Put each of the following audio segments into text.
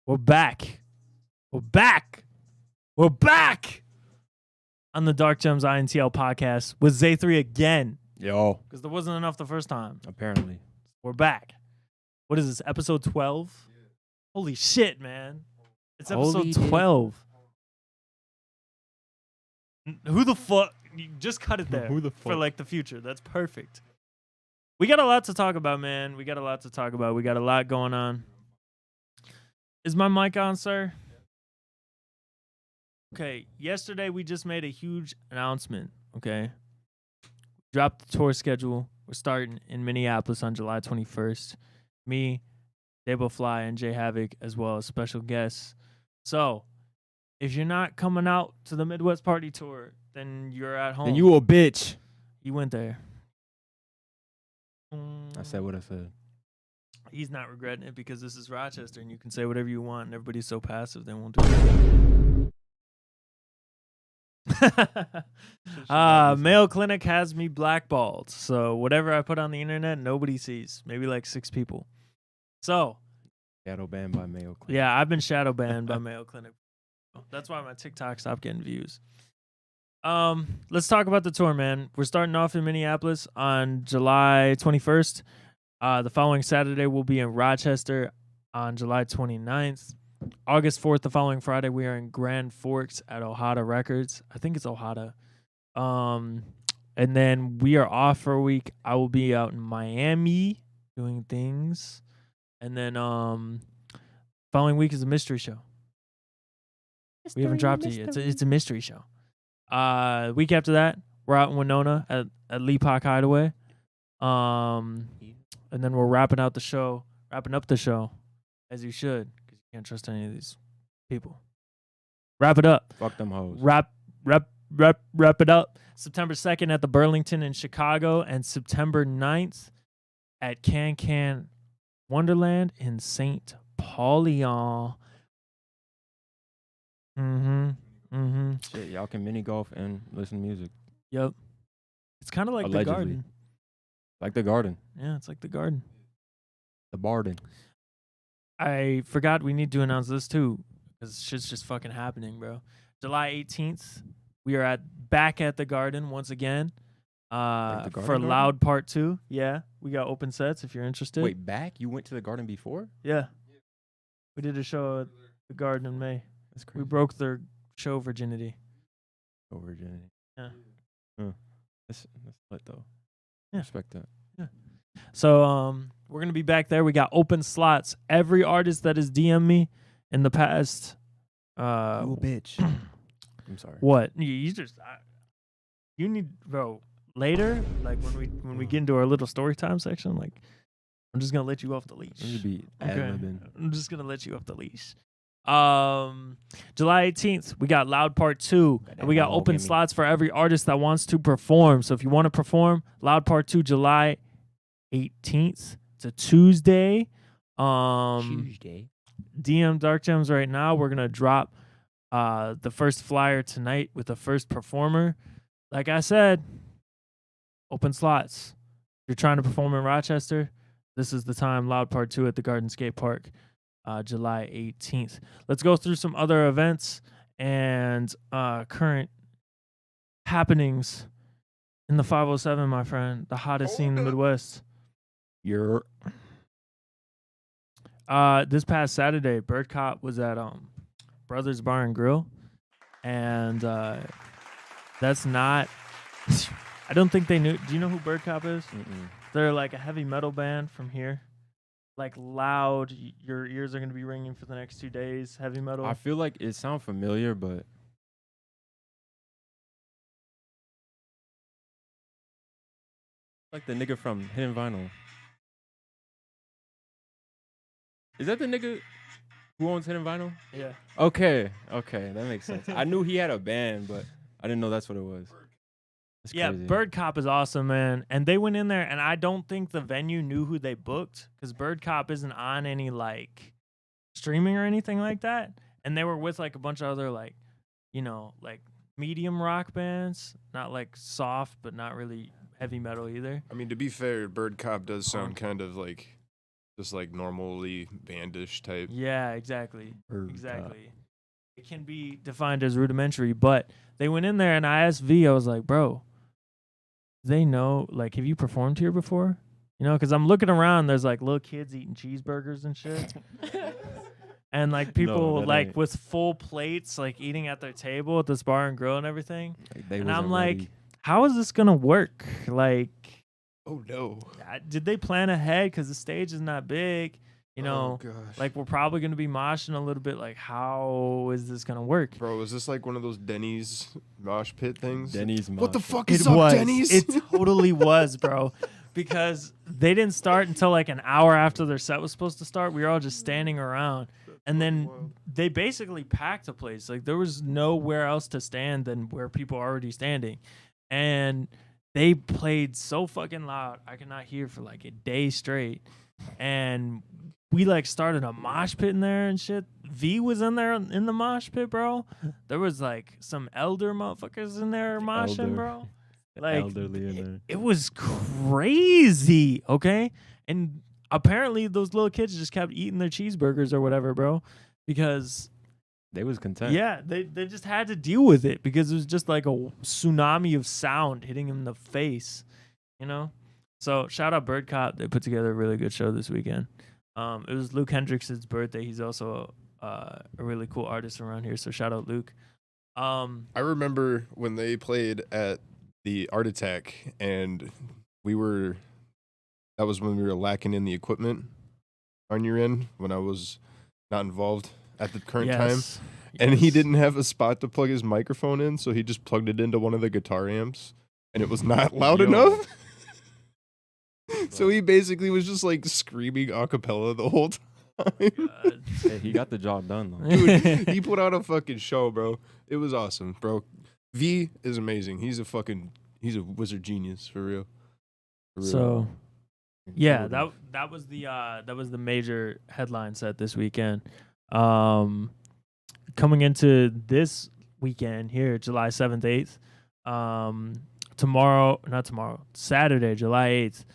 We're back. We're back. We're back on the Dark Gems INTL podcast with ZaY3 again. Yo. Because there wasn't enough the first time. Apparently. We're back. What is this, episode 12? Holy shit, man. It's episode 12. Who the fuck? You just cut it there. Who the fuck? For like the future. That's perfect. We got a lot to talk about, man. We got a lot to talk about. We got a lot going on. Is my mic on, sir? Okay, yesterday we just made a huge announcement, okay? Dropped the tour schedule. We're starting in Minneapolis on July 21st. Me, Dabo Fly, and Jay Havoc, as well as special guests. So, if you're not coming out to the Midwest Party Tour, then you're at home. Then you a bitch. You went there. I said what I said. He's not regretting it because this is Rochester and you can say whatever you want and everybody's so passive they won't do it. Mayo Clinic has me blackballed. So whatever I put on the internet, nobody sees. Maybe like 6 people. So Shadow banned by Mayo Clinic. yeah, I've been shadow banned by Mayo Clinic. That's why my TikTok stopped getting views. Let's talk about the tour, man. We're starting off in Minneapolis on July 21st. The following Saturday, we'll be in Rochester on July 29th. August 4th, the following Friday, we are in Grand Forks at Ojada Records. I think it's Ojada. And then we are off for a week. I will be out in Miami doing things. And then following week is a mystery show. We haven't dropped it yet. It's a mystery show. Week after that, we're out in Winona at Leapock Hideaway. And then we're wrapping up the show, as you should, because you can't trust any of these people. Wrap it up. Fuck them hoes. Wrap it up. September 2nd at the Burlington in Chicago, and September 9th at Can Wonderland in St. Paul. Shit, y'all can mini golf and listen to music. Yep. It's kind of like Allegedly. the Garden. Like the Garden. Yeah, it's like the Garden. The Barden. I forgot we need to announce this too, because shit's just fucking happening, bro. July 18th, we are back at the Garden once again. Like for Garden? Loud Part 2. Yeah, we got open sets if you're interested. Wait, back? You went to the Garden before? Yeah. We did a show at the Garden in May. That's crazy. We broke their show virginity. Oh, virginity. Yeah. Huh. That's lit though. Yeah. Respect that. Yeah. So we're gonna be back there. We got open slots. Every artist that has DM'd me in the past. You a bitch. I'm sorry. What? You just you need, bro. Later, like when we get into our little story time section, like I'm just gonna let you off the leash. I'm gonna be Okay. ad-libbing. I'm just gonna let you off the leash. July 18th, we got Loud Part 2, and we got open slots for every artist that wants to perform. So if you want to perform, Loud Part 2, July 18th. It's a Tuesday. Tuesday. DM Dark Gems right now. We're gonna drop the first flyer tonight with the first performer. Like I said, open slots. If you're trying to perform in Rochester, this is the time. Loud Part 2 at the Garden Skate Park. July 18th. Let's go through some other events and current happenings in the 507, my friend. The hottest scene in the Midwest. You're This past Saturday, Bird Cop was at Brothers Bar and Grill, and that's not. I don't think they knew. Do you know who Bird Cop is? Mm-mm. They're like a heavy metal band from here. Like loud, your ears are gonna be ringing for the next 2 days. Heavy metal. I feel like it sounds familiar, but like the nigga from Hidden Vinyl. Is that the nigga who owns Hidden Vinyl? Yeah. Okay, that makes sense. I knew he had a band, but I didn't know that's what it was. That's Yeah, crazy. Bird Cop is awesome, man. And they went in there, and I don't think the venue knew who they booked because Bird Cop isn't on any like streaming or anything like that. And they were with like a bunch of other like, like medium rock bands, not like soft, but not really heavy metal either. I mean, to be fair, Bird Cop does sound kind of like Just like normally bandish type. Yeah, exactly. Bird Exactly. It can be defined as rudimentary, but they went in there and I asked V, I was like, bro, they know, like, have you performed here before? You know, because I'm looking around, there's like little kids eating cheeseburgers and shit. And like people that like ain't. with full plates, like eating at their table at this bar and grill and everything. Like, they And wasn't I'm like, ready. how is this gonna work? Like, Oh no. did they plan ahead? Because the stage is not big. You know, Oh, gosh. like we're probably gonna be moshing a little bit. Like, how is this gonna work? Bro, is this like one of those Denny's mosh pit things? Denny's What the mosh pit. fuck is up, Denny's? It totally was, bro. Because they didn't start until like an hour after their set was supposed to start. We were all just standing around. And then they basically packed the place. Like there was nowhere else to stand than where people are already standing. And they played so fucking loud. I could not hear for like a day straight. And we like started a mosh pit in there and shit. V was in there in the mosh pit, bro. There was like some elder motherfuckers in there moshing, Elder. bro. Like Elderly in there. it was crazy, okay? And apparently those little kids just kept eating their cheeseburgers or whatever, bro, because They was content. yeah, they just had to deal with it because it was just like a tsunami of sound hitting them in the face, you know? So shout out Bird Cop. They put together a really good show this weekend. It was Luke Hendricks' birthday. He's also a really cool artist around here, so shout out Luke. I remember when they played at the Art Attack, and that was when we were lacking in the equipment on your end, when I was not involved at the current time. Yes. And he Yes. didn't have a spot to plug his microphone in, so he just plugged it into one of the guitar amps, and it was not loud Yo. enough. So he basically was just like screaming a cappella the whole time. God. Hey, he got the job done though. Dude, he put out a fucking show, bro. It was awesome, bro. V is amazing. He's a wizard genius for real. For real. So yeah, Totally. that was the major headline set this weekend. Coming into this weekend here, July 7th, 8th. Saturday, July 8th.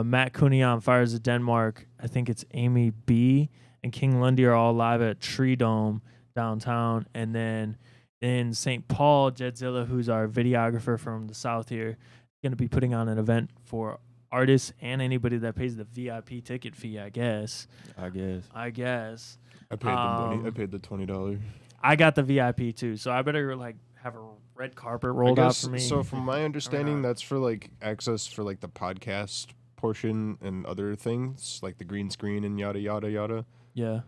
Matt Kunian Fires of Denmark. I think it's Amy B and King Lundy are all live at Tree Dome downtown, and then in St. Paul, Jedzilla, who's our videographer from the South here, going to be putting on an event for artists and anybody that pays the VIP ticket fee, I guess. I guess. I paid the money. I paid the $20. I got the VIP too, so I better like have a red carpet I rolled out guess, for me. so from my understanding, not? that's for like access for like the podcast portion and other things, like the green screen and yada yada yada. Yeah.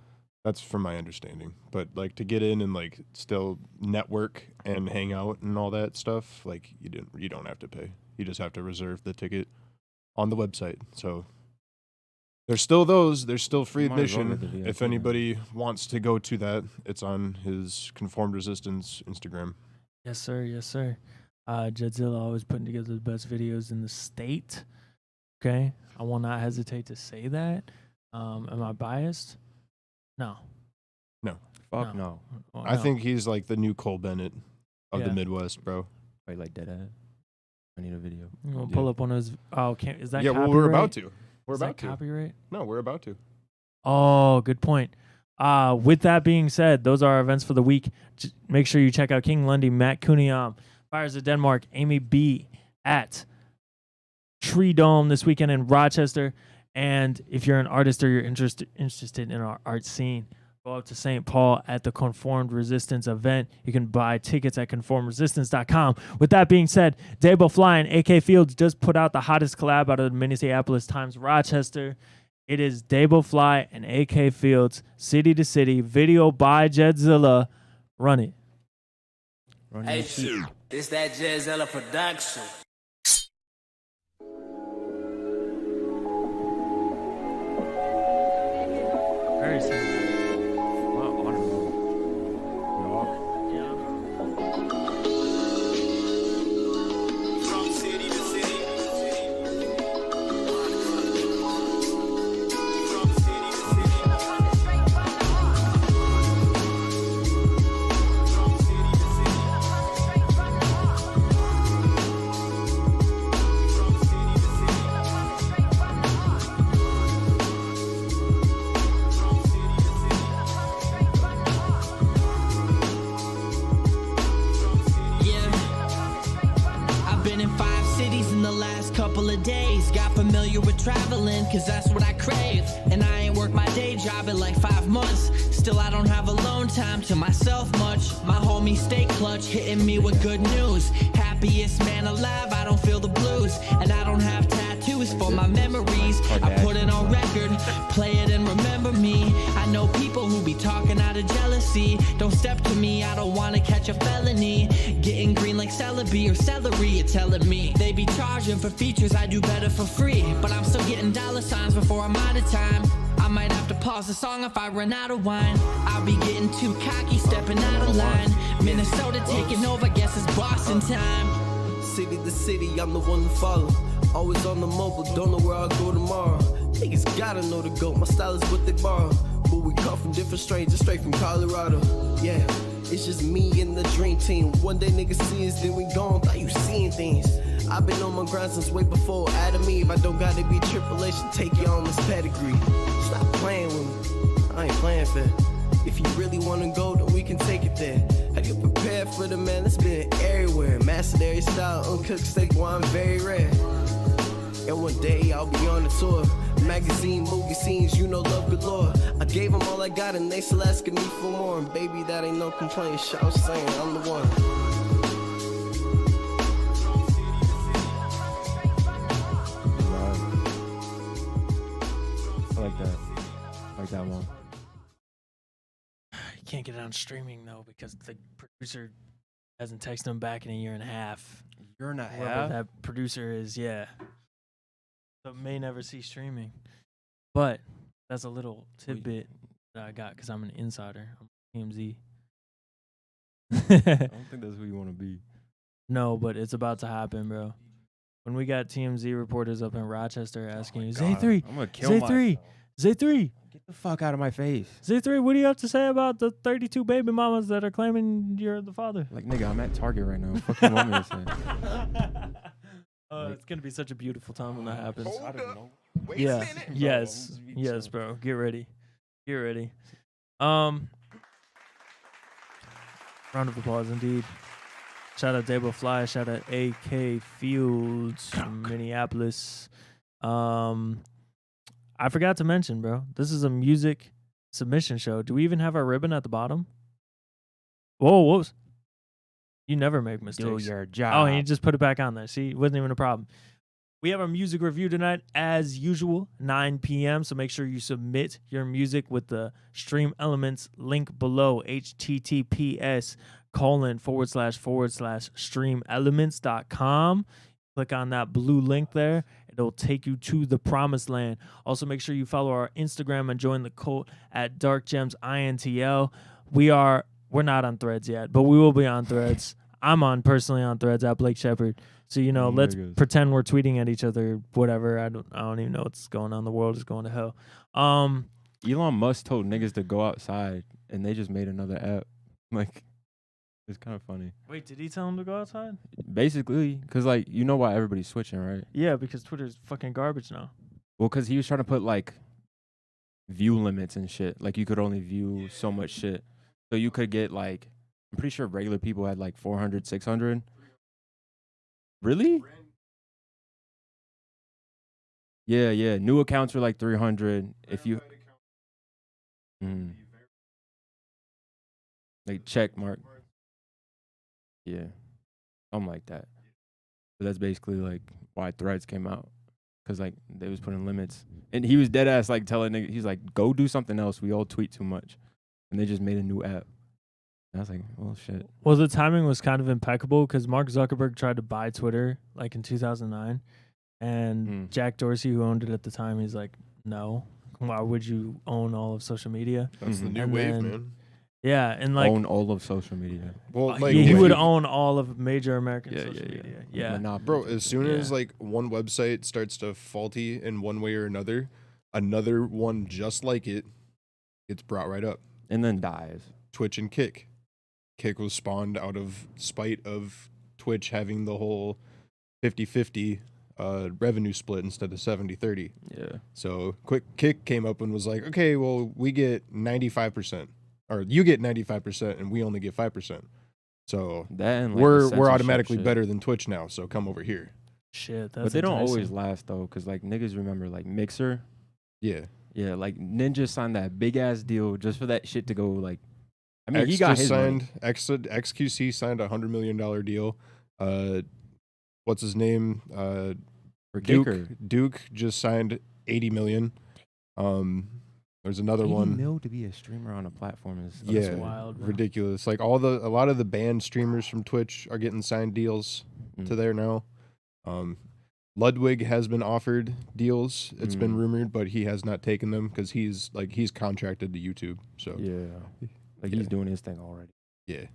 That's from my understanding. But like to get in and like still network and hang out and all that stuff, like you don't have to pay. You just have to reserve the ticket on the website. So there's still those. There's still free Might as well admission. get the VIP If then. anybody wants to go to that, it's on his Conformed Resistance Instagram. Yes, sir. Yes, sir. Jedzilla always putting together the best videos in the state. Okay. I will not hesitate to say that. Am I biased? No. Fuck no. Oh, I no. think he's like the new Cole Bennett of the Yeah. Midwest, bro. Wait, like dead ass. I need a video. We'll pull up one of his. Oh, can't. Is that Yeah, copyright? well, we're about to. We're Is about that to. copyright? No, we're about to. Oh, good point. With that being said, those are our events for the week. Make sure you check out King Lundy, Matt Kuniam, Fires of Denmark, Amy B at Tree Dome this weekend in Rochester. And if you're an artist or you're interested in our art scene, go up to St. Paul at the Conformed Resistance event. You can buy tickets at conformedresistance.com. With that being said, Dabo Fly and AK Fields just put out the hottest collab out of the Minneapolis Times Rochester. It is Dabo Fly and AK Fields, City to City, video by Jedzilla. Run it. Run Hey, your shit. this that Jedzilla production. Very cinematic. Wow, wonderful. From city to city. From city to city. From city to city. From city to city. familiar with traveling, cause that's what I crave. And I ain't worked my day job in like 5 months. Still, I don't have alone time to myself much. My homies stay clutch, hitting me with good news. Happiest man alive, I don't feel the blues. And I don't have tattoos for my memories. I put it on record, play it and remember me. I know people who be talking out of jealousy. Don't step to me, I don't wanna catch a felony. Getting green like celebi or celery, you're telling me. They be charging for features, I do better for free. But I'm still getting dollar signs before I'm out of time. I might have to pause the song if I run out of wine. I'll be getting too cocky, stepping out of line. Minnesota taking over, guess it's Boston time. City to city, I'm the one to follow. Always on the mobile, don't know where I'll go tomorrow. Niggas gotta know the GOAT, my style is what they borrow. But we come from different strangers, straight from Colorado. Yeah, it's just me and the dream team. One day niggas see us, then we gone, thought you seeing things. I've been on my grind since way before Adam Eve. I don't gotta be Triple H to take you on this pedigree. Stop playing with me, I ain't playing fair. If you really wanna go, then we can take it there. Have you prepared for the man that's been everywhere? Mastered every style, uncooked steak, boy, I'm very rare. And one day I'll be on the tour. Magazine, movie scenes, you know love galore. I gave them all I got and they still asking me for more. And baby, that ain't no complaint, shout saying I'm the one. I like that. I like that one. You can't get it on streaming though because the producer hasn't texted him back in a year and a half. You're not Whoever that producer is, yeah. So may never see streaming. But that's a little tidbit that I got because I'm an insider. I'm TMZ. I don't think that's who you want to be. No, but it's about to happen, bro. When we got TMZ reporters up in Rochester asking you, ZaY3, I'm gonna kill ZaY3, ZaY3, Get the fuck out of my face. ZaY3, what do you have to say about the 32 baby mamas that are claiming you're the father? Like, nigga, I'm at Target right now. What you want me to say? It's gonna be such a beautiful time when that happens. I don't know. Yeah. Yes. Yes, bro. Get ready. Get ready. Round of applause, indeed. Shout out Dabo Fly. Shout out AK Fields from Minneapolis. I forgot to mention, bro. This is a music submission show. Do we even have our ribbon at the bottom? Whoa, whoops. You never make mistakes. Do your job. Oh, and you just put it back on there. See, it wasn't even a problem. We have our music review tonight, as usual, 9 p.m. So make sure you submit your music with the Stream Elements link below, https://streamelements.com. Click on that blue link there. It'll take you to the promised land. Also, make sure you follow our Instagram and join the cult at DarkGemsINTL. We're not on Threads yet, but we will be on Threads. I'm personally on Threads at Blake Shepard. So, let's pretend we're tweeting at each other, whatever. I don't even know what's going on. The world is going to hell. Elon Musk told niggas to go outside, and they just made another app. Like, it's kind of funny. Wait, did he tell him to go outside? Basically, because, you know why everybody's switching, right? Yeah, because Twitter's fucking garbage now. Well, because he was trying to put, view limits and shit. Like, you could only view so much shit. So you could get, I'm pretty sure regular people had, 400, 600. Really? Yeah. New accounts were 300. If you check mark. Yeah. Something like that. But that's basically why Threads came out. Cause they was putting limits. And he was dead ass telling niggas, he's go do something else. We all tweet too much. And they just made a new app. And I was like, well, shit. Well, the timing was kind of impeccable because Mark Zuckerberg tried to buy Twitter in 2009. And Jack Dorsey, who owned it at the time, he's like, no. Why would you own all of social media? That's the new wave, man. Yeah, and own all of social media. Well, he would own all of major American social media. Yeah. Bro, as soon as one website starts to faulty in one way or another one just like it gets brought right up. And then dies. Twitch and Kick. Kick was spawned out of spite of Twitch having the whole 50-50 revenue split instead of 70-30. Yeah. So Kick came up and was like, okay, well, we get 95%. Or you get 95% and we only get 5%. So that and we're automatically better than Twitch now, so come over here. Shit, that's But they don't always enticing. last though, cause like niggas remember like Mixer. Yeah. Yeah, like Ninja signed that big ass deal just for that shit to go like. I mean, X he got just his signed. money. XQC signed $100 million deal. What's his name? For Duke. Kicker. Duke just signed 80 million. There's another 80 one. mil to be a streamer on a platform is Yeah, absurd. wild, bro. ridiculous. Like a lot of the banned streamers from Twitch are getting signed deals to there now. Ludwig has been offered deals. It's been rumored, but he has not taken them because he's contracted to YouTube. So Yeah, like Yeah. he's doing his thing already. yeah.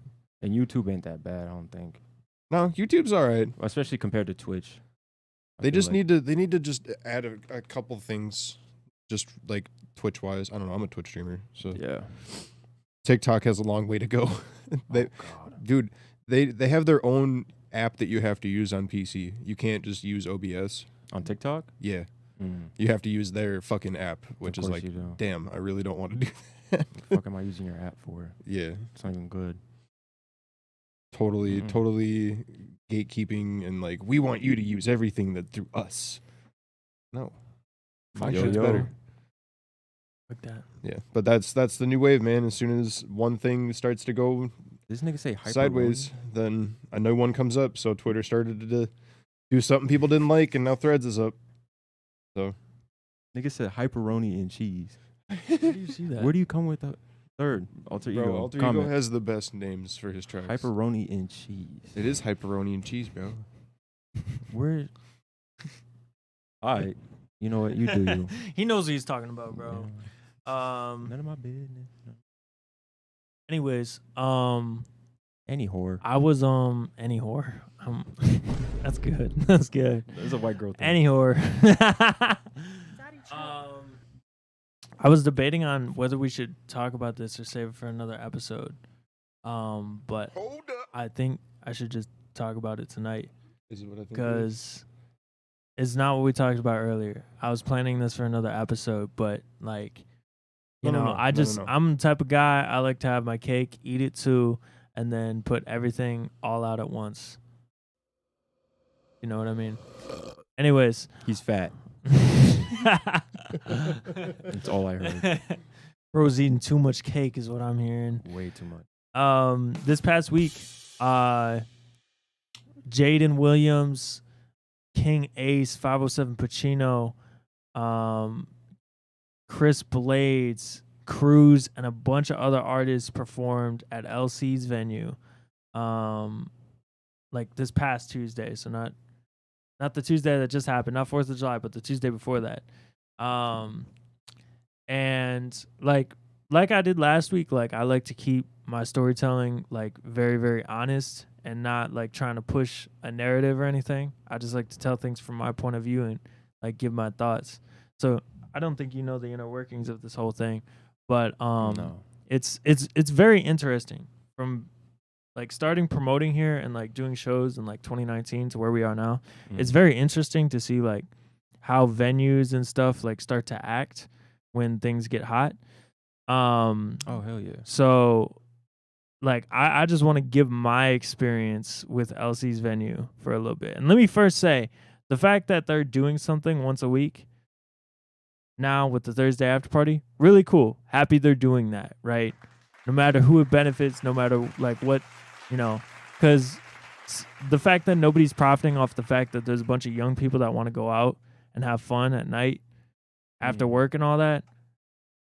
And YouTube ain't that bad, I don't think, No, YouTube's all right. especially compared to Twitch. I They feel just like- need to just add a couple things, just like Twitch wise. I don't know. I'm a Twitch streamer, so Yeah. TikTok has a long way to go. They, Oh God. dude, they have their own app that you have to use on PC. You can't just use OBS. On TikTok. Yeah, Mm. you have to use their fucking app, which Of is course like, you do. damn, I really don't want to do What the fuck am I using your app for? Yeah, It's not even good. totally, Mm-mm. totally gatekeeping and like we want you to use everything that through us. No, my Yo, shit's yo. better. Fuck that. Yeah, but that's the new wave, man. As soon as one thing starts to go This nigga say hyper sideways, then a new one comes up. So Twitter started to do something people didn't like, and now Threads is up. Nigga said hyperoni and cheese. Where do you see that? Where do you come with the third alter ego? Bro, Alter Ego Comment. has the best names for his tracks. Hyperoni and cheese. It is hyperoni and cheese, bro. Where? All right. You know what? You do you. He knows what he's talking about, bro. Yeah. None of my business. No. Anyways, Any whore. I was any whore. That's good. That's good. There's a white girl thing. Any whore. I was debating on whether we should talk about this or save it for another episode. But Hold up. I think I should just talk about it tonight Is it what I think? because it's not what we talked about earlier. I was planning this for another episode, but like, you No, no, know, no. I No, just no, no. I'm the type of guy I like to have my cake, eat it too, and then put everything all out at once. You know what I mean? Anyways. He's fat. That's all I heard. Bro's eating too much cake is what I'm hearing. Way too much. This past week, Jaden Williams, King Ace, 507 Pacino, Chris Blades, Cruz, and a bunch of other artists performed at LC's venue. Like this past Tuesday, so not the Tuesday that just happened, not 4th of July, but the Tuesday before that. And like I did last week, like I like to keep my storytelling like very, very honest and not like trying to push a narrative or anything. I just like to tell things from my point of view and like give my thoughts. So I don't think you know the inner workings of this whole thing, but No. it's very interesting from like starting promoting here and like doing shows in like 2019 to where we are now. It's very interesting to see like how venues and stuff like start to act when things get hot. Oh, hell yeah. So like I just want to give my experience with LC's venue for a little bit. And let me first say the fact that they're doing something once a week now with the Thursday after party, really cool. Happy they're doing that, right? No matter who it benefits, no matter like what, you know, because the fact that nobody's profiting off the fact that there's a bunch of young people that want to go out and have fun at night after work and all that,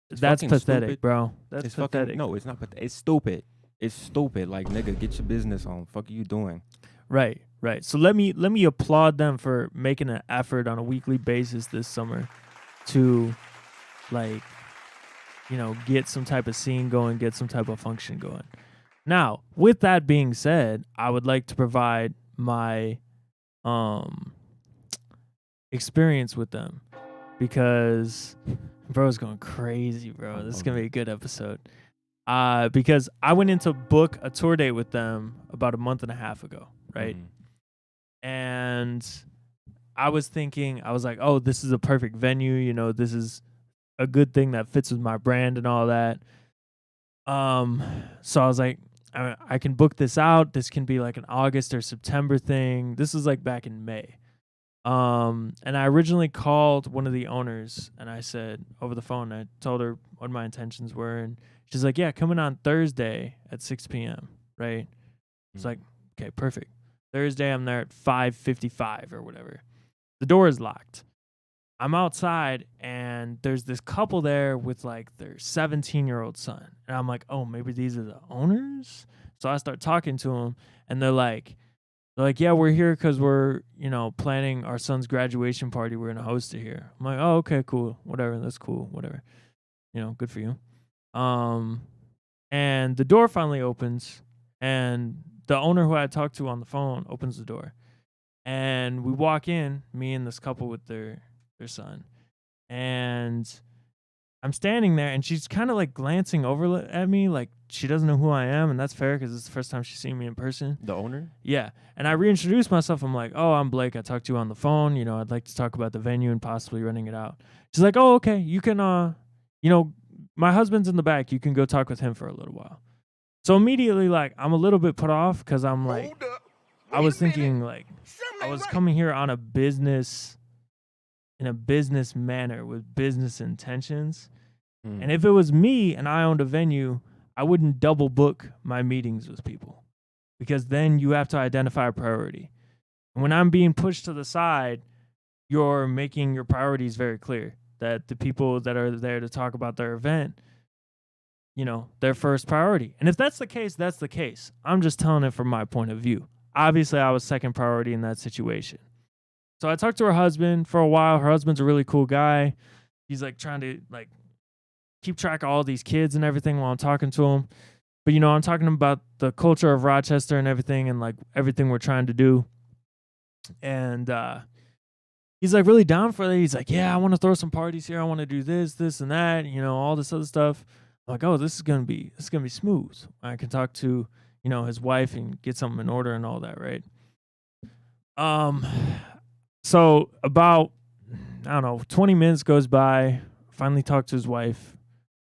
It's that's fucking pathetic, stupid. bro. That's It's pathetic. fucking no. It's not pathetic. It's stupid. It's stupid. Like nigga, get your business on. Fuck you doing? Right. So let me applaud them for making an effort on a weekly basis this summer to like, you know, get some type of scene going, get some type of function going. Now, with that being said, I would like to provide my experience with them because bro's going crazy, bro. This is going to be a good episode. Because I went into book a tour date with them about a month and a half ago, right? And I was thinking, I was like, oh, this is a perfect venue. You know, this is a good thing that fits with my brand and all that. So I was like, I can book this out. This can be like an August or September thing. This is like back in May. And I originally called one of the owners and I said over the phone, I told her what my intentions were, and she's like, yeah, coming on Thursday at 6 p.m. Right? It's like, okay, perfect. Thursday, I'm there at 5:55 or whatever. The door is locked. I'm outside, and there's this couple there with like their 17-year-old son. And I'm like, oh, maybe these are the owners? So I start talking to them, and they're like, yeah, we're here because we're, planning our son's graduation party. We're going to host it here. I'm like, oh, okay, cool. Whatever. That's cool. Whatever. Good for you. And the door finally opens, and the owner who I had talked to on the phone opens the door. And we walk in, me and this couple with their son. And I'm standing there, and she's kind of like glancing over at me like she doesn't know who I am, and that's fair because it's the first time she's seen me in person. The owner? Yeah. And I reintroduced myself. I'm like, oh, I'm Blake. I talked to you on the phone. I'd like to talk about the venue and possibly renting it out. She's like, oh, okay. You can, my husband's in the back. You can go talk with him for a little while. So immediately, like, I'm a little bit put off because I'm like, I was thinking, like, I was coming here on in a business manner with business intentions. And if it was me and I owned a venue, I wouldn't double book my meetings with people because then you have to identify a priority. And when I'm being pushed to the side, you're making your priorities very clear that the people that are there to talk about their event, their first priority. And if that's the case, that's the case. I'm just telling it from my point of view. Obviously, I was second priority in that situation. So I talked to her husband for a while. Her husband's a really cool guy. He's like trying to like keep track of all these kids and everything while I'm talking to him. But, I'm talking about the culture of Rochester and everything and like everything we're trying to do. And he's like really down for it. He's like, yeah, I want to throw some parties here. I want to do this and that, all this other stuff. I'm like, oh, this is gonna be smooth. I can talk to, his wife and get something in order and all that, right? So about, 20 minutes goes by. Finally talk to his wife.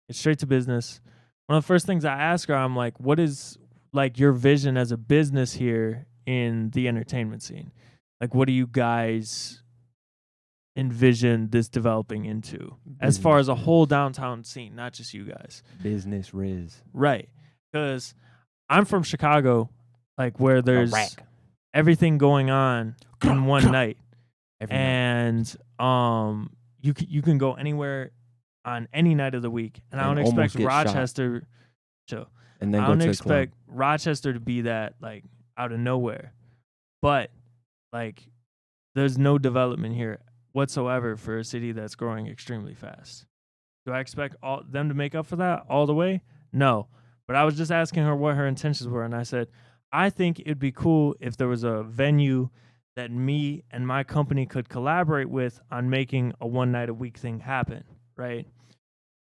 Get straight to business. One of the first things I ask her, I'm like, what is like your vision as a business here in the entertainment scene? Like, what do you guys envision this developing into as far as a whole downtown scene, not just you guys? Business Riz. Right. Because I'm from Chicago, like where there's everything going on in one night. And you can go anywhere on any night of the week. And I don't expect Rochester and then I don't expect Rochester to be that like out of nowhere. But like there's no development here whatsoever for a city that's growing extremely fast. Do I expect them to make up for that all the way? No. But I was just asking her what her intentions were, and I said, I think it'd be cool if there was a venue that me and my company could collaborate with on making a one night a week thing happen, right?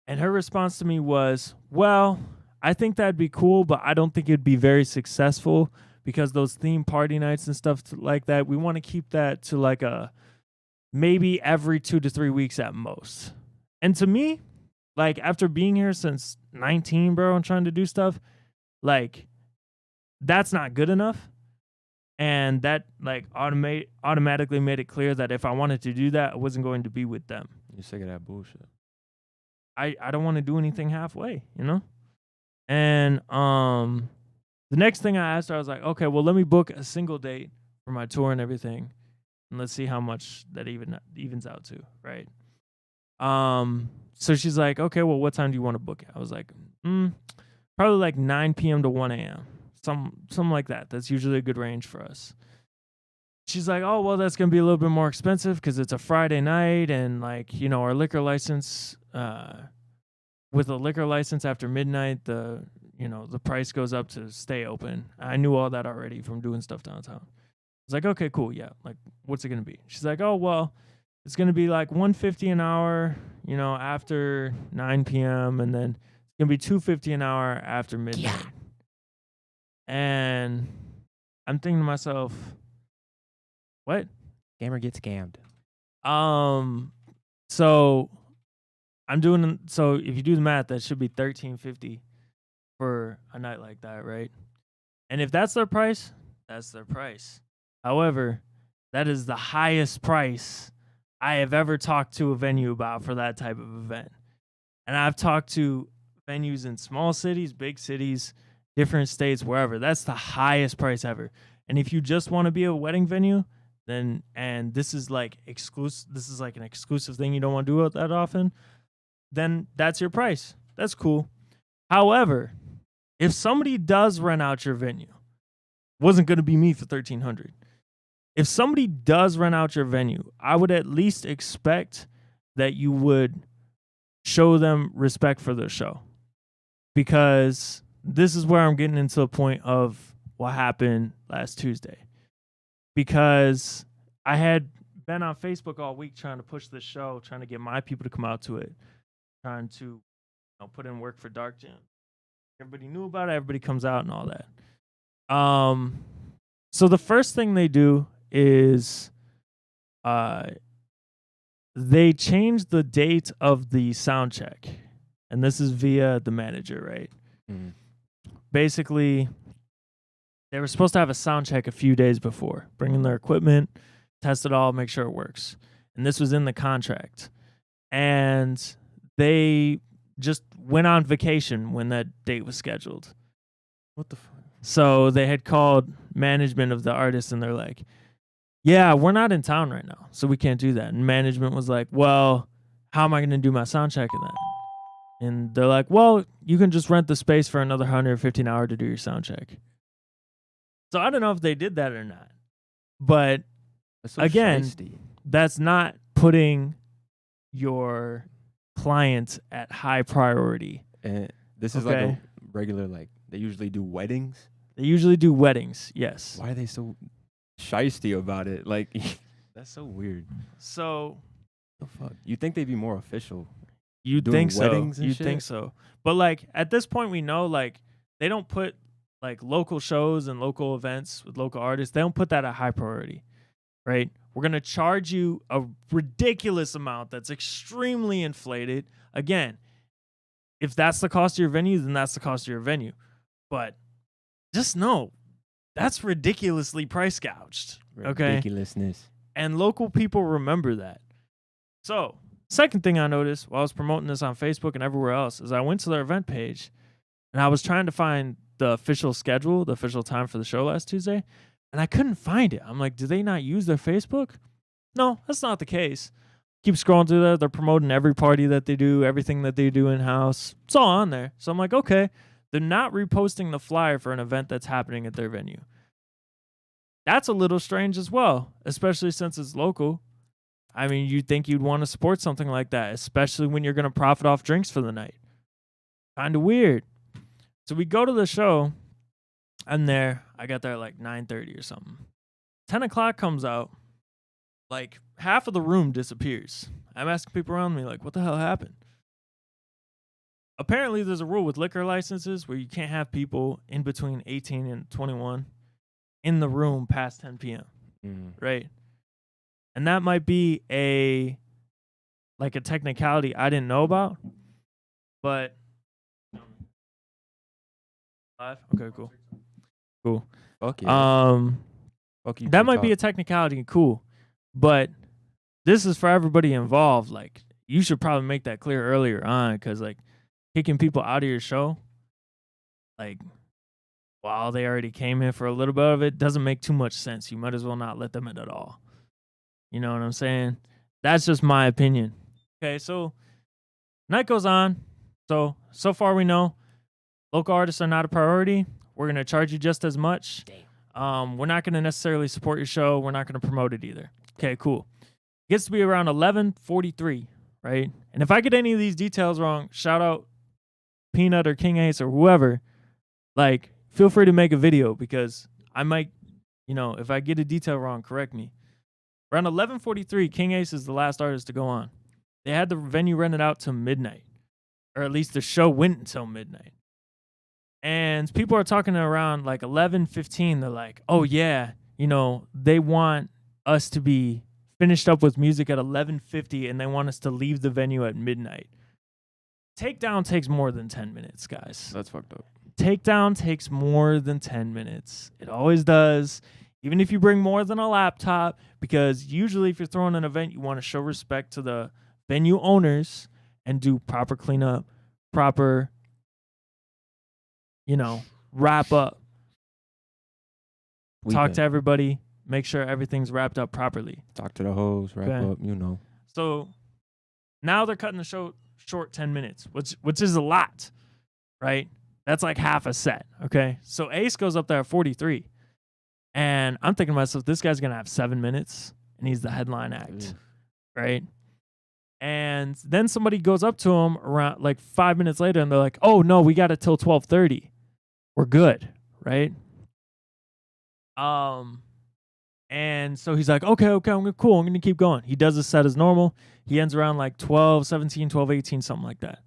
And her response to me was, well, I think that'd be cool, but I don't think it'd be very successful because those theme party nights and stuff like that, we want to keep that to like a maybe every 2 to 3 weeks at most. And to me, like after being here since 19, bro, and trying to do stuff, like that's not good enough. And that like automatically made it clear that if I wanted to do that, I wasn't going to be with them. You're sick of that bullshit. I don't want to do anything halfway, And the next thing I asked her, I was like, okay, well, let me book a single date for my tour and everything, and let's see how much that evens out to, right? So she's like, okay, well, what time do you want to book it? I was like, probably like 9 p.m. to 1 a.m. Something like that. That's usually a good range for us. She's like, oh, well, that's going to be a little bit more expensive because it's a Friday night and like, our liquor license, with a liquor license after midnight, the price goes up to stay open. I knew all that already from doing stuff downtown. I was like, okay, cool. Yeah. Like, what's it going to be? She's like, oh, well, it's going to be like $150 an hour, after 9 p.m. And then it's going to be $250 an hour after midnight. Yeah. And I'm thinking to myself, what? Gamer gets scammed. So if you do the math, that should be $13.50 for a night like that, right? And if that's their price, that's their price. However, That is the highest price I have ever talked to a venue about for that type of event. And I've talked to venues in small cities, big cities, different states, wherever. That's the highest price ever. And if you just want to be a wedding venue, then, and this is like exclusive, this is like an exclusive thing you don't want to do that often, then that's your price. That's cool. However, if somebody does rent out your venue, wasn't going to be me for $1,300. If somebody does rent out your venue, I would at least expect that you would show them respect for their show, because this is where I'm getting into the point of what happened last Tuesday. Because I had been on Facebook all week trying to push this show, trying to get my people to come out to it, trying to put in work for Dark Jam. Everybody knew about it. Everybody comes out and all that. So the first thing they do is they change the date of the sound check. And this is via the manager, right? Mm-hmm. Basically, they were supposed to have a sound check a few days before, bring in their equipment, test it all, make sure it works. And this was in the contract. And they just went on vacation when that date was scheduled. What the fuck? So they had called management of the artist, and they're like, yeah, we're not in town right now, so we can't do that. And management was like, well, how am I going to do my sound check in that? And they're like, well, you can just rent the space for another $150 an hour to do your sound check. So I don't know if they did that or not. But That's so again, shiesty. that's not putting your client at high priority. And this is like Okay. a regular, like, they usually do weddings. They usually do weddings, yes. Why are they so shiesty about it? Like, that's so weird. So The fuck? You think they'd be more official? you'd Doing think so. weddings and You'd shit? think so. But like at this point we know like they don't put like local shows and local events with local artists. They don't put that at high priority. Right? We're going to charge you a ridiculous amount that's extremely inflated. Again, if that's the cost of your venue, then that's the cost of your venue. But just know that's ridiculously price gouged. Okay. Ridiculousness. And local people remember that. So, second thing I noticed while I was promoting this on Facebook and everywhere else is I went to their event page and I was trying to find the official schedule, the official time for the show last Tuesday, and I couldn't find it. I'm like, do they not use their Facebook? No, that's not the case. Keep scrolling through there. They're promoting every party that they do, everything that they do in-house. It's all on there. So I'm like, okay, they're not reposting the flyer for an event that's happening at their venue. That's a little strange as well, especially since it's local. I mean, you'd think you'd want to support something like that, especially when you're going to profit off drinks for the night. Kind of weird. So we go to the show. I'm there. I got there at like 9:30 or something. 10 o'clock comes out. Like half of the room disappears. I'm asking people around me, like, what the hell happened? Apparently, there's a rule with liquor licenses where you can't have people in between 18 and 21 in the room past 10 p.m. Right? And that might be a technicality I didn't know about, but okay, cool. Fuck yeah. Fuck you, That might be a TikTok. technicality, cool, but this is for everybody involved. Like, you should probably make that clear earlier on, because like kicking people out of your show, like while they already came in for a little bit of it, doesn't make too much sense. You might as well not let them in at all. You know what I'm saying? That's just my opinion. Okay, so night goes on. So far we know local artists are not a priority. We're going to charge you just as much. We're not going to necessarily support your show. We're not going to promote it either. Okay, cool. It gets to be around 11:43, right? And if I get any of these details wrong, shout out Peanut or King Ace or whoever. Like, feel free to make a video, because I might, if I get a detail wrong, correct me. Around 11:43, King Ace is the last artist to go on. They had the venue rented out till midnight, or at least the show went until midnight. And people are talking around like 11:15. They're like, oh yeah, they want us to be finished up with music at 11:50, and they want us to leave the venue at midnight. Takedown takes more than 10 minutes, guys. That's fucked up. Takedown takes more than 10 minutes. It always does. Even if you bring more than a laptop, because usually if you're throwing an event, you want to show respect to the venue owners and do proper cleanup, proper, wrap up. Talk to everybody, make sure everything's wrapped up properly. Talk to the host, wrap Okay. up, So now they're cutting the show short 10 minutes, which is a lot, right? That's like half a set, okay? So Ace goes up there at 43. And I'm thinking to myself, this guy's going to have 7 minutes, and he's the headline act, right? And then somebody goes up to him around like 5 minutes later, and they're like, oh, no, we got it till 12:30. We're good, right? And so he's like, okay, cool. I'm going to keep going. He does his set as normal. He ends around like 12:17, 12:18, something like that.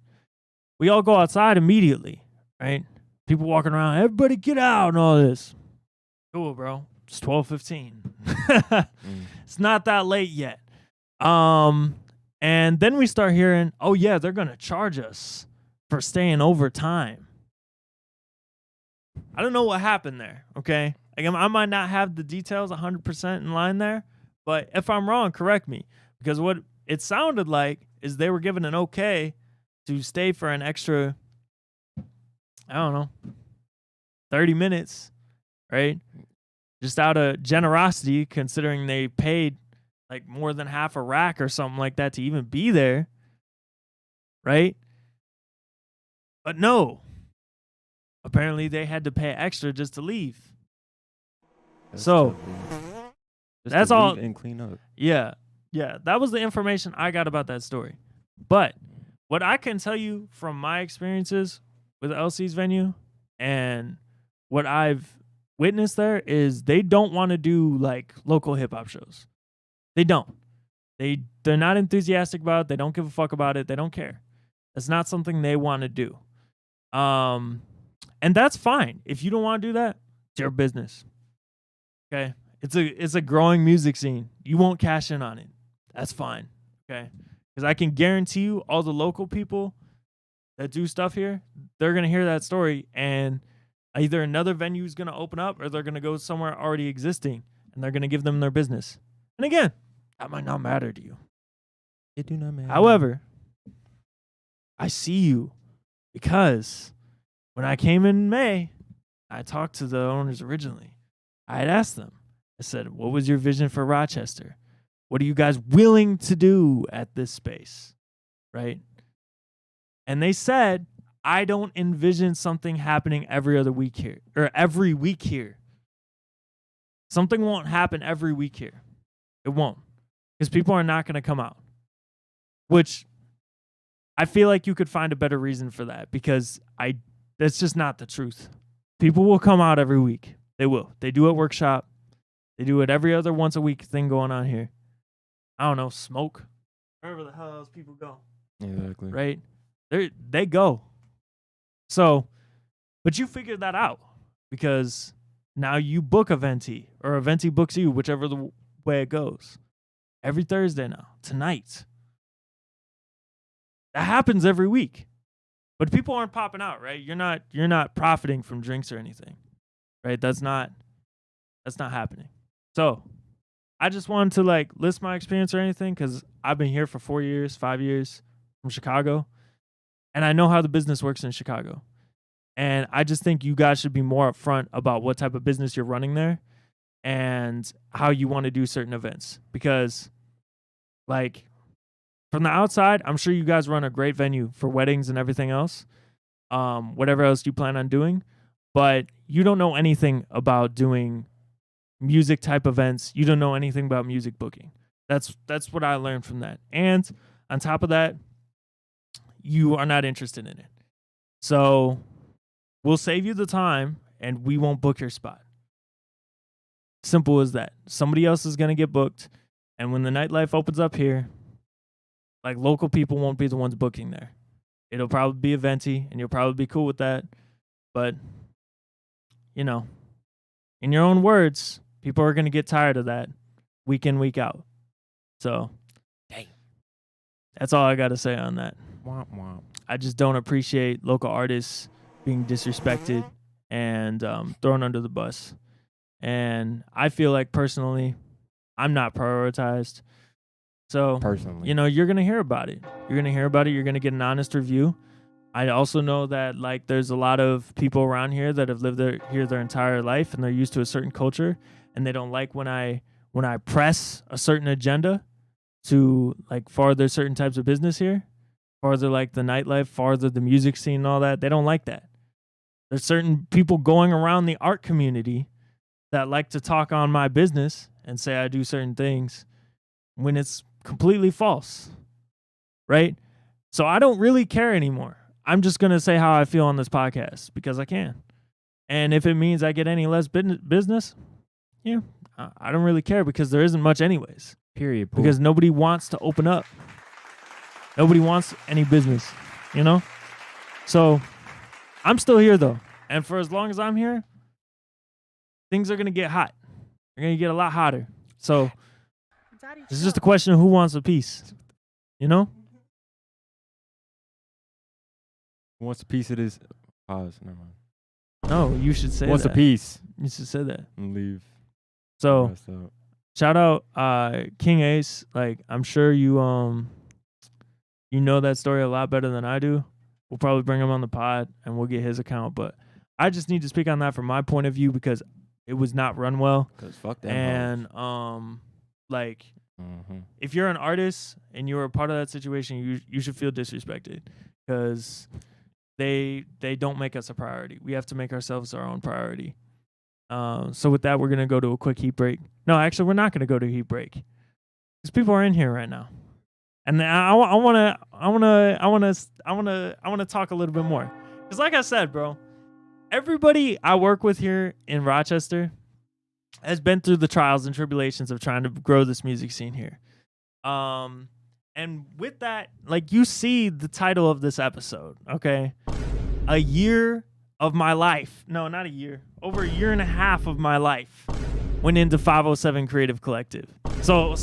We all go outside immediately, right? People walking around, everybody get out and all this. Cool, bro. It's 12:15. It's not that late yet. And then we start hearing, oh yeah, they're going to charge us for staying overtime. I don't know what happened there, okay? Like, I might not have the details 100% in line there, but if I'm wrong, correct me. Because what it sounded like is they were given an okay to stay for an extra, 30 minutes, right? Just out of generosity, considering they paid like more than half a rack or something like that to even be there, right? But no. Apparently they had to pay extra just to leave. So, that's all. And clean up. Yeah. That was the information I got about that story. But what I can tell you from my experiences with LC's venue and what I've witnessed there is they don't want to do like local hip hop shows. They don't. They're not enthusiastic about it. They don't give a fuck about it. They don't care. It's not something they want to do. And that's fine. If you don't want to do that, it's your business. Okay? It's a growing music scene. You won't cash in on it. That's fine. Okay? Because I can guarantee you all the local people that do stuff here, they're going to hear that story and either another venue is going to open up or they're going to go somewhere already existing and they're going to give them their business. And again, that might not matter to you. It do not matter. However, I see you because when I came in May, I talked to the owners originally. I had asked them, I said, what was your vision for Rochester? What are you guys willing to do at this space? Right? And they said, I don't envision something happening every other week here or every week here. Something won't happen every week here. It won't. Because people are not going to come out. Which I feel like you could find a better reason for that because that's just not the truth. People will come out every week. They will. They do a workshop. They do it every other once a week thing going on here. I don't know, smoke. Wherever the hell else people go. Exactly. Right? They go. So, but you figured that out because now you book a venti or a venti books you, whichever the way it goes. Every Thursday now, tonight. That happens every week. But people aren't popping out, right? You're not profiting from drinks or anything. Right? That's not happening. So, I just wanted to like list my experience or anything cuz I've been here for 4 years, 5 years from Chicago. And I know how the business works in Chicago. And I just think you guys should be more upfront about what type of business you're running there and how you want to do certain events. Because, like, from the outside, I'm sure you guys run a great venue for weddings and everything else, whatever else you plan on doing. But you don't know anything about doing music type events. You don't know anything about music booking. That's what I learned from that. And on top of that, you are not interested in it. So we'll save you the time and we won't book your spot. Simple as that. Somebody else is going to get booked. And when the nightlife opens up here, like local people won't be the ones booking there. It'll probably be a venti and you'll probably be cool with that. But, you know, in your own words, people are going to get tired of that week in, week out. So, that's all I got to say on that. Womp womp. I just don't appreciate local artists being disrespected and thrown under the bus. And I feel like personally, I'm not prioritized. So, Personally, you know, you're going to hear about it. You're going to hear about it. You're going to get an honest review. I also know that like there's a lot of people around here that have lived here their entire life and they're used to a certain culture and they don't like when I press a certain agenda to like farther certain types of business here, farther like the nightlife, farther the music scene and all that. They don't like that. There's certain people going around the art community that like to talk on my business and say I do certain things when it's completely false, right? So I don't really care anymore. I'm just going to say how I feel on this podcast because I can. And if it means I get any less business, yeah, I don't really care because there isn't much anyways. period. Because nobody wants to open up. Nobody wants any business, you know? So I'm still here though. And for as long as I'm here, things are going to get hot. They're going to get a lot hotter. So it's just a question of who wants a piece, you know? Who wants a piece of this? Pause. Never mind. No, you should say What's that. a piece? You should say that. And leave. So Rest up. shout out King Ace. Like I'm sure you know that story a lot better than I do. We'll probably bring him on the pod and we'll get his account. But I just need to speak on that from my point of view because it was not run well. Cause fuck that. And like if you're an artist and you're a part of that situation, you should feel disrespected because they don't make us a priority. We have to make ourselves our own priority. So with that, we're gonna go to a quick heat break. No, actually, we're not gonna go to a heat break because people are in here right now, and I wanna talk a little bit more. Because like I said, bro, everybody I work with here in Rochester has been through the trials and tribulations of trying to grow this music scene here. And with that, like you see the title of this episode, okay? A year of my life. No, not a year. Over a year and a half of my life went into 507 Creative Collective. So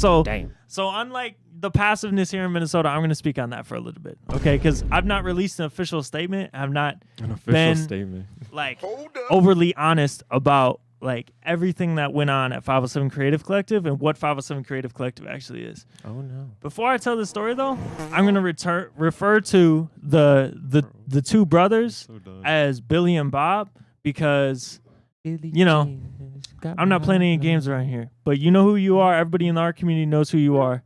unlike the passiveness here in Minnesota, I'm going to speak on that for a little bit, okay? Because I've not released an official statement. I've not been statement. like overly honest about like everything that went on at 507 Creative Collective and what 507 Creative Collective actually is. Oh no. Before I tell the story though, I'm gonna refer to the two brothers as Billy and Bob because you know I'm not playing any games around here. But you know who you are. Everybody in our community knows who you are,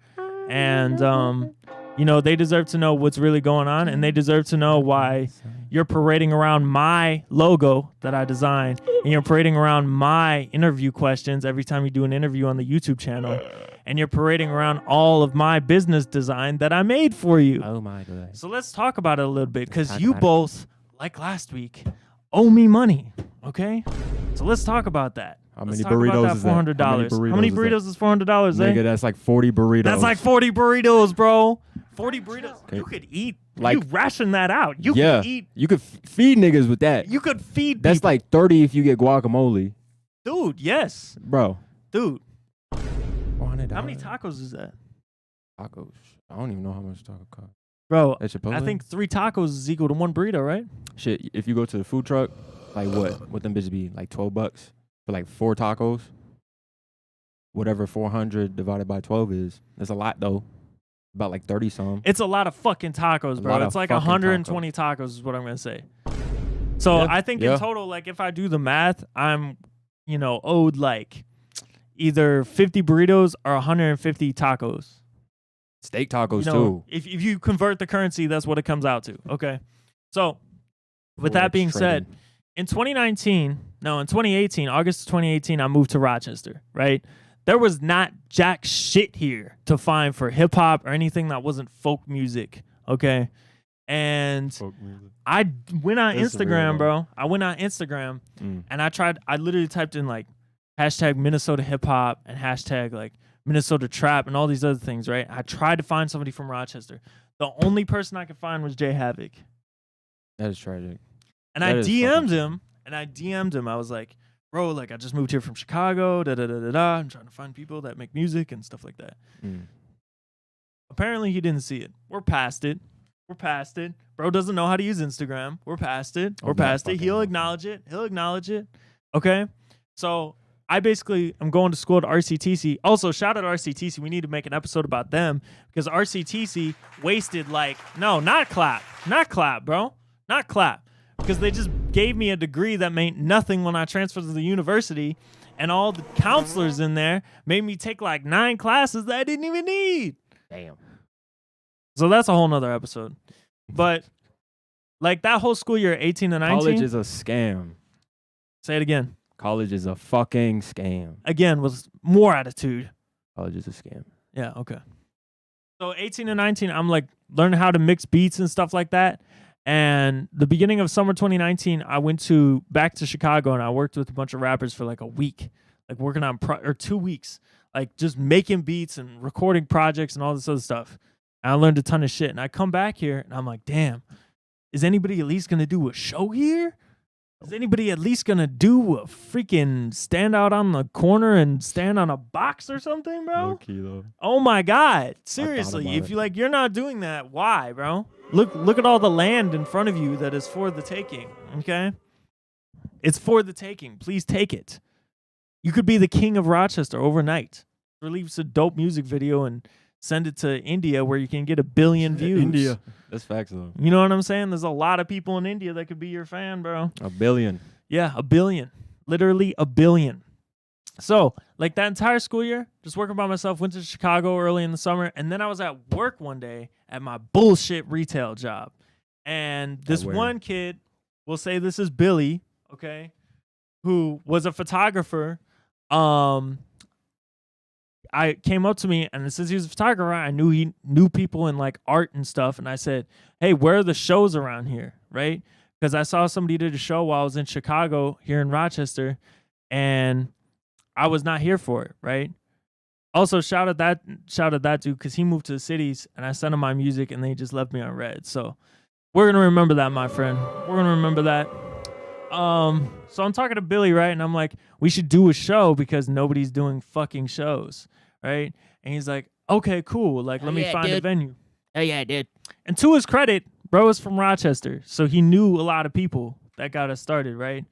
and you know they deserve to know what's really going on, and they deserve to know why you're parading around my logo that I designed, and you're parading around my interview questions every time you do an interview on the YouTube channel, and you're parading around all of my business design that I made for you. Oh my god. So let's talk about it a little bit, because you both, like last week, owe me money, okay? So let's talk about that. How Let's many talk burritos about is that that? $400. How many burritos is $400, Nigga, that's like 40 burritos. That's like 40 burritos, bro. 40 burritos. Okay. You could eat. Like- you ration that out. You yeah. could eat. You could feed niggas with that. You could feed That's people. like 30 if you get guacamole. Dude, yes. Bro. Dude, $400. how many tacos is that? Tacos? I don't even know how much taco cost. Bro, At Chipotle? I think 3 tacos is equal to 1 burrito, right? Shit, if you go to the food truck, like what them bitches be? Like $12 for like 4 tacos? Whatever 400 divided by 12 is. That's a lot though. About like 30 some. It's a lot of fucking tacos, A bro. lot It's of like fucking 120 tacos is what I'm going to say. So Yeah, I think yeah. in total, like if I do the math, I'm, owed like either 50 burritos or 150 tacos. Steak tacos You know, too. If you convert the currency, that's what it comes out to. Okay. So with that being said, in 2018, August of 2018, I moved to Rochester, right? There was not jack shit here to find for hip hop or anything that wasn't folk music, okay? And I went on That's Instagram, real, bro. I went on Instagram Mm. and I literally typed in like hashtag Minnesota hip hop and hashtag like Minnesota trap and all these other things, right? I tried to find somebody from Rochester. The only person I could find was Jay Havoc. That is tragic. And That I is DM'd fucking him. I was like, bro, like I just moved here from Chicago, I'm trying to find people that make music and stuff like that. Mm. Apparently he didn't see it. We're past it. Bro doesn't know how to use Instagram. We're past it. Oh, that fucking He'll motherfucker. acknowledge it. Okay? So I basically am going to school at RCTC. Also, shout out to RCTC. We need to make an episode about them because RCTC wasted not clap, bro. Not clap. Because they just gave me a degree that meant nothing when I transferred to the university. And all the counselors in there made me take like 9 classes that I didn't even need. Damn. So that's a whole nother episode. But like that whole school year, 18 to 19. College is a scam. Say it again. College is a fucking scam. Again, with more attitude. College is a scam. Yeah, okay. So 18 to 19, I'm like learning how to mix beats and stuff like that. And the beginning of summer 2019, I went back to Chicago and I worked with a bunch of rappers for like a week, like working on or 2 weeks, like just making beats and recording projects and all this other stuff. And I learned a ton of shit. And I come back here and I'm like, damn, is anybody at least going to do a show here? Is anybody at least going to do a freaking stand out on the corner and stand on a box or something, bro? Low key, though. Oh my God. Seriously, about if it. you're not doing that, why, bro? Look at all the land in front of you that is for the taking, okay? It's for the taking. Please take it. You could be the king of Rochester overnight. Release a dope music video and send it to India where you can get 1 billion views. India. That's facts, though. You know what I'm saying? There's a lot of people in India that could be your fan, bro. 1 billion. Yeah, 1 billion. Literally 1 billion. So, like that entire school year, just working by myself, went to Chicago early in the summer, and then I was at work one day at my bullshit retail job. And this where? one kid, we'll say this is Billy, okay, who was a photographer. I came up to me, and since he was a photographer, I knew he knew people in like art and stuff. And I said, hey, where are the shows around here, right? Because I saw somebody did a show while I was in Chicago here in Rochester, and I was not here for it, right? Also, shout out that dude because he moved to the cities, and I sent him my music, and they just left me on red. So we're gonna remember that, my friend. We're gonna remember that. So I'm talking to Billy, right? And I'm like, we should do a show because nobody's doing fucking shows, right? And he's like, okay, cool. Like, let me find a venue. Oh, yeah, dude. And to his credit, bro is from Rochester, so he knew a lot of people that got us started, right?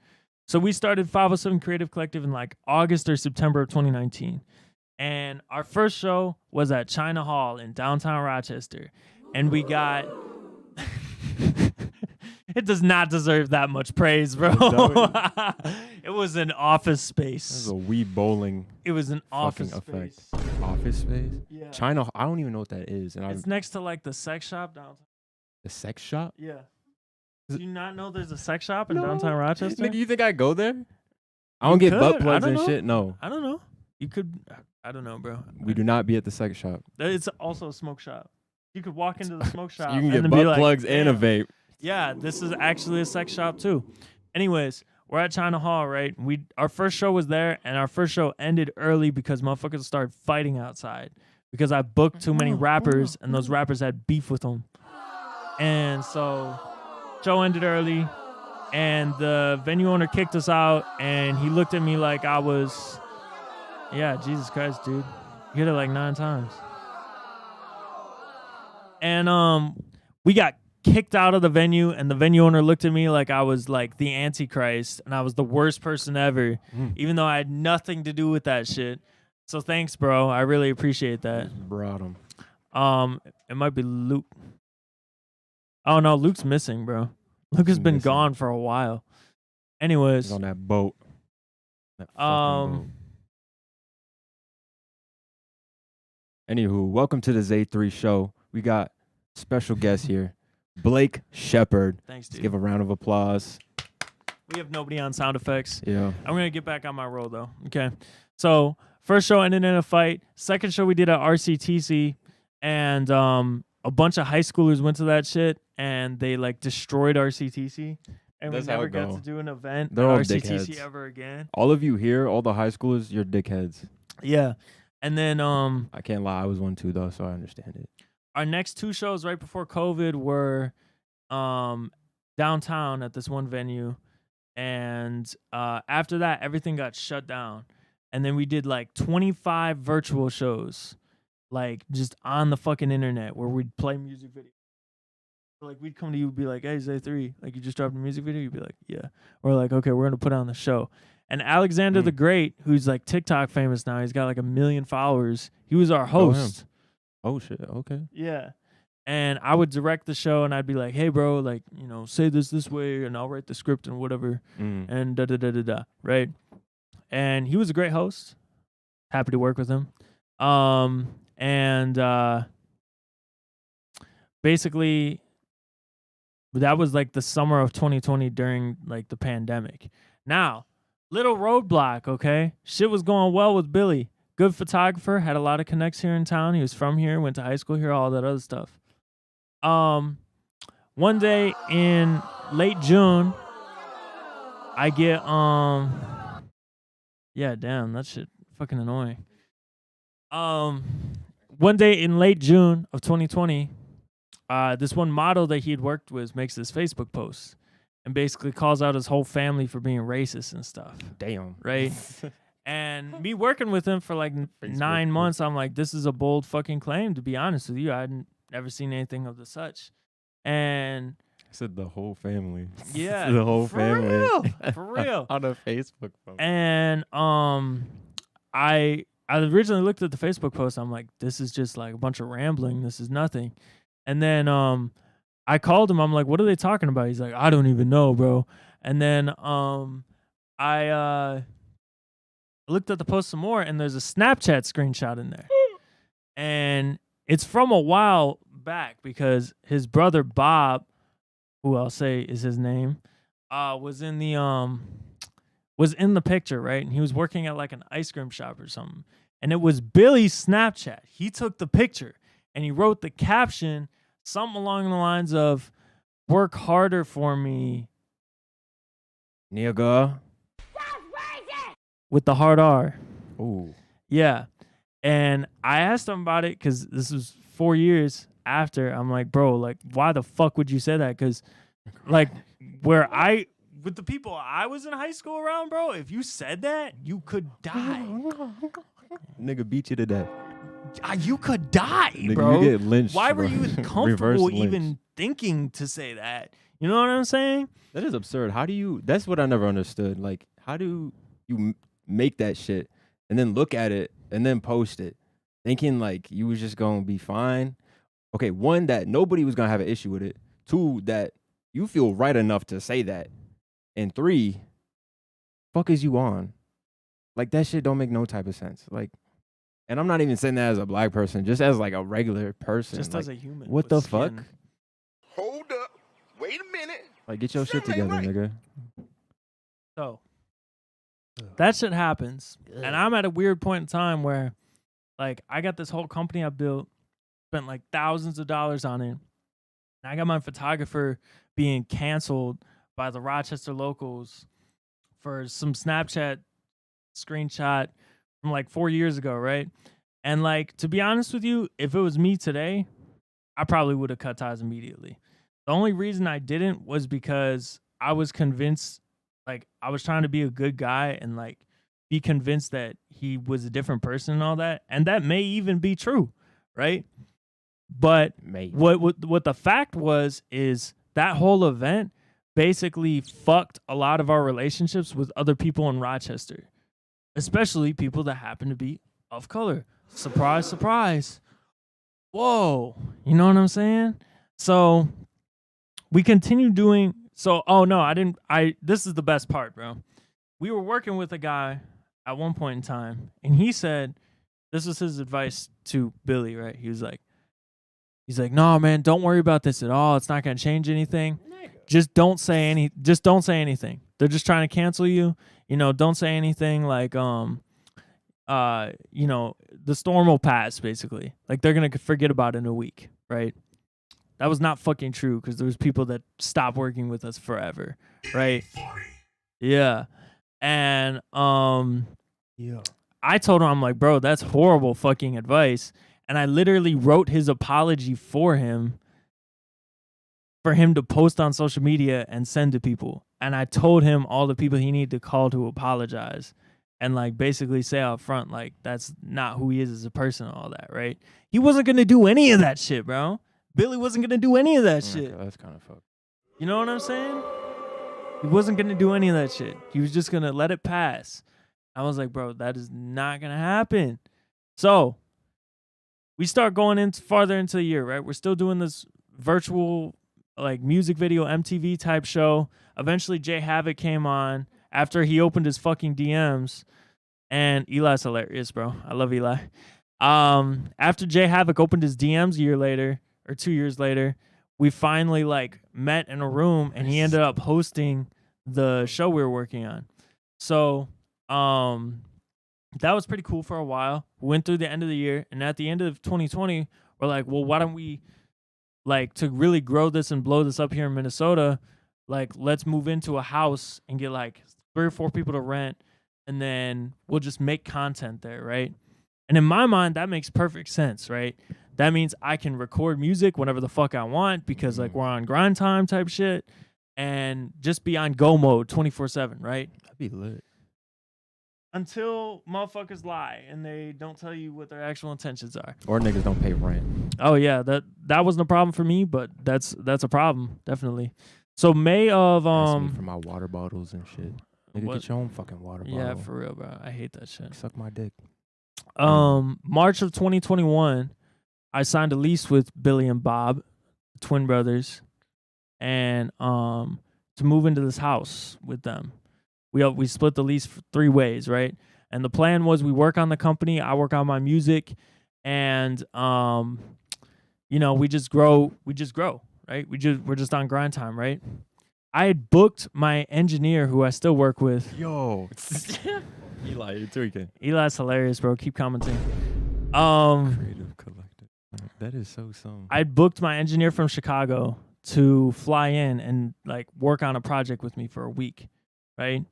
So we started 507 Creative Collective in like August or September of 2019. And our first show was at China Hall in downtown Rochester. And we got... It does not deserve that much praise, bro. It was an office space. This is a Wii bowling It was an office fucking space. effect. Office space? Yeah. China, I don't even know what that is. And It's next to like the sex shop downtown. the sex shop? Yeah. Is Do you not know there's a sex shop in No. downtown Rochester? Nigga, you think I go there? I don't get could. butt I plugs don't and know. shit. No. I don't know. You could. I don't know, bro. We do not be at the sex shop. It's also a smoke shop. You could walk into the smoke shop. You can and get then be butt like, plugs and a "Damn." vape. Yeah, this is actually a sex shop too. Anyways, we're at China Hall, right? Our first show was there, and our first show ended early because motherfuckers started fighting outside because I booked too many rappers, and those rappers had beef with them. And so, show ended early, and the venue owner kicked us out, and he looked at me like I was, yeah, Jesus Christ, dude. You hit it like 9 times. And we got kicked out of the venue, and the venue owner looked at me like I was like the Antichrist and I was the worst person ever, even though I had nothing to do with that shit. So thanks, bro. I really appreciate that. Brought him. It might be Luke. Oh no, Luke's missing, bro. Luke has been Missing. gone for a while. Anyways, He's on that boat. That fucking boat. Anywho, welcome to the ZaY3 show. We got special guest here, Blake Shepard. thanks, Let's dude. give a round of applause. We have nobody on sound effects. Yeah. I'm going to get back on my roll, though. Okay. So, first show ended in a fight. Second show we did at RCTC, and a bunch of high schoolers went to that shit, and they, like, destroyed RCTC. And That's we how never it got go. to do an event They're at all RCTC dickheads. ever again. All of you here, all the high schoolers, you're dickheads. Yeah. And then I can't lie, I was one too though, so I understand it. our next 2 shows right before COVID were downtown at this one venue. And after that, everything got shut down. And then we did like 25 virtual shows, like just on the fucking internet where we'd play music videos. So, like, we'd come to you and be like, hey, ZaY3, like, you just dropped a music video? You'd be like, yeah. We're like, okay, we're going to put on the show. And Alexander the Mm. Great, who's like TikTok famous now, he's got like 1 million followers. He was our Oh, him. host. Oh shit. Okay. Yeah. And I would direct the show and I'd be like, hey, bro, like, you know, say this way and I'll write the script and whatever. Mm. And da, right? And he was a great host. Happy to work with him. Basically, that was like the summer of 2020 during like the pandemic. Now, little roadblock, okay? Shit was going well with Billy. Good photographer, had a lot of connects here in town. He was from here, went to high school here, all that other stuff. One day in late June, I get yeah, damn, that shit fucking annoying. One day in late June of 2020, this one model that he had worked with makes this Facebook post and basically calls out his whole family for being racist and stuff, Damn. right? And me working with him for like 9 post. months, I'm like, this is a bold fucking claim, to be honest with you. I hadn't never seen anything of the such. And I said the whole family. yeah, the whole for family. real, for real. On a Facebook post. And I originally looked at the Facebook post. I'm like, this is just like a bunch of rambling. This is nothing. And then I called him. I'm like, what are they talking about? He's like, I don't even know, bro. And then I looked at the post some more, and there's a Snapchat screenshot in there. And it's from a while back because his brother Bob, who I'll say is his name, was in the picture, right? And he was working at like an ice cream shop or something. And it was Billy's Snapchat. He took the picture and he wrote the caption, something along the lines of, work harder for me, Nigga. with the hard R. Ooh. Yeah. And I asked him about it because this was 4 years after. I'm like, bro, like, why the fuck would you say that? Because, like, with the people I was in high school around, bro, if you said that, you could die. Nigga beat you to death. You could die, Nigga, bro. you get lynched. Why were bro. you Reverse comfortable lynch. even thinking to say that? You know what I'm saying? That is absurd. How do you? That's what I never understood. Like, how do you make that shit and then look at it and then post it, thinking like you was just gonna be fine? Okay, one, that nobody was gonna have an issue with it. Two, that you feel right enough to say that. And three, fuck is you on? Like, that shit don't make no type of sense. Like, and I'm not even saying that as a black person, just as like a regular person. Just like, as a human. what with the fuck? skin. Hold up. Wait a minute. Like, get your shit Something ain't together, right. nigga. So that shit happens. And I'm at a weird point in time where, like, I got this whole company I built, spent like thousands of dollars on it. And I got my photographer being canceled by the Rochester locals for some Snapchat screenshot from like 4 years ago, right? And like, to be honest with you, if it was me today, I probably would have cut ties immediately. The only reason I didn't was because I was convinced, like, I was trying to be a good guy and like be convinced that he was a different person and all that. And that may even be true, right? But Mate. what the fact was is that whole event basically fucked a lot of our relationships with other people in Rochester, especially people that happen to be of color. Surprise, surprise. Whoa. You know what I'm saying? So we continue doing so. Oh no, this is the best part, bro. We were working with a guy at one point in time, and he said, this was his advice to Billy, right? He's like, no, man, don't worry about this at all. It's not gonna change anything. Just don't say anything. They're just trying to cancel you. You know, don't say anything like, you know, the storm will pass, basically. Like, they're gonna forget about it in a week, right? That was not fucking true because there was people that stopped working with us forever, right? Yeah. And Yeah. I told him, I'm like, bro, that's horrible fucking advice. And I literally wrote his apology for him to post on social media and send to people. And I told him all the people he needed to call to apologize and like basically say out front, like, that's not who he is as a person and all that, right? He wasn't going to do any of that shit, bro. Billy wasn't going to do any of that shit. Okay, that's kind of fucked. You know what I'm saying? He wasn't gonna do any of that shit. He was just gonna let it pass. I was like, bro, that is not gonna happen. So we start going in farther into the year, right? We're still doing this virtual like music video MTV type show. Eventually Jay Havoc came on after he opened his fucking DMs. And Eli's hilarious, bro. I love Eli. After Jay Havoc opened his DMs a year later or 2 years later, we finally like met in a room and he ended up hosting the show we were working on. So that was pretty cool for a while. We went through the end of the year, and at the end of 2020, we're like, well, why don't we, like, to really grow this and blow this up here in Minnesota, like, let's move into a house and get like 3 or 4 people to rent, and then we'll just make content there, right? And in my mind, that makes perfect sense, right? That means I can record music whenever the fuck I want because like we're on grind time type shit and just be on go mode 24/7, right? That'd be lit. Until motherfuckers lie and they don't tell you what their actual intentions are. Or niggas don't pay rent. Oh yeah, that wasn't a problem for me, but that's a problem, definitely. So May of Ask me for my water bottles and shit. Nigga, what? get your own fucking water bottle. Yeah, for real, bro. I hate that shit. Suck my dick. March of 2021, I signed a lease with Billy and Bob, twin brothers, and to move into this house with them. We split the lease 3 ways, right? And the plan was we work on the company, I work on my music, and you know, we just grow, right? We're just on grind time, right? I had booked my engineer who I still work with. Yo. Eli, you're tweaking. Eli's hilarious, bro. Keep commenting. Creative collective. That is so some. I'd booked my engineer from Chicago to fly in and like work on a project with me for a week, right?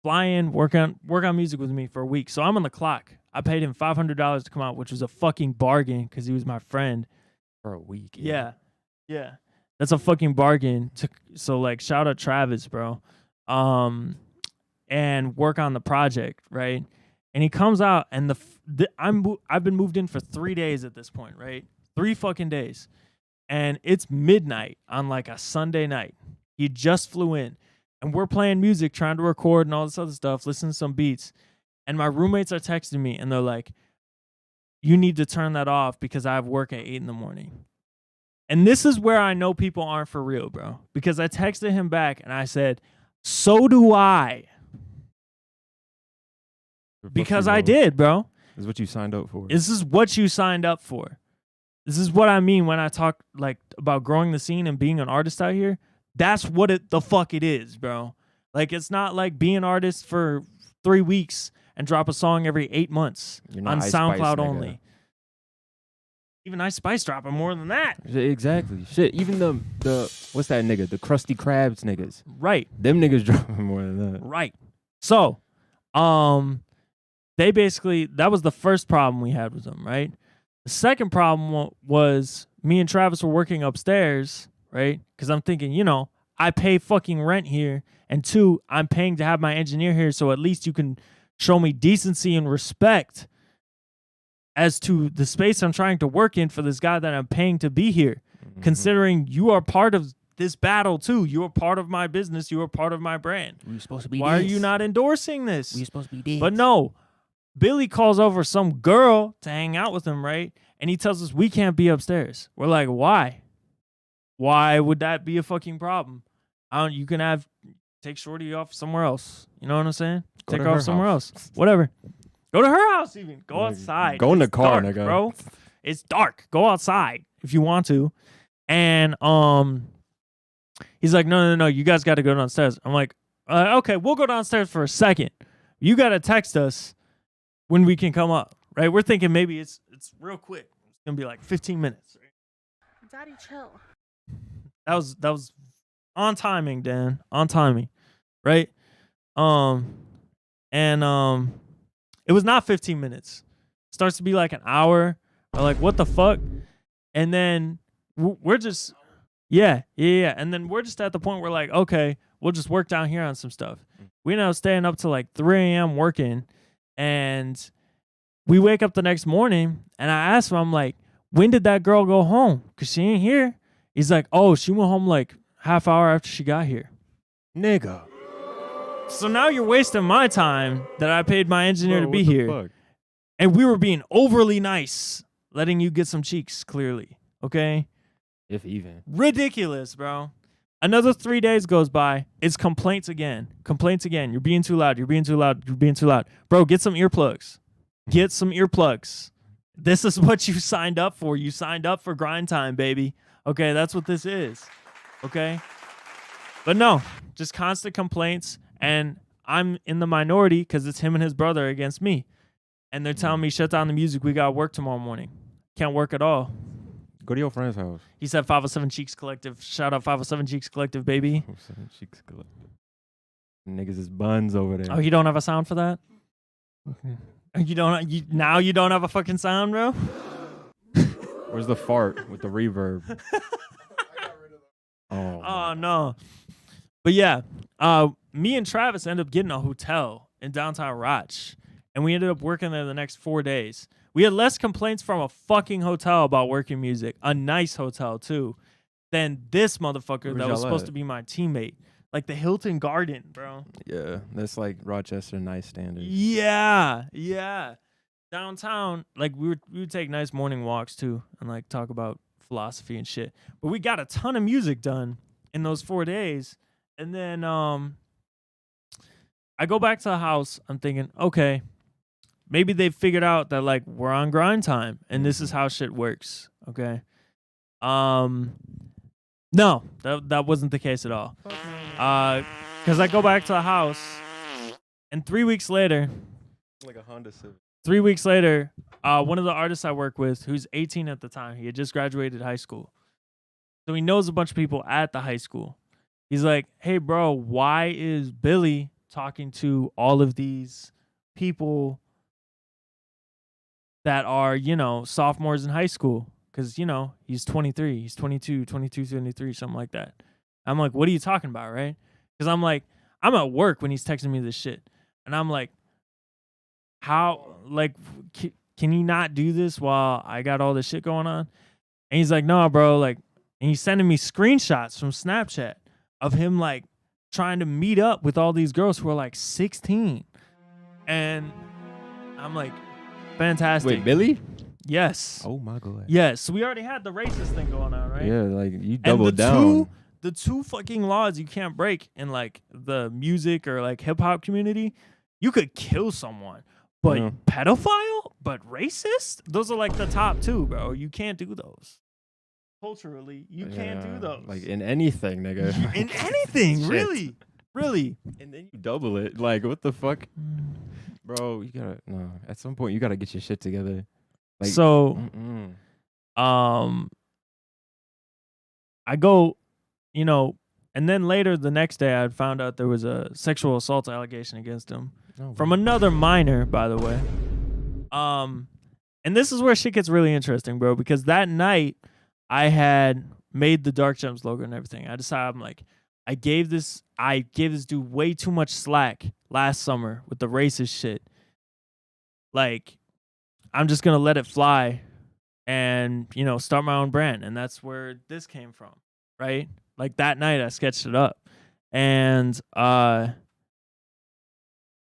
Fly in, work on music with me for a week. So I'm on the clock. I paid him $500 to come out, which was a fucking bargain because he was my friend. For a week. Yeah. That's a fucking bargain. So like, shout out Travis, bro. And work on the project, right? And he comes out, and I've been moved in for 3 days at this point, right? 3 fucking days, and it's midnight on like a Sunday night. He just flew in, and we're playing music, trying to record and all this other stuff, listening to some beats, and my roommates are texting me, and they're like, "You need to turn that off because I have work at 8 in the morning." And this is where I know people aren't for real, bro, because I texted him back and I said, "So do I." Because I did, bro. This is what you signed up for. This is what you signed up for. This is what I mean when I talk like about growing the scene and being an artist out here. That's what the fuck it is, bro. Like, it's not like being an artist for 3 weeks and drop a song every 8 months on SoundCloud only. Even Ice Spice dropping more than that. Exactly. Shit. Even the what's that nigga? The Krusty Krabs niggas. Right. Them niggas dropping more than that. Right. So, they basically, that was the first problem we had with them, right? The second problem was me and Travis were working upstairs, right? Because I'm thinking, you know, I pay fucking rent here, and 2, I'm paying to have my engineer here, so at least you can show me decency and respect as to the space I'm trying to work in for this guy that I'm paying to be here, considering you are part of this battle too. You are part of my business. You are part of my brand. We're supposed to be Why this. are you not endorsing this? We're supposed to be this. But no, Billy calls over some girl to hang out with him, right? And he tells us we can't be upstairs. We're like, why? Why would that be a fucking problem? You can take Shorty off somewhere else. You know what I'm saying? Go Take to her her off somewhere house. else. Whatever. Go to her house even. Go outside. Go in the It's car, dark, nigga. bro. It's dark. Go outside if you want to. And he's like, no. You guys got to go downstairs. I'm like, okay, we'll go downstairs for a second. You got to text us when we can come up, right? We're thinking maybe it's real quick. It's gonna be like 15 minutes. Right? Daddy, chill. That was on timing, Dan. On timing, right? It was not 15 minutes. Starts to be like an hour. We're like, what the fuck? And then we're just, yeah. And then we're just at the point where like, okay, we'll just work down here on some stuff. We ended up staying up till like 3 a.m. working. And we wake up the next morning, and I asked him, I'm like, when did that girl go home? Because she ain't here. He's like, oh, she went home like half hour after she got here. Nigga. So now you're wasting my time that I paid my engineer Bro, to be what the here. fuck? And we were being overly nice, letting you get some cheeks, clearly. Okay? If even. Ridiculous, bro. Another 3 days goes by. It's complaints again. Complaints again. You're being too loud. You're being too loud. You're being too loud. Bro, get some earplugs. Get some earplugs. This is what you signed up for. You signed up for grind time, baby. Okay, that's what this is. Okay? But no, just constant complaints. And I'm in the minority because it's him and his brother against me. And they're telling me, shut down the music. We got work tomorrow morning. Can't work at all. Go to your friend's house. He said 507 Cheeks Collective. Shout out 507 Cheeks Collective, baby. Cheeks collective. Niggas is buns over there. Oh, you don't have a sound for that? You don't have a fucking sound, bro? Where's the fart with the reverb? Oh no. But yeah, me and Travis ended up getting a hotel in downtown Roch, and we ended up working there the next 4 days. We had less complaints from a fucking hotel about working music, a nice hotel too, than this motherfucker that was supposed to be my teammate. Like the Hilton Garden, bro. Yeah, that's like Rochester nice standards. Yeah. Downtown, like we would take nice morning walks too and like talk about philosophy and shit. But we got a ton of music done in those 4 days. And then I go back to the house. I'm thinking, okay, maybe they've figured out that like we're on grind time and this is how shit works. Okay. No, that wasn't the case at all. Because I go back to the house, and 3 weeks later, Like a Honda Civic. 3 weeks later, one of the artists I work with, who's 18 at the time, he had just graduated high school. So he knows a bunch of people at the high school. He's like, hey, bro, why is Billy talking to all of these people that are, sophomores in high school? Because, he's 23, he's 22, 23, something like that. I'm like, what are you talking about, right? Because I'm like, I'm at work when he's texting me this shit. And I'm like, how, like, can you not do this while I got all this shit going on? And he's like, no, bro, like, and he's sending me screenshots from Snapchat of him, like, trying to meet up with all these girls who are, like, 16. And I'm like, fantastic. Wait, Billy? Yes. Oh my god. Yes. So we already had the racist thing going on, right? Yeah, like you And doubled down. The two fucking laws you can't break in like the music or like hip hop community, you could kill someone. But Yeah. pedophile, but racist, those are like the top two, bro. You can't do those. Culturally, you can't do those. Like in anything, nigga. in anything, Shit. really. And then you double it. Like what the fuck, bro? You gotta no. At some point, you gotta get your shit together. Like So, mm-mm. I go, and then later the next day I found out there was a sexual assault allegation against him No, from another minor, by the way. And this is where shit gets really interesting, bro, because that night I had made the Dark Gems logo and everything. I decided I gave this dude way too much slack last summer with the racist shit. Like, I'm just gonna let it fly and, start my own brand. And that's where this came from, right? Like that night I sketched it up. And the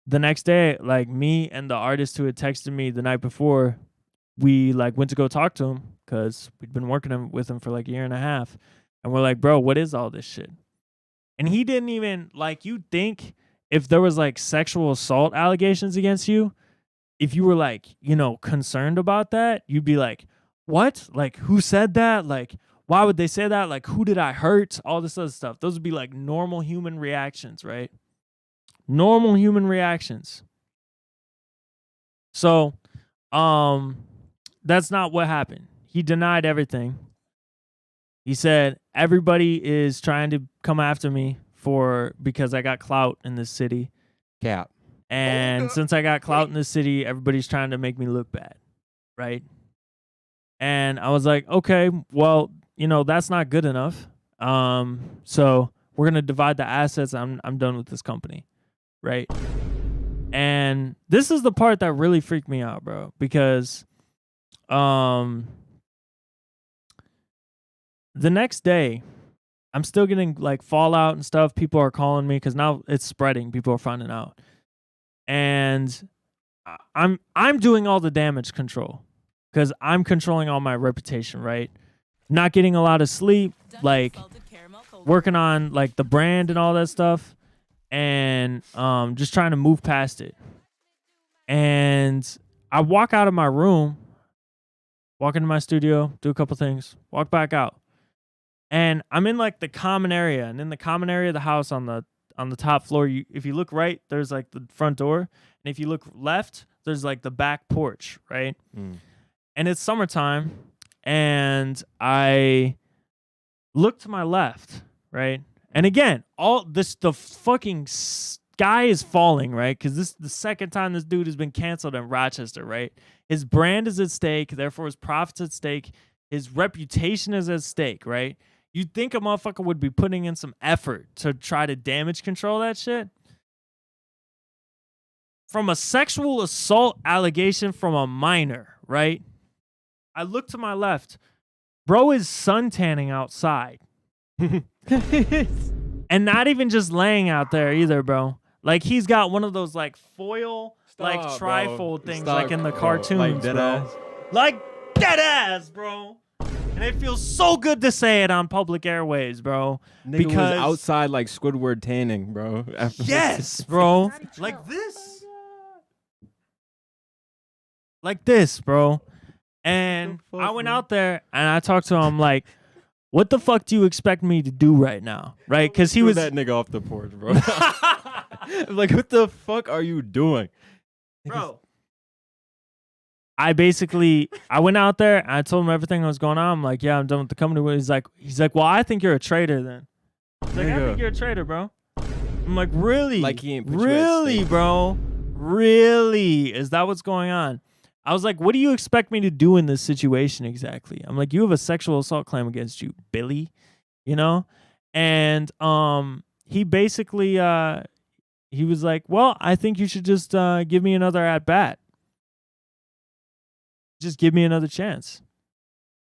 next day, like me and the artist who had texted me the night before, we like went to go talk to him because we'd been working with him for like a year and a half. And we're like, bro, what is all this shit? And he didn't even, like, you'd think if there was like sexual assault allegations against you, if you were like, concerned about that, you'd be like, what? Like, who said that? Like, why would they say that? Like, who did I hurt? All this other stuff. Those would be like normal human reactions, right? Normal human reactions. So, that's not what happened. He denied everything. He said, everybody is trying to come after me because I got clout in this city. cap. And since I got clout in this city, everybody's trying to make me look bad, right? And I was like, okay, well, that's not good enough. So we're gonna divide the assets. I'm done with this company, right? And this is the part that really freaked me out, bro, because the next day I'm still getting like fallout and stuff. People are calling me because now it's spreading. People are finding out, and I'm doing all the damage control because I'm controlling all my reputation, right? Not getting a lot of sleep, like working on like the brand and all that stuff, and just trying to move past it. And I walk out of my room, walk into my studio, do a couple things, walk back out. And I'm in like the common area, and in the common area of the house on the top floor, if you look right, there's like the front door, and if you look left, there's like the back porch, right? And it's summertime, and I look to my left, right? And again, the fucking sky is falling, right? Because this is the second time this dude has been canceled in Rochester, right? His brand is at stake, therefore his profits at stake, his reputation is at stake, right? You'd think a motherfucker would be putting in some effort to try to damage control that shit. From a sexual assault allegation from a minor, right? I look to my left. Bro is suntanning outside. And not even just laying out there either, bro. Like he's got one of those like foil, like trifold things like in the cartoons, like dead bro. ass. Like dead ass, bro. And it feels so good to say it on public airways, bro. Nigga because was outside like Squidward tanning, bro. yes, bro. Like this. Like this, bro. And fuck, I went man? out there and I talked to him like, what the fuck do you expect me to do right now? Right? Because he Threw was that nigga off the porch, bro. Like, what the fuck are you doing? bro. I went out there and I told him everything that was going on. I'm like, yeah, I'm done with the company. He's like, well, I think you're a traitor then. He's like, I Nigga. think you're a traitor, bro. I'm like, really? Like he ain't put you at really, stake. bro? Really? Is that what's going on? I was like, what do you expect me to do in this situation exactly? I'm like, you have a sexual assault claim against you, Billy, you know? And he basically he was like, well, I think you should just give me another at bat. Just give me another chance.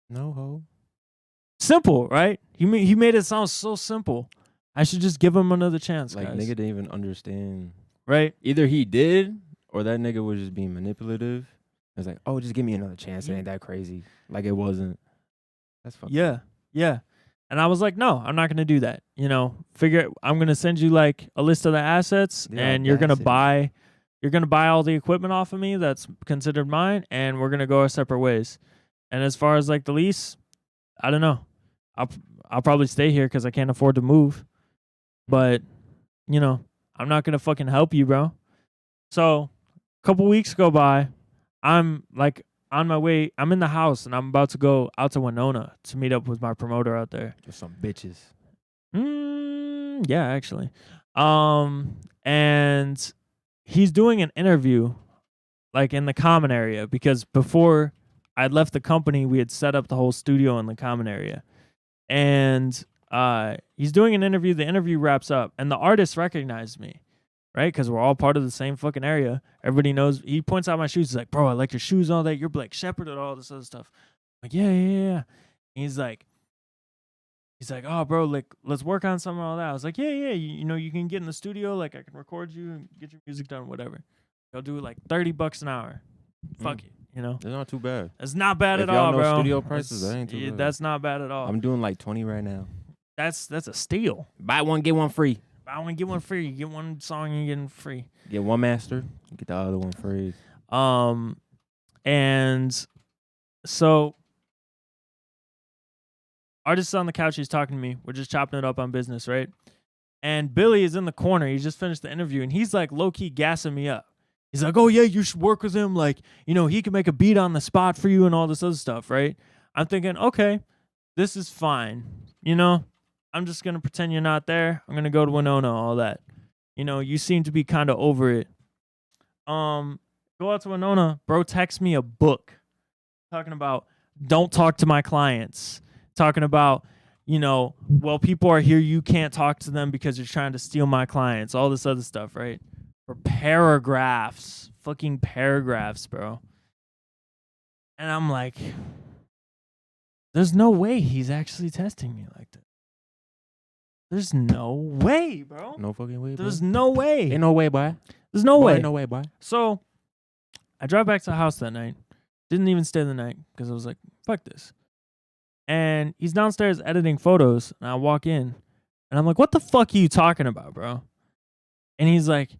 No ho. Simple, right? He made it sound so simple. I should just give him another chance, Like guys. nigga didn't even understand. Right? Either he did or that nigga was just being manipulative. It's like, oh, just give me another chance. It ain't that crazy. Like it wasn't. That's fucked up. Yeah. And I was like, no, I'm not gonna do that. You know, I'm gonna send you like a list of the assets, The and you're gonna audacity. buy all the equipment off of me that's considered mine, and we're gonna go our separate ways. And as far as like the lease, I don't know. I'll probably stay here because I can't afford to move. But you know, I'm not gonna fucking help you, bro. So a couple weeks go by. I'm like on my way. I'm in the house and I'm about to go out to Winona to meet up with my promoter out there. Just some bitches. Yeah, actually. And he's doing an interview like in the common area because before I'd left the company, we had set up the whole studio in the common area. And he's doing an interview. The interview wraps up and the artist recognized me. Right? Because we're all part of the same fucking area. Everybody knows. He points out my shoes. He's like, bro, I like your shoes and all that. You're Blake Shepherd and all this other stuff. I'm like, yeah. And he's like, oh, bro, like, let's work on some and all that. I was like, yeah. You know, you can get in the studio. Like, I can record you and get your music done, whatever. I'll do it like $30 an hour. Fuck it, you know? They're not too bad. It's not bad If at y'all all, know bro. studio prices, that ain't too bad. That's not bad at all. I'm doing like 20 right now. That's a steal. Buy one, get one free. I want to get one free. You get one song, you get it free. Get one master, get the other one free. And so artist is on the couch, he's talking to me. We're just chopping it up on business, right? And Billy is in the corner. He just finished the interview and he's like low-key gassing me up. He's like, oh yeah, you should work with him. Like, you know, he can make a beat on the spot for you and all this other stuff, right? I'm thinking, okay, this is fine. You know, I'm just going to pretend you're not there. I'm going to go to Winona, all that. You know, you seem to be kind of over it. Go out to Winona. Bro texts me a book talking about don't talk to my clients. Talking about, you know, well, people are here. You can't talk to them because you're trying to steal my clients. All this other stuff, right? For paragraphs. Fucking paragraphs, bro. And I'm like, there's no way he's actually testing me like that. There's no way, bro. No fucking way, There's boy. no way. Ain't no way, boy. There's no Boy, way. ain't no way, boy. So I drive back to the house that night. Didn't even stay the night because I was like, fuck this. And he's downstairs editing photos. And I walk in and I'm like, what the fuck are you talking about, bro? And he's like,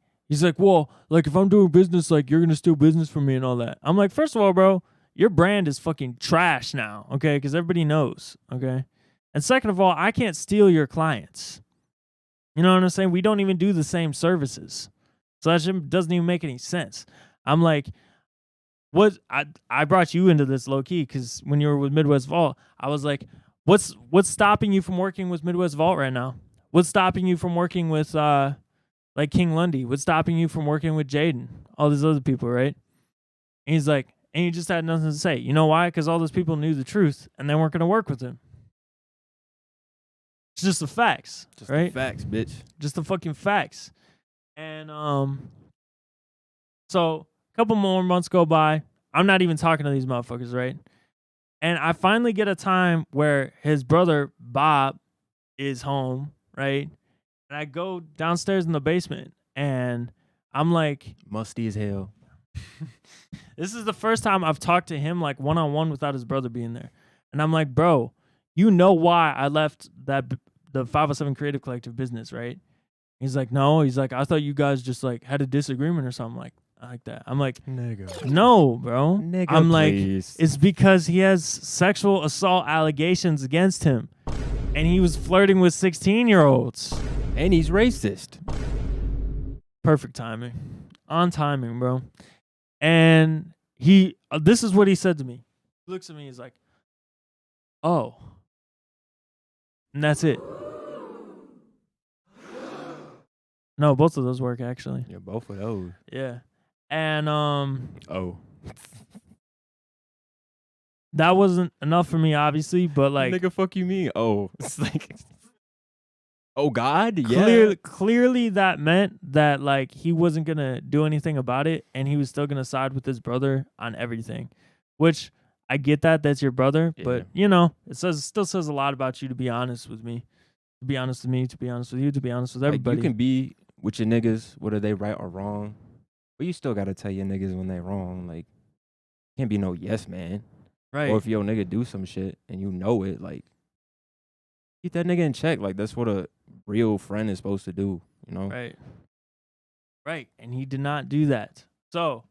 well, like if I'm doing business, like you're going to steal business from me and all that. I'm like, first of all, bro, your brand is fucking trash now. Okay. Because everybody knows. Okay. And second of all, I can't steal your clients. You know what I'm saying? We don't even do the same services. So that shit doesn't even make any sense. I'm like, what? I brought you into this low key because when you were with Midwest Vault, I was like, what's stopping you from working with Midwest Vault right now? What's stopping you from working with like King Lundy? What's stopping you from working with Jaden? All these other people, right? And he's like, and he just had nothing to say. You know why? Because all those people knew the truth and they weren't going to work with him. It's just the facts, Just right? the facts, bitch. Just the fucking facts. And so a couple more months go by. I'm not even talking to these motherfuckers, right? And I finally get a time where his brother Bob is home, right? And I go downstairs in the basement and I'm like, Musty as hell. this is the first time I've talked to him like one-on-one without his brother being there. And I'm like, bro, you know why I left the 507 Creative Collective business, right? He's like, no. He's like, I thought you guys just like had a disagreement or something like that. I'm like, Nigga. no, bro. Nigga, I'm like, please. it's because he has sexual assault allegations against him. And he was flirting with 16-year-olds. And he's racist. Perfect timing. On timing, bro. And he, this is what he said to me. He looks at me, he's like, oh. And that's it. No, both of those work actually. Yeah, both of those. Yeah. And Oh. that wasn't enough for me, obviously, but like Nigga, fuck you mean? Oh. It's like, oh God? Yeah. clearly that meant that like he wasn't gonna do anything about it and he was still gonna side with his brother on everything. Which I get that's your brother, but you know, it still says a lot about you to be honest with me. To be honest with me, to be honest with you, to be honest with everybody. Like, you can be with your niggas, whether they right or wrong, but you still gotta tell your niggas when they wrong. Like, can't be no yes man. right. Or if your nigga do some shit and you know it, like, keep that nigga in check. Like, that's what a real friend is supposed to do, you know? Right. Right. And he did not do that. So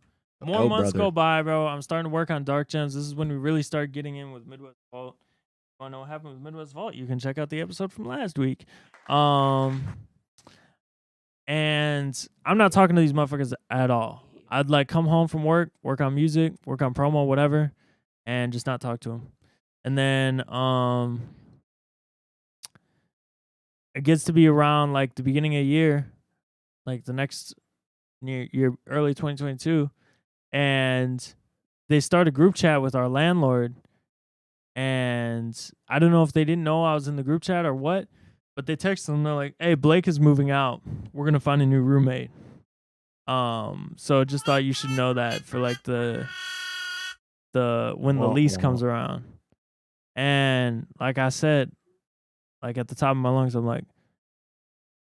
more Oh, months brother. go by, bro. I'm starting to work on Dark Gems. This is when we really start getting in with Midwest Vault. If you want to know what happened with Midwest Vault, you can check out the episode from last week. And I'm not talking to these motherfuckers at all. I'd like come home from work on music, work on promo, whatever, and just not talk to them. And then it gets to be around like the beginning of the year, like the next year, early 2022, and they start a group chat with our landlord. And I don't know if they didn't know I was in the group chat or what, but they texted them. They're like, "Hey, Blake is moving out. We're gonna find a new roommate." So just thought you should know that for like the when the lease comes around. And like I said, like at the top of my lungs, I'm like,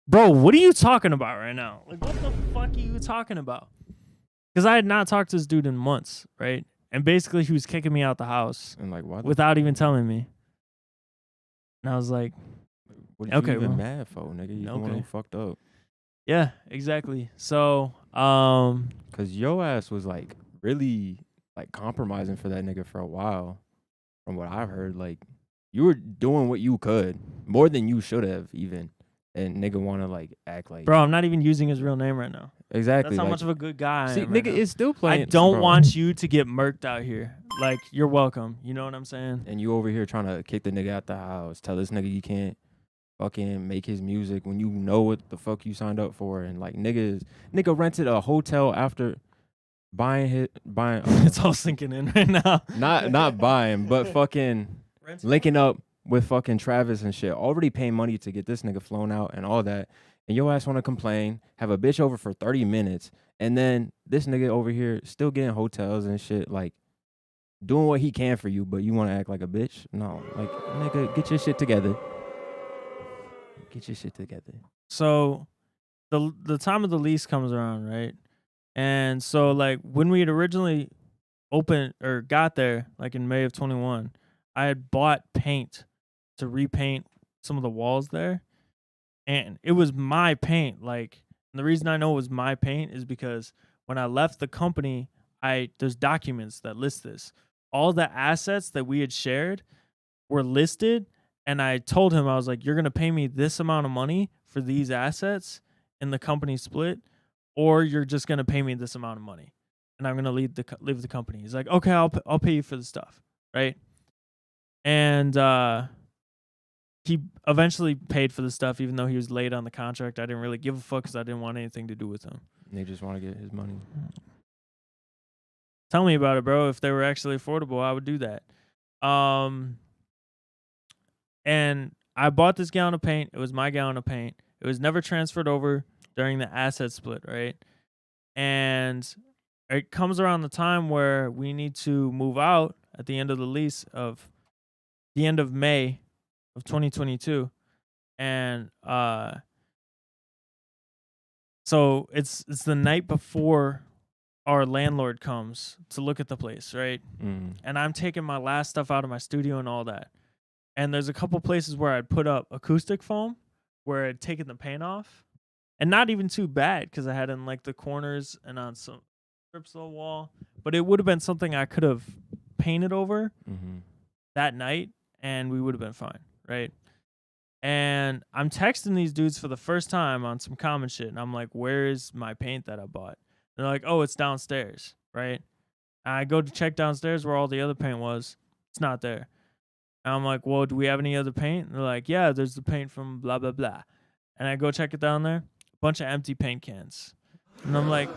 bro, what are you talking about right now? Like, what the fuck are you talking about? Because I had not talked to this dude in months, right? And basically, he was kicking me out the house And like, why? without even telling me. And I was like, What are you okay, even bro. mad for, nigga? You the one Okay. who fucked up. yeah, exactly. So, Cause your ass was like really like compromising for that nigga for a while. From what I heard, like you were doing what you could more than you should have even. And nigga want to like act like bro, I'm not even using his real name right now. exactly. That's how like, much of a good guy I see, am right nigga, now. it's still I playing. don't bro. want you to get murked out here. Like, you're welcome. You know what I'm saying? And you over here trying to kick the nigga out the house, tell this nigga you can't fucking make his music when you know what the fuck you signed up for, and like nigga rented a hotel after buying. It's all sinking in right now. not buying, but fucking linking up with fucking Travis and shit. Already paying money to get this nigga flown out and all that. And your ass want to complain, have a bitch over for 30 minutes, and then this nigga over here still getting hotels and shit, like doing what he can for you, but you want to act like a bitch? No, like nigga, get your shit together. Get your shit together. So the time of the lease comes around, right? And so like when we had originally opened or got there, like in May of 21, I had bought paint to repaint some of the walls there. And it was my paint. Like, and the reason I know it was my paint is because when I left the company, there's documents that list this. All the assets that we had shared were listed, and I told him, I was like, you're gonna pay me this amount of money for these assets in the company split, or you're just gonna pay me this amount of money, and I'm gonna leave the company. He's like, okay, I'll pay you for the stuff, right? And he eventually paid for the stuff, even though he was late on the contract. I didn't really give a fuck because I didn't want anything to do with him. They just want to get his money. Tell me about it, bro. If they were actually affordable, I would do that. And I bought this gallon of paint. It was my gallon of paint. It was never transferred over during the asset split, right? And it comes around the time where we need to move out at the end of the lease of the end of May of 2022. And so it's the night before our landlord comes to look at the place, right? And I'm taking my last stuff out of my studio and all that. And there's a couple places where I'd put up acoustic foam where I'd taken the paint off. And not even too bad because I had in like the corners and on some strips of the wall. But it would have been something I could have painted over that night and we would have been fine, right? And I'm texting these dudes for the first time on some common shit. And I'm like, where is my paint that I bought? They're like, oh, it's downstairs, right? And I go to check downstairs where all the other paint was. It's not there. And I'm like, well, do we have any other paint? And they're like, yeah, there's the paint from blah, blah, blah. And I go check it down there. A bunch of empty paint cans. And I'm like,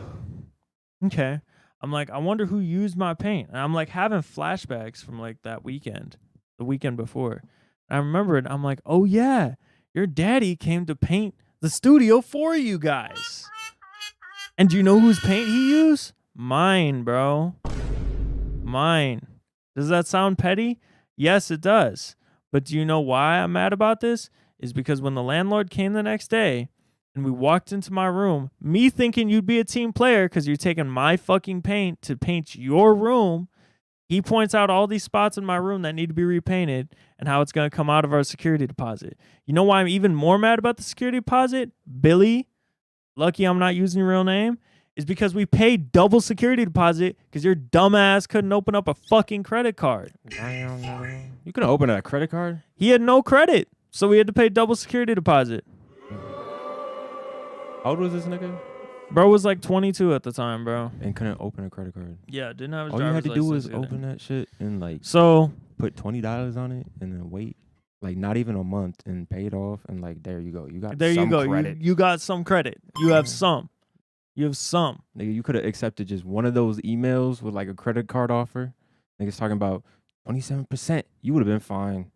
okay. I'm like, I wonder who used my paint. And I'm like having flashbacks from like that weekend, the weekend before. And I remember it. I'm like, oh, yeah, your daddy came to paint the studio for you guys. And do you know whose paint he used? Mine, bro. Mine. Does that sound petty? Yes, it does. But do you know why I'm mad about this? Is because when the landlord came the next day and we walked into my room, me thinking you'd be a team player because you're taking my fucking paint to paint your room, he points out all these spots in my room that need to be repainted and how it's going to come out of our security deposit. You know why I'm even more mad about the security deposit? Billy, lucky I'm not using your real name, is because we paid double security deposit because your dumbass couldn't open up a fucking credit card. You couldn't open a credit card? He had no credit, so we had to pay double security deposit. How old was this nigga? Bro was like 22 at the time, bro. And couldn't open a credit card. Yeah, didn't have his All you had driver's to do was license either. open that shit and like So put $20 on it and then wait. Like not even a month and pay it off and like there you go. You got there some you go. credit. You got some credit. You have some. You have some. Nigga, you could have accepted just one of those emails with like a credit card offer. Niggas talking about 27%. You would have been fine.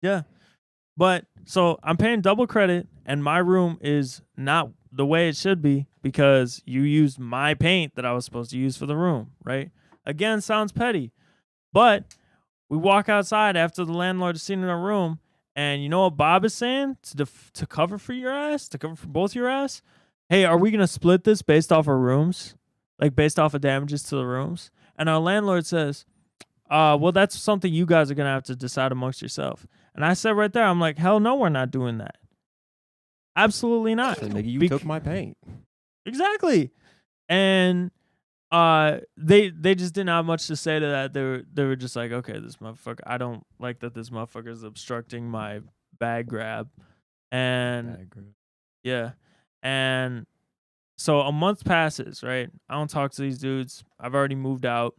Yeah. But so I'm paying double credit and my room is not the way it should be because you used my paint that I was supposed to use for the room, right? Again, sounds petty. But we walk outside after the landlord is sitting in our room and you know what Bob is saying to cover for your ass, to cover for both your ass? Hey, are we going to split this based off our rooms? Like based off of damages to the rooms? And our landlord says, well, that's something you guys are going to have to decide amongst yourself. And I said right there, I'm like, hell no, we're not doing that. Absolutely not. So, nigga, you took my paint. Exactly. And they just didn't have much to say to that. They were just like, okay, this motherfucker, I don't like that this motherfucker is obstructing my bag grab. And yeah. And so a month passes, right? I don't talk to these dudes. I've already moved out.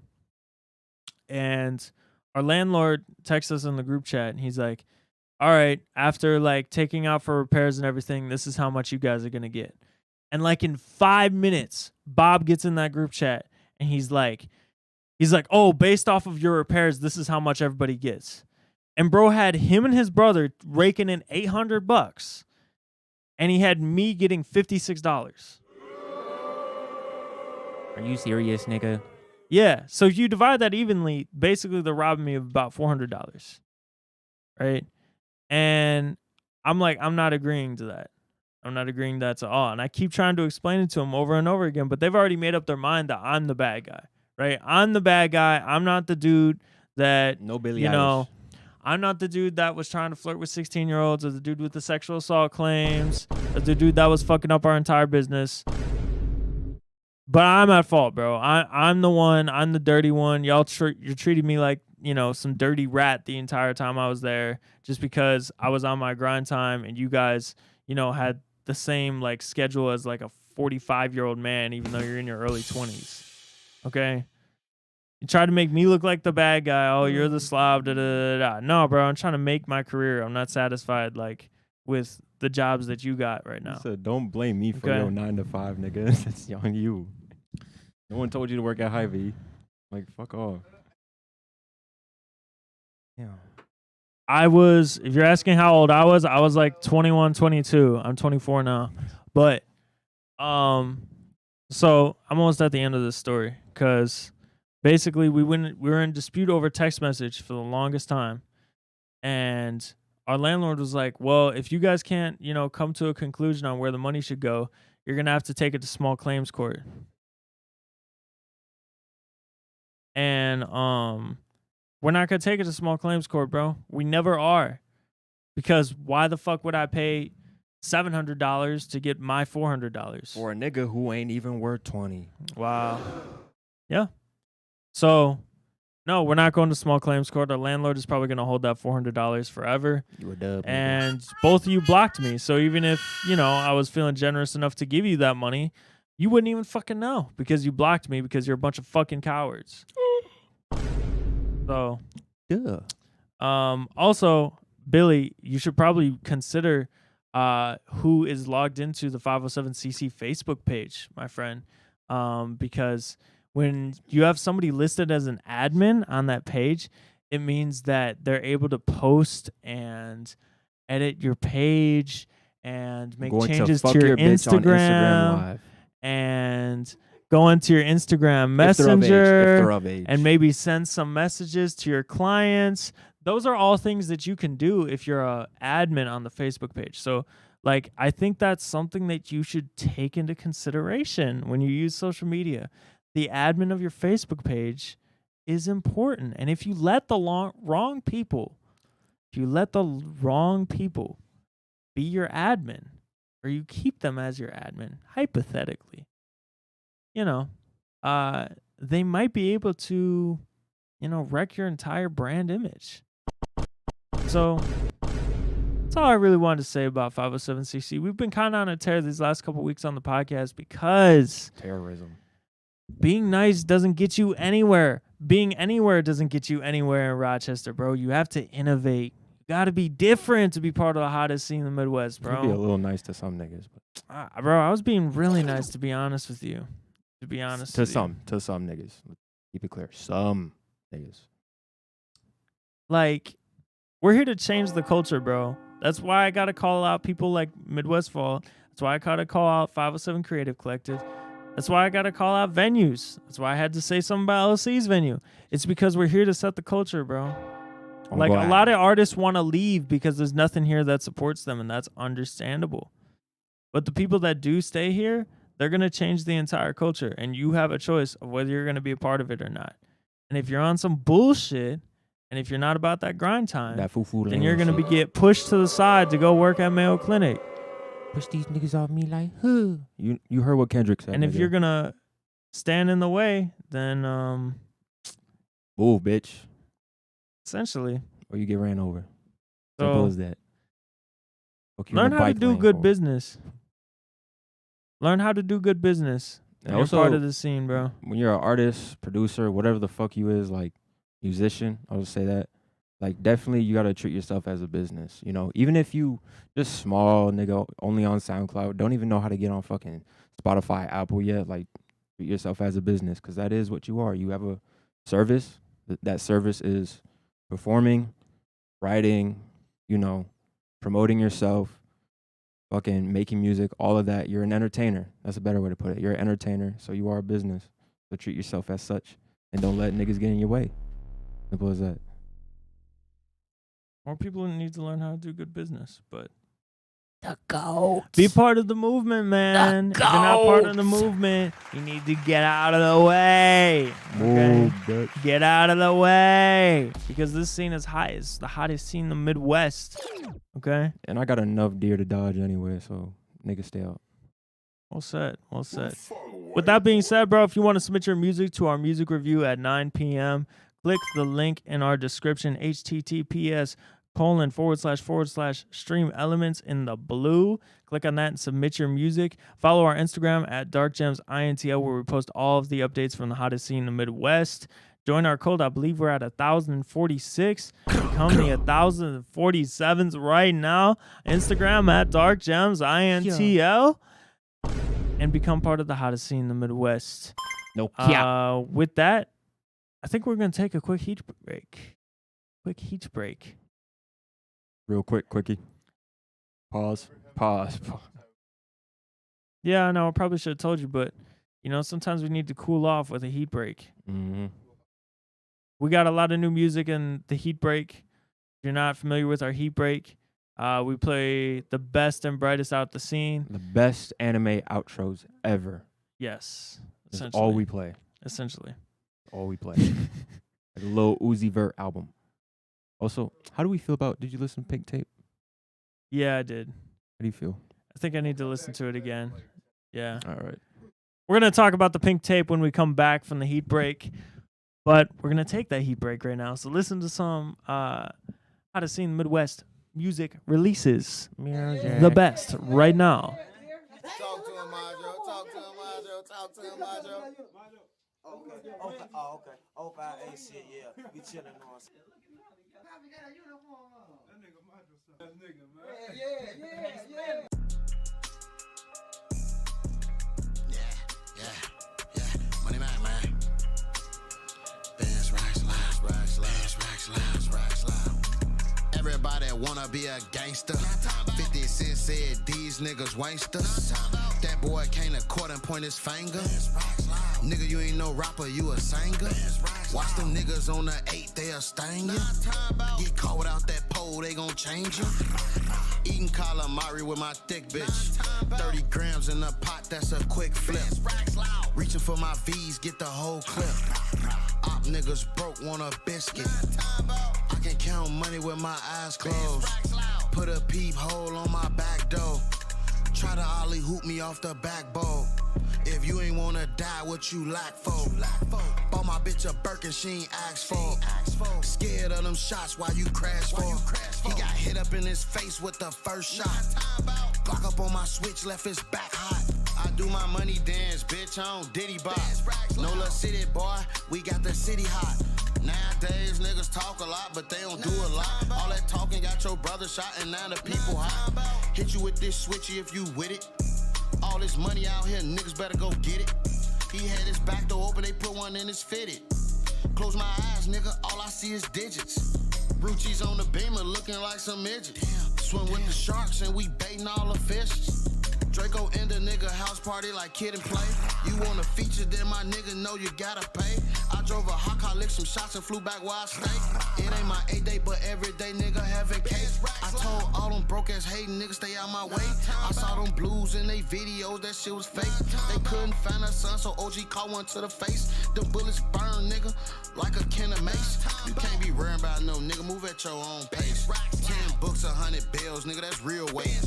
And our landlord texts us in the group chat and he's like, all right, after like taking out for repairs and everything, this is how much you guys are going to get. And like in 5 minutes, Bob gets in that group chat and he's like, oh, based off of your repairs, this is how much everybody gets. And bro had him and his brother raking in $800 and he had me getting $56. Are you serious, nigga? Yeah. So if you divide that evenly, basically they're robbing me of about $400. Right? And I'm like, I'm not agreeing to that. I'm not agreeing to that at all. And I keep trying to explain it to them over and over again, but they've already made up their mind that I'm the bad guy, right? I'm the bad guy. I'm not the dude that, No Billie you know, Eilish. I'm not the dude that was trying to flirt with 16-year-olds or the dude with the sexual assault claims or the dude that was fucking up our entire business. But I'm at fault, bro. I'm the one. I'm the dirty one. You're treating me like, you know, some dirty rat the entire time I was there just because I was on my grind time and you guys, you know, had the same like schedule as like a 45-year-old man, even though you're in your early 20s. Okay? You try to make me look like the bad guy. Oh, you're the slob. Da, da, da, da. No, bro. I'm trying to make my career. I'm not satisfied like with the jobs that you got right now. He said, don't blame me for Okay. your 9 to 5, nigga. It's on you. No one told you to work at Hy-Vee. Like, fuck off. Yeah. If you're asking how old I was like 21, 22. I'm 24 now. But, so I'm almost at the end of this story because basically we were in dispute over text message for the longest time. And our landlord was like, well, if you guys can't, you know, come to a conclusion on where the money should go, you're going to have to take it to small claims court. And, we're not going to take it to small claims court, bro. We never are. Because why the fuck would I pay $700 to get my $400? For a nigga who ain't even worth 20. Wow. Yeah. So, no, we're not going to small claims court. Our landlord is probably going to hold that $400 forever. You a dub. nigga. And both of you blocked me. So even if, you know, I was feeling generous enough to give you that money, you wouldn't even fucking know because you blocked me because you're a bunch of fucking cowards. So, Yeah. also, Billy, you should probably consider who is logged into the 507cc Facebook page, my friend, because when you have somebody listed as an admin on that page, it means that they're able to post and edit your page and make Going changes fuck to your your bitch on Instagram Live. and go into your Instagram If they're of age, Messenger if they're of age. and maybe send some messages to your clients. Those are all things that you can do if you're a admin on the Facebook page. So, like, I think that's something that you should take into consideration when you use social media. The admin of your Facebook page is important. And if you let the wrong people be your admin, or you keep them as your admin, hypothetically, you know, they might be able to, you know, wreck your entire brand image. So that's all I really wanted to say about 507cc. We've been kind of on a tear these last couple weeks on the podcast because Terrorism. being nice doesn't get you anywhere. Being anywhere doesn't get you anywhere in Rochester, bro. You have to innovate. You got to be different to be part of the hottest scene in the Midwest, Bro. Be a bro. little nice to some niggas. But Bro, I was being really nice, to be honest with you. To be honest to with you. some niggas. Keep it clear. Some niggas. Like, we're here to change the culture, bro. That's why I gotta call out people like Midwest Fall. That's why I gotta call out 507 Creative Collective. That's why I gotta call out venues. That's why I had to say something about LC's venue. It's because we're here to set the culture, bro. Like, a lot of artists want to leave because there's nothing here that supports them, and that's understandable. But the people that do stay here, they're gonna change the entire culture, and you have a choice of whether you're gonna be a part of it or not. And if you're on some bullshit, and if you're not about that grind time, that foo-foo then you're gonna get pushed to the side to go work at Mayo Clinic. push these niggas off me like, huh. You heard what Kendrick said. And if nigga. you're gonna stand in the way, then move, bitch, essentially, or you get ran over. So, Simple as that. Fuck you in learn the how to bike do lane good for. business. Learn how to do good business. And You're also, part of the scene, bro. when you're an artist, producer, whatever the fuck you is, like musician, I'll just say that. Like, definitely you gotta treat yourself as a business. You know, even if you just small nigga only on SoundCloud, don't even know how to get on fucking Spotify, Apple yet. Like, treat yourself as a business, because that is what you are. You have a service. That service is performing, writing, you know, promoting yourself, fucking making music, all of that. You're an entertainer. That's a better way to put it. You're an entertainer, so you are a business. So treat yourself as such, and don't let niggas get in your way. Simple as that. More people need to learn how to do good business, but The goat. Be part of the movement, man. If you're not part of the movement, you need to get out of the way. Okay? Get out of the way. Because this scene is hot. It's the hottest scene in the Midwest. Okay? And I got enough deer to dodge anyway, so niggas stay out. Well said. Well said. With that being said, bro, if you want to submit your music to our music review at 9 p.m., click the link in our description, https://stream elements in the blue. Click on that and submit your music. Follow our Instagram at darkgemsintl, where we post all of the updates from the hottest scene in the Midwest. Join our cult. I believe we're at 1,046. Become the 1,047s right now. Instagram at darkgemsintl. And become part of the hottest scene in the Midwest. No cap. With that, I think we're going to take a quick heat break. Quick heat break. Real quick, quickie. Pause. Yeah, I know. I probably should have told you, but, you know, sometimes we need to cool off with a heat break. Mm-hmm. We got a lot of new music in the heat break. If you're not familiar with our heat break, we play the best and brightest out the scene. The best anime outros ever. Yes. That's Essentially. all we play. Essentially. All we play. Like a Lil Uzi Vert album. Also, how do we feel about, did you listen to Pink Tape? Yeah, I did. How do you feel? I think I need to listen to it again. Yeah. All right. We're going to talk about the Pink Tape when we come back from the heat break. But we're going to take that heat break right now. So listen to some How to Sing Midwest music releases. Music. The best right now. Talk to him, Majo. Talk to him, Majo. Talk to him, Majo. Okay. Oh, okay. Oh, I ain't shit. Yeah, we chilling on. Yeah. Money man, man. Benz, racks, loud. Everybody wanna be a gangster. 50 Cent said these niggas wanksters. That boy came to court and point his finger. Nigga, you ain't no rapper, you a singer. Watch them niggas on the 8, they'll sting you. Get caught without that pole, they gon' change you. Eating calamari with my thick bitch. 30 grams in a pot, that's a quick flip. Reaching for my V's, get the whole clip. Op niggas broke, want a biscuit. I can count money with my eyes closed. Put a peephole on my back door. Try to ollie hoop me off the backbone. If you ain't wanna die, what you lack for? Bought my bitch a Birkin, she ain't asked for. Scared of them shots while you crash for. He got hit up in his face with the first shot. Glock up on my switch, left his back hot. I do my money dance, bitch, I don't diddy bop. No little city boy, we got the city hot. Nowadays, niggas talk a lot, but they don't do a lot. All that talking got your brother shot, and now the people hot. Hit you with this switchy if you with it. All this money out here, niggas better go get it. He had his back door open, they put one in his fitted. Close my eyes, nigga, all I see is digits. Brucci's on the beamer looking like some midget. Swim with the sharks and we baiting all the fishes. Draco in the nigga house party like Kid and Play. You want a feature, then my nigga know you gotta pay. I drove a hot car, licked some shots and flew back where I stay. It ain't my 8 day, but every day nigga having case. I told all them broke ass hating niggas stay out my way. I saw them blues in they videos, that shit was fake. They couldn't find a son, so OG caught one to the face. Them bullets burn, nigga, like a can of mace. You can't be worrying about no nigga, move at your own pace. 10 books, 100 bills, nigga, that's real weight.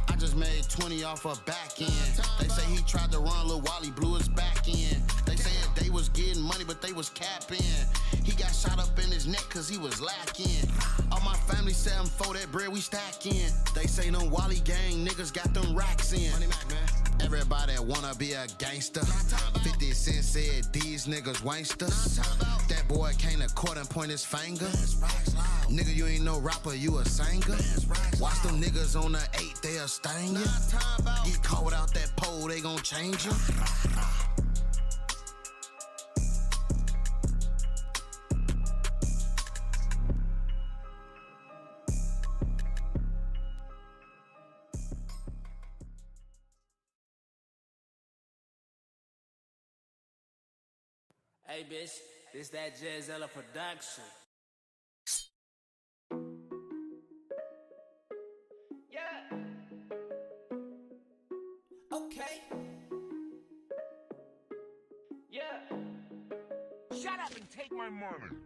I just made 20 off a back end. They say he tried to run Lil Wally, blew his back in. They said they was getting money, but they was capping. He got shot up in his neck cause he was lacking. All my family 7-4, that bread we stacking. They say them Wally gang niggas got them racks in. Everybody wanna be a gangster. 50 Cent said these niggas wanksters. That boy came to court and point his finger. Nigga, you ain't no rapper, you a singer. Watch them niggas on the 8, they'll sting you. Get caught without that pole, they gon' change you. Hey, bitch, this that ZaY3 production. Yeah. okay? Yeah. Shut up and take my money.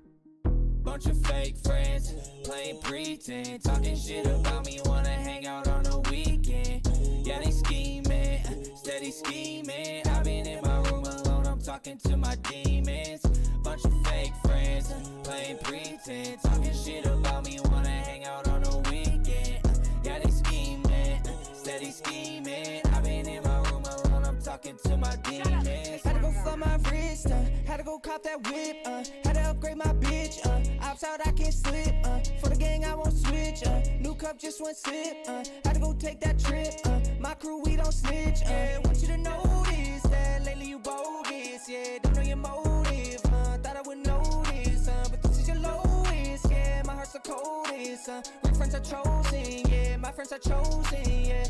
Bunch of fake friends, playing pretend, talking shit about me, wanna hang out on the weekend. Yeah, they scheming, steady scheming. I've been in my room alone, I'm talking to my demons. Bunch of fake friends, playing pretend, talking shit about me, wanna hang out on the weekend. Yeah, they scheming, steady scheming. I've been in my room alone, I'm talking to my demons. Had to go flood my wrist, had to go cop that whip, had to upgrade my bitch, ops out I can't slip, for the gang I won't switch, new cup just one sip, had to go take that trip, my crew we don't snitch, want you to notice that lately you bogus, yeah, don't know your motive, thought I would notice, but this is your lowest, yeah, my heart's the coldest, real friends are chosen, yeah, my friends are chosen, yeah.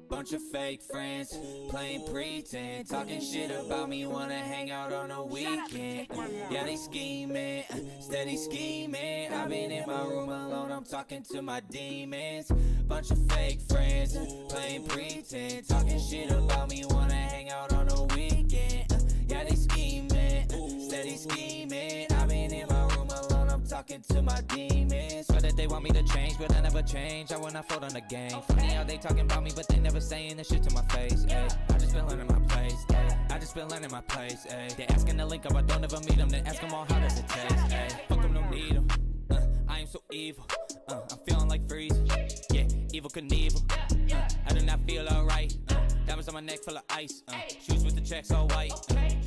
Bunch of fake friends, playing pretend, talking shit about me, wanna hang out on the weekend. Yeah, they scheming, steady scheming. I've been in my room alone, I'm talking to my demons. Bunch of fake friends, playing pretend, talking shit about me, wanna hang out on the weekend. Yeah, they scheming, steady scheming. I've been in my room alone, I'm talking to my demons. Swear that they want me to change, but I never change. I will not fold on the game. Funny how they talking about me, but they never saying the shit to my face. Ay. I just been learning my place. Ay. I just been learning my place. Ay. They asking to link up, I don't ever meet them. Then ask them all how does it taste. Ay. Fuck them, don't need them. I am so evil. I'm feeling like freezing. Yeah, evil Knievel. I do not feel alright. Diamonds on my neck full of ice. Shoes with the checks all white.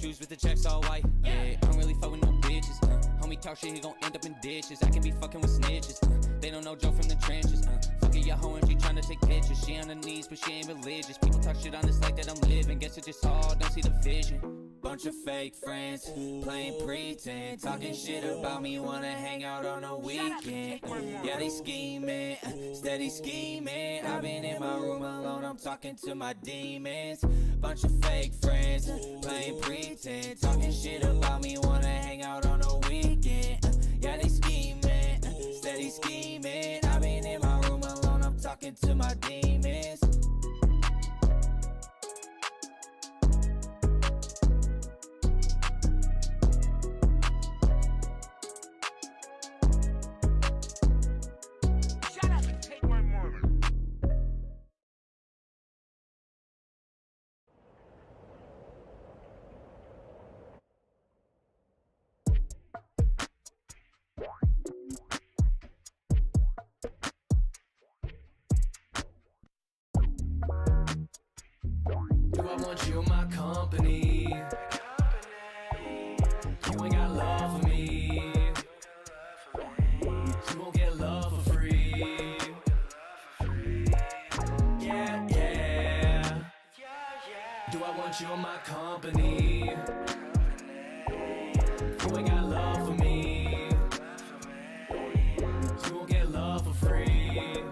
Shoes with the checks all white. Yeah, I don't really fuck with no bitches. Homie talk shit, he gon' end up in ditches. I can be fucking with snitches. They don't know Joe from the trenches. Fucking your hoe and she tryna take pictures. She on her knees, but she ain't religious. People talk shit on this like that I'm living. Guess it just all don't see the vision. Bunch of fake friends, playing pretend, talking shit about me, wanna hang out on the weekend. Yeah, they scheming, steady scheming. I've been in my room alone, I'm talking to my demons. Bunch of fake friends, playing pretend, talking shit about me, wanna hang out on the weekend. Yeah, they scheming, steady scheming. I've been in my room alone, I'm talking to my demons. I want you in my company. You ain't got love for me. You won't get love for free. Yeah, yeah. Do I want you in my company? You ain't got love for me. You won't get love for free.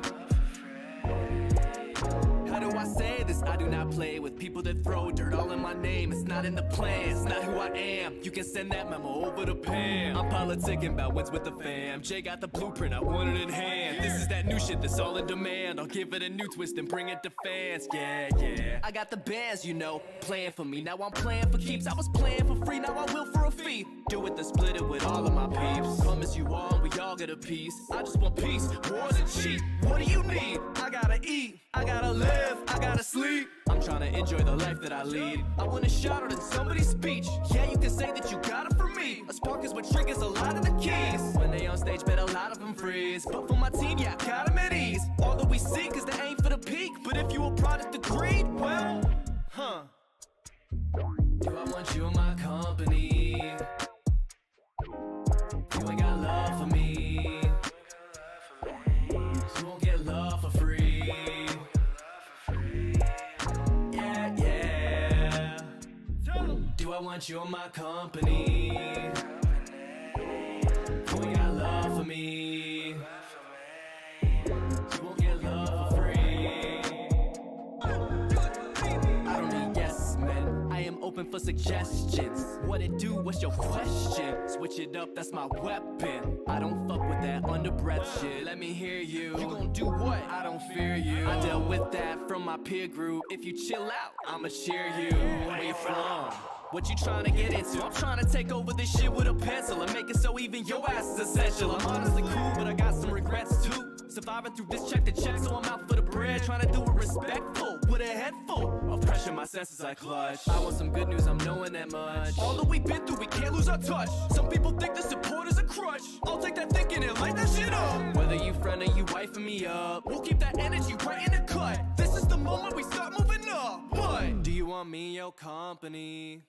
How do I say this? I do not play with people that throw dirt all in my name. It's not in the plan, it's not who I am. You can send that memo over to Pam. I'm politicking about what's with the fam. Jay got the blueprint, I want it in hand. This is that new shit that's all in demand. I'll give it a new twist and bring it to fans. Yeah, yeah. I got the bands, you know, playing for me. Now I'm playing for keeps. I was playing for free, now I will for a fee. Do it to split it with all of my peeps. Promise you all, we all get a piece. I just want peace, more than cheap. What do you need? I gotta eat, I gotta live, I gotta sleep. I'm trying to enjoy the life that I lead. I want to shout out in somebody's speech. Yeah, you can say that you got it from me. A spark is what triggers a lot of the keys. When they on stage, bet a lot of them freeze. But for my team, yeah, I got them at ease. All that we seek is the aim for the peak. But if you a product of greed, well, do I want you in my company? You ain't got love for me. You won't get love for free. Yeah, yeah. Do I want you in my company? You ain't got love for me. You won't get love for free. I don't need yes men. I am open open for suggestions. What it do? What's your question? Switch it up, that's my weapon. I don't fuck with that under breath shit. Let me hear you. You gon' do what? I don't fear you. I dealt with that from my peer group. If you chill out, I'ma cheer you. Where you from? What you trying to get into? I'm trying to take over this shit with a pencil and make it so even your ass is essential. I'm honestly cool, but I got some regrets too. Surviving through this check to check, so I'm out for the bread. Trying to do it respectful, with a head full of pressure, my senses I clutch. I want some good news, I'm knowing that much. All that we've been through, we can't lose our touch. Some people think the support is a crutch. I'll take that thinking and light that shit up. Whether you friend or you wifing me up, we'll keep that energy right in the cut. This is the moment we start moving up. What? Do you want me in your company?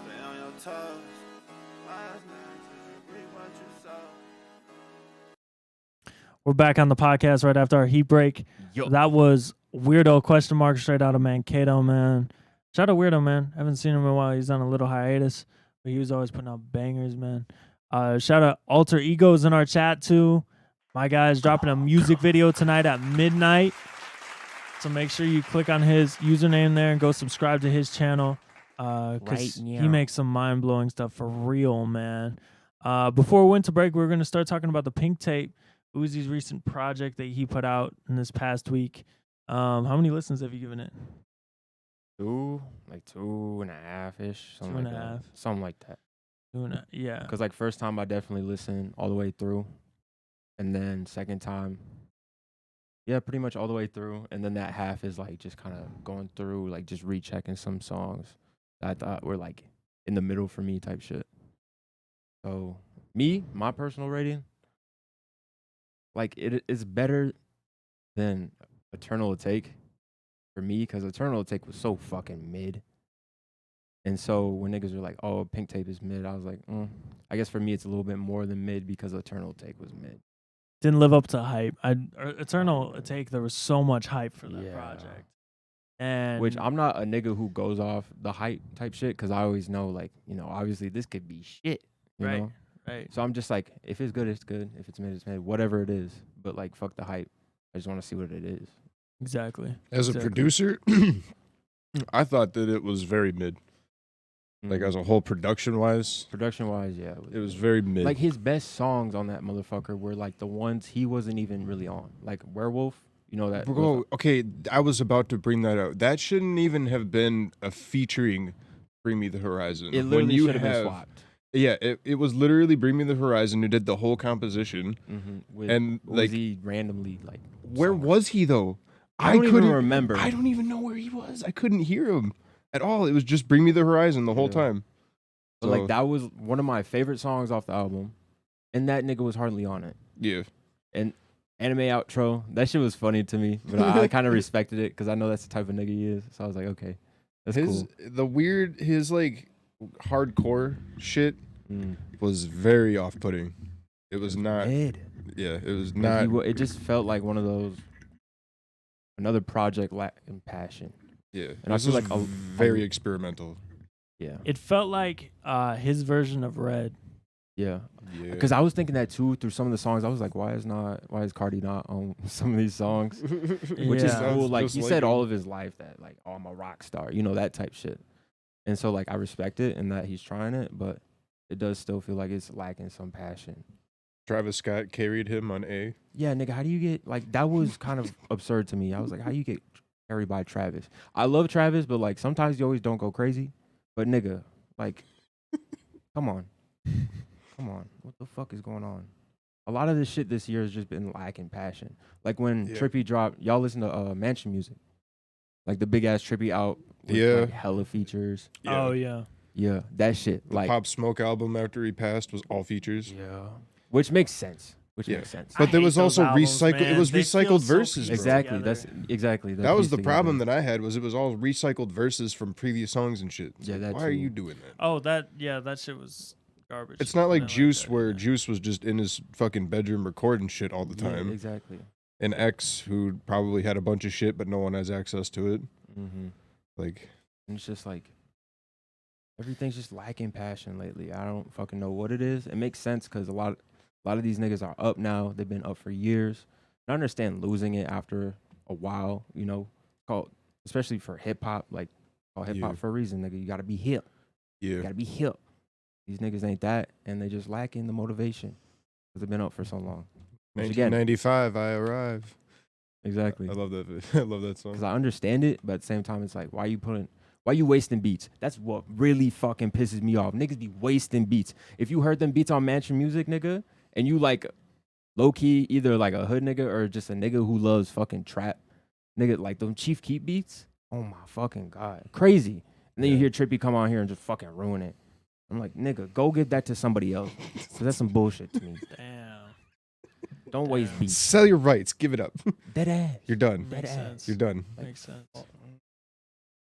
Stay on your toes. Last night, did you read what you saw? We're back on the podcast right after our heat break. Yo. That was Weirdo question mark straight out of Mankato, man. Shout out Weirdo, man. Haven't seen him in a while. He's on a little hiatus, but he was always putting out bangers, man. Shout out Alter Egos in our chat too. My guy's dropping a music video tonight at midnight. So make sure you click on his username there and go subscribe to his channel. Because Right he now. makes some mind-blowing stuff for real, man. Before we went to break, we were going to start talking about the Pink Tape, Uzi's recent project that he put out in this past week. How many listens have you given it? 2.5-ish, something 2.5. like that. Something like that. Yeah. Because like first time I definitely listened all the way through, and then second time, yeah, pretty much all the way through, and then that half is like just kind of going through, like just rechecking some songs that I thought were like in the middle for me type shit. So my personal rating, like it is better than Eternal Take for me, because Eternal Take was so fucking mid. And so when niggas were like, oh, Pink Tape is mid, I was like, I guess for me it's a little bit more than mid because Eternal Take was mid. Didn't live up to hype. Eternal Take, there was so much hype for that Yeah. project. And Which I'm not a nigga who goes off the hype type shit, because I always know, like, you know, obviously this could be shit, you Right. know? Right. So I'm just like, if it's good, it's good. If it's mid, it's mid. Whatever it is. But like, fuck the hype. I just want to see what it is. Exactly. As a Exactly. producer, I thought that it was very mid. Like as a whole production wise, Production wise, yeah. it was very mid. Like his best songs on that motherfucker were like the ones he wasn't even really on. Like Werewolf, you know that. Bro, okay, I was about to bring that out. That shouldn't even have been a featuring Bring Me the Horizon. It literally should have been swapped. Yeah, it was literally Bring Me the Horizon who did the whole composition. With And, like, Uzi randomly, like, Where songs. was he though? I don't even couldn't remember. I don't even know where he was. I couldn't hear him at all. It was just Bring Me the Horizon the whole Yeah. time. But So, like that was one of my favorite songs off the album, and that nigga was hardly on it. yeah. And anime outro, that shit was funny to me, but I kind of respected it because I know that's the type of nigga he is. So I was like, okay, that's His cool. his like hardcore shit Mm. was very off-putting. It was not. Mid. Yeah, it was Like, not. it just felt like one of those another project lacking passion. Yeah, and I this feel was like a- very experimental. Yeah, It felt like his version of Red. yeah. Yeah, Because I was thinking that too through some of the songs. I was like, why is Cardi not on some of these songs? Which is Yeah. cool. Like Just he like said him. all of his life that like, oh, I'm a rock star, you know, that type shit. And so like I respect it and that he's trying it, but it does still feel like it's lacking some passion. Travis Scott carried him on A. Yeah, nigga, how do you get like that was kind of absurd to me. I was like, how you get carried by Travis? I love Travis, but like sometimes you always don't go crazy. But nigga, like, come on. Come on. What the fuck is going on? A lot of this shit this year has just been lacking passion. Like when Yeah. Trippy dropped, y'all listen to Mansion Music. Like the big ass Trippy out with Yeah. like hella features. Oh yeah. Yeah, that shit. The Like Pop Smoke album after he passed was all features. yeah. Which makes sense. which Yeah. makes sense. But I there hate was those also albums, recycled. It man. was They feel recycled so verses. pieced Bro. Exactly. together. That's exactly. That was the problem that I had. Was it was all recycled verses from previous songs and shit. It's Yeah, like, that why are too. you doing that? Oh, that shit was garbage. It's not I like didn't Juice, that where either. Juice was just in his fucking bedroom recording shit all the time. exactly. And X, who probably had a bunch of shit, but no one has access to it. Mm-hmm. Like, And it's just like everything's just lacking passion lately. I don't fucking know what it is. It makes sense because a lot of these niggas are up now. They've been up for years. I understand losing it after a while. You know, called especially for hip hop. Like, call hip hop Yeah. for a reason, nigga. You gotta be hip. You yeah. gotta be hip. These niggas ain't that, and they just lacking the motivation because they've been up for so long. Which again, 1995, I arrive. exactly. I love that. I love that song. Because I understand it, but at the same time, it's like, why you wasting beats? That's what really fucking pisses me off. Niggas be wasting beats. If you heard them beats on Mansion Music, nigga, and you like low key either like a hood nigga or just a nigga who loves fucking trap, nigga, like them Chief Keef beats. Oh my fucking god, crazy. And then you hear Trippy come on here and just fucking ruin it. I'm like, nigga, go give that to somebody else. Cause that's some bullshit to me. Damn. Don't waste beats. Sell your rights. Give it up. Dead ass. You're done. Makes Dead sense. You're done. Makes sense.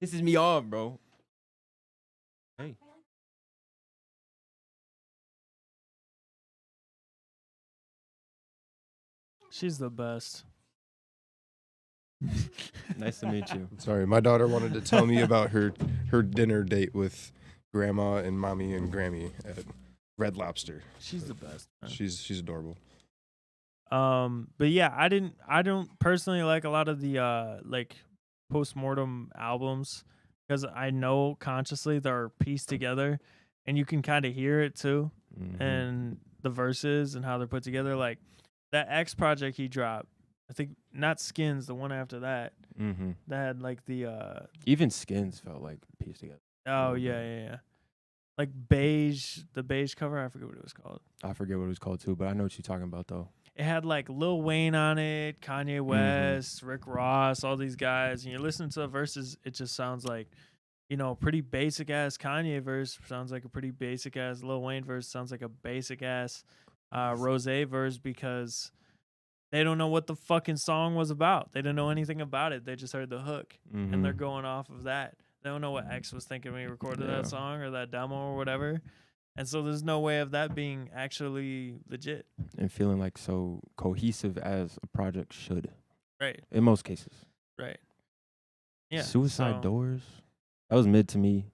Pisses me off, bro. Hey. She's the best. Nice to meet you. Sorry, my daughter wanted to tell me about her dinner date with grandma and mommy and Grammy at Red Lobster. She's the best. Man. She's adorable. But yeah, I don't personally like a lot of the like postmortem albums because I know consciously they're pieced together and you can kind of hear it too. Mhm. And the verses and how they're put together. Like that X project he dropped, I think not Skins, the one after that, Mhm. that had like the Even Skins felt like pieced together. oh yeah. Like the beige cover, I forget what it was called. I forget what it was called too, but I know what you're talking about though. It had like Lil Wayne on it, Kanye West, Rick Ross, all these guys. And you're listening to the verses, it just sounds like, you know, pretty basic ass Kanye verse sounds like a pretty basic ass Lil Wayne verse sounds like a basic ass Rose verse because they don't know what the fucking song was about. They didn't know anything about it. They just heard the hook and they're going off of that. They don't know what X was thinking when he recorded Yeah. that song or that demo or whatever. And so there's no way of that being actually legit. And feeling like so cohesive as a project should. Right. In most cases. Right. Yeah. Suicide so- Doors. That was mid to me.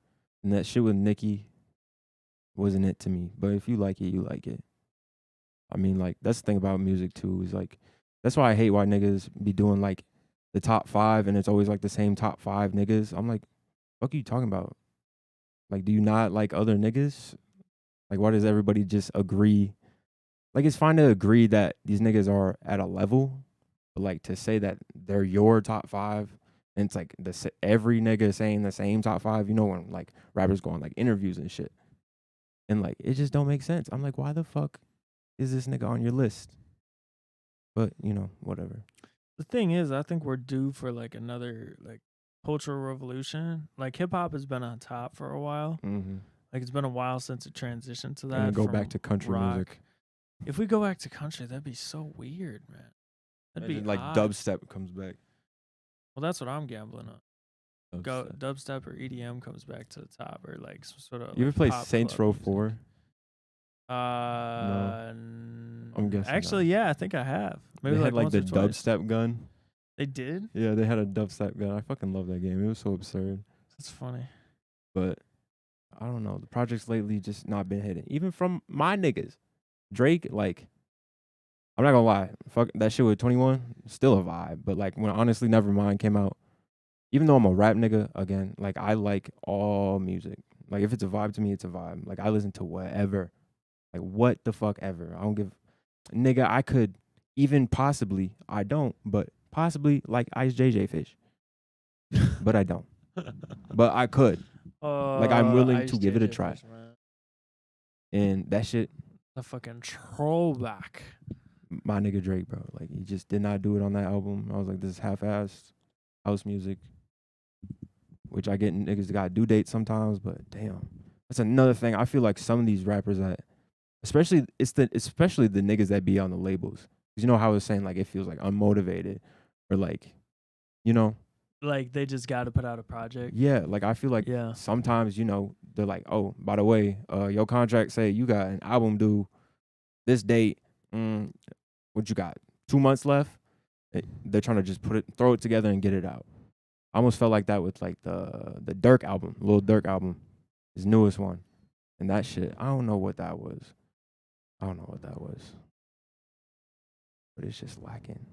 And that shit with Nicki wasn't it to me. But if you like it, you like it. I mean, like, that's the thing about music too, is like, that's why I hate why niggas be doing like the top 5 and it's always like the same top 5 niggas. I'm like, fuck are you talking about? Like, do you not like other niggas? Like, why does everybody just agree? Like, it's fine to agree that these niggas are at a level, but like to say that they're your top 5, and it's like every nigga saying the same top 5. You know when like rappers go on like interviews and shit, and like it just don't make sense. I'm like, why the fuck is this nigga on your list? But you know, whatever. The thing is, I think we're due for like another like cultural revolution. Like hip hop has been on top for a while. Mm-hmm. Like it's been a while since it transitioned to that. And then go from back to country rock. music. If we go back to country, that'd be so weird, man. That'd be Imagine, like odd. dubstep comes back. Well, that's what I'm gambling on. Dubstep. Dubstep or EDM comes back to the top, or like some sort of. You ever like, play pop Saints club Row music. 4? I'm guessing actually, yeah, I think I have. Maybe They like had like once the or twice. dubstep gun. They did. Yeah, they had a dubstep gun. I fucking love that game. It was so absurd. That's funny. But I don't know. The projects lately just not been hitting. Even from my niggas. Drake, like, I'm not gonna lie. Fuck that shit with 21, still a vibe. But like when Honestly Nevermind came out, even though I'm a rap nigga, again, like I like all music. Like if it's a vibe to me, it's a vibe. Like I listen to whatever. Like what the fuck ever. I don't give nigga, I could even possibly, I don't, but possibly like Ice JJ Fish. But I don't. But I could. Like, I'm willing Ice to give it a JJ try. Fish, man. And that shit, The fucking throwback. my nigga Drake, bro. Like, he just did not do it on that album. I was like, this is half-assed house music, which I get niggas got due dates sometimes, but damn. That's another thing. I feel like some of these rappers that especially especially the niggas that be on the labels. 'Cause you know how I was saying like it feels like unmotivated or like, you know, Like they just got to put out a project. yeah, like I feel like Yeah. sometimes, you know, they're like, oh, by the way, your contract say you got an album due this date. What you got? 2 months left. They're trying to just throw it together and get it out. I almost felt like that with like the Dirk album, Lil Durk album, his newest one, and that shit. I don't know what that was. But it's just lacking.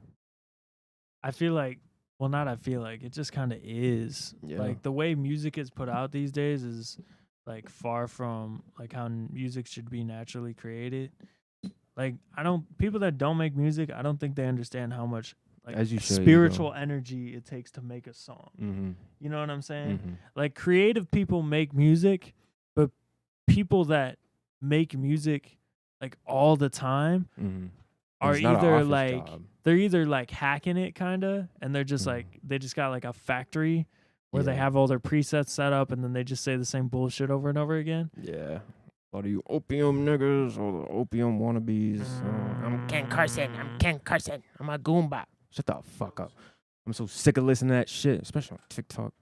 I feel like, well, not I feel like, it just kind of is. Yeah. Like the way music is put out these days is like far from like how music should be naturally created. Like people that don't make music, I don't think they understand how much like As you should, spiritual energy it takes to make a song. Mm-hmm. You know what I'm saying? Mm-hmm. Like creative people make music, but people that make music like all the time Mm-hmm. are It's not an either office like job. they're either like hacking it kinda, and they're just like they just got like a factory where they Yeah. have all their presets set up, and then they just say the same bullshit over and over again. Yeah. A lot of you opium niggas or the opium wannabes. I'm Ken Carson. I'm a Goomba. Shut the fuck up. I'm so sick of listening to that shit, especially on TikTok.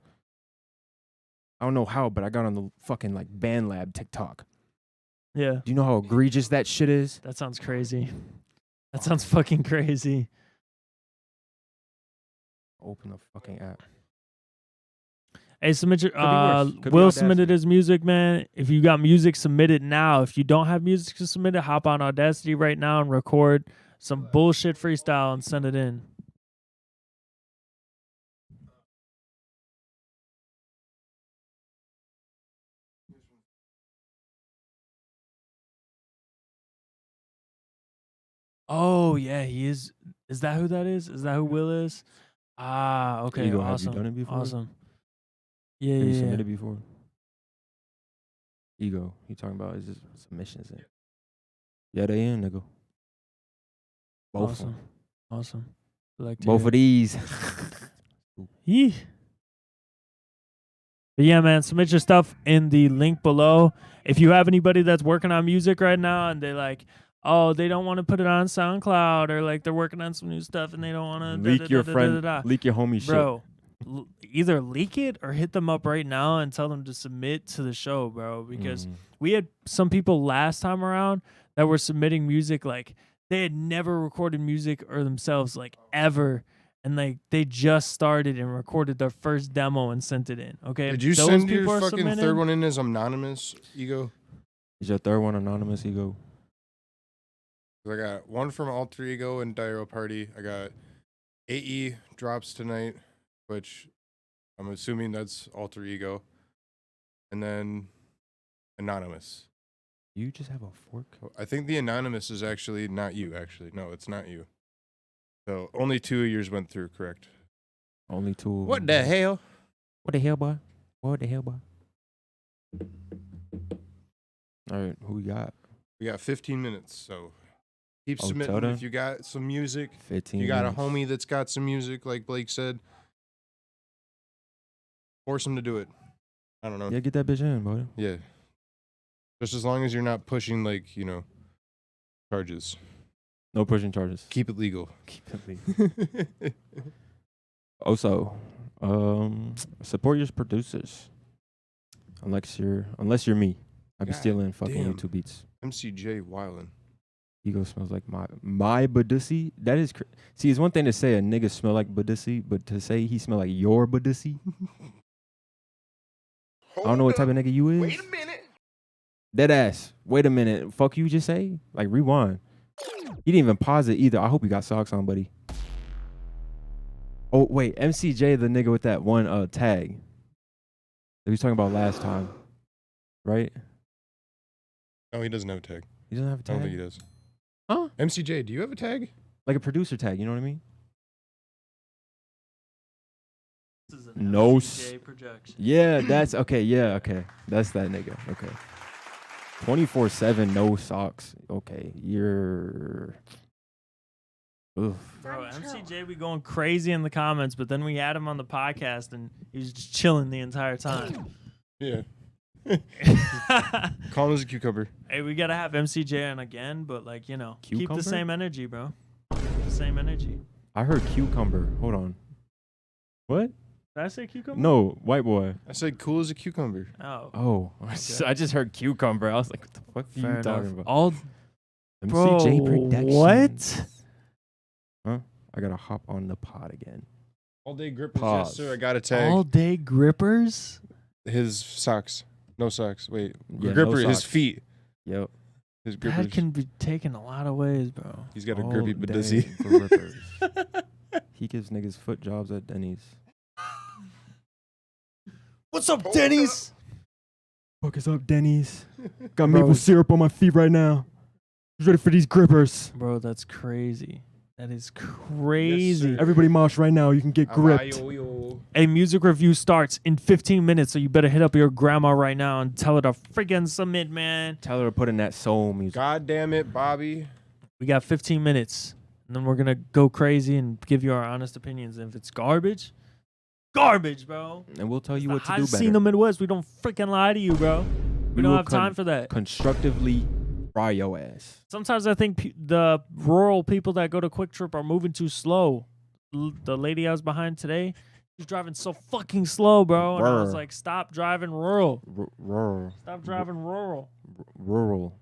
I don't know how, but I got on the fucking like Band Lab TikTok. Yeah, Do you know how egregious that shit is? that sounds crazy. That sounds fucking crazy. Open the fucking app. Hey, submit your. worse. Could be Will Audacity. submitted his music, man. If you got music, submit it now. If you don't have music to submit it, hop on Audacity right now and record some bullshit freestyle and send it in. Oh yeah, he is. Is that who that is? Is that who Will is? Ah, okay, Ego, have you awesome. done it before? Awesome. Yeah, Have you yeah, yeah. submitted before? Ego. You talking about is this submissions in? Yeah, they in, nigga. Both of Awesome. 'em. Awesome. Like to Both hear of it. these. Yee. But yeah, man, submit your stuff in the link below. If you have anybody that's working on music right now and they like, oh, they don't want to put it on SoundCloud, or like they're working on some new stuff and they don't want to Leak your friend. Leak your homie shit. bro. Either leak it or hit them up right now and tell them to submit to the show, bro. Because we had some people last time around that were submitting music like they had never recorded music or themselves like ever, and like they just started and recorded their first demo and sent it in. Okay, Did you Those send your people are fucking submitting. third one in as anonymous, Ego? Is your third one anonymous, Ego? 'Cause I got one from Alter Ego and Dyro Party. I got AE drops tonight, which I'm assuming that's Alter Ego. And then Anonymous. You just have a fork? I think the Anonymous is actually not you, actually. No, it's not you. So only 2 of yours went through, correct? Only two. of What them. the hell? What the hell, boy? What the hell, boy? All right, who we got? We got 15 minutes, so keep Oh, submitting tell them. if you got some music. 15. You got a minutes. homie that's got some music, like Blake said. Force him to do it. I don't know. Yeah, get that bitch in, boy. Yeah. Just as long as you're not pushing, like, you know, charges. No pushing charges. Keep it legal. Keep it legal. Also, support your producers. Unless you're me. I be God stealing fucking damn. YouTube beats. MCJ Wildin'. Ego smells like my Badussi. That is see, it's one thing to say a nigga smell like Badussi, but to say he smell like your Badussi. I don't know what type of nigga you is. Wait a minute. Dead ass. Wait a minute. Fuck you just say? Like rewind. You didn't even pause it either. I hope you got socks on, buddy. Oh wait, MCJ, the nigga with that one tag that we was talking about last time, right? No, he doesn't have a tag. He doesn't have a I don't tag. think he does. Huh? MCJ, do you have a tag? Like a producer tag. You know what I mean? This is an No LCJ projection. Yeah, that's okay. Yeah, okay. That's that nigga. Okay. 24/7, no socks. Okay, you're. Oof. Bro, MCJ be going crazy in the comments, but then we had him on the podcast and he was just chilling the entire time. Yeah. Calm as a cucumber. Hey, we gotta have MCJ on again, but like keep Cucumber? the same energy, bro. The same energy. I heard cucumber. Hold on. What? Did I say cucumber? No, white boy. I said cool as a cucumber. Oh. Oh, I just heard cucumber. I was like, what the fuck are Fair you talking enough. about? All MCJ bro, Productions. what? Huh? I gotta hop on the pod again. All day grippers. Pause. Yes, sir. I got a tag. All day grippers? His socks. No socks. Wait. Yeah, no gripper. His socks. feet. Yep. His grippers. That can be taken a lot of ways, bro. He's got a All grippy day badizzy. grippers. He gives niggas foot jobs at Denny's. What's up, Denny's? Fuck is up, Denny's? Got Bro. maple syrup on my feet right now. Who's ready for these grippers? Bro, that's crazy. That is crazy. Everybody mosh right now. You can get gripped. A music review starts in 15 minutes, so you better hit up your grandma right now and tell her to freaking submit, man. Tell her to put in that soul music. God damn it, Bobby. We got 15 minutes, and then we're going to go crazy and give you our honest opinions. And if it's garbage, garbage, bro. And we'll tell you The what to do hottest better. scene in the Midwest. We don't freaking lie to you, bro. We don't will have time for that. Constructively fry your ass. Sometimes I think the rural people that go to Quick Trip are moving too slow. The lady I was behind today, she's driving so fucking slow, bro. And I was Rural. like, stop driving rural. Rural. Stop driving rural. Rural.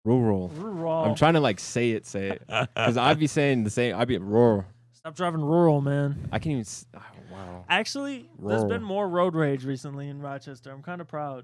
Rural. I'm trying to like say it. Because I'd be saying the same. I'd be rural. Stop driving rural, man. I can't even. Wow. Actually, there's Rural. been more road rage recently in Rochester. I'm kind of proud.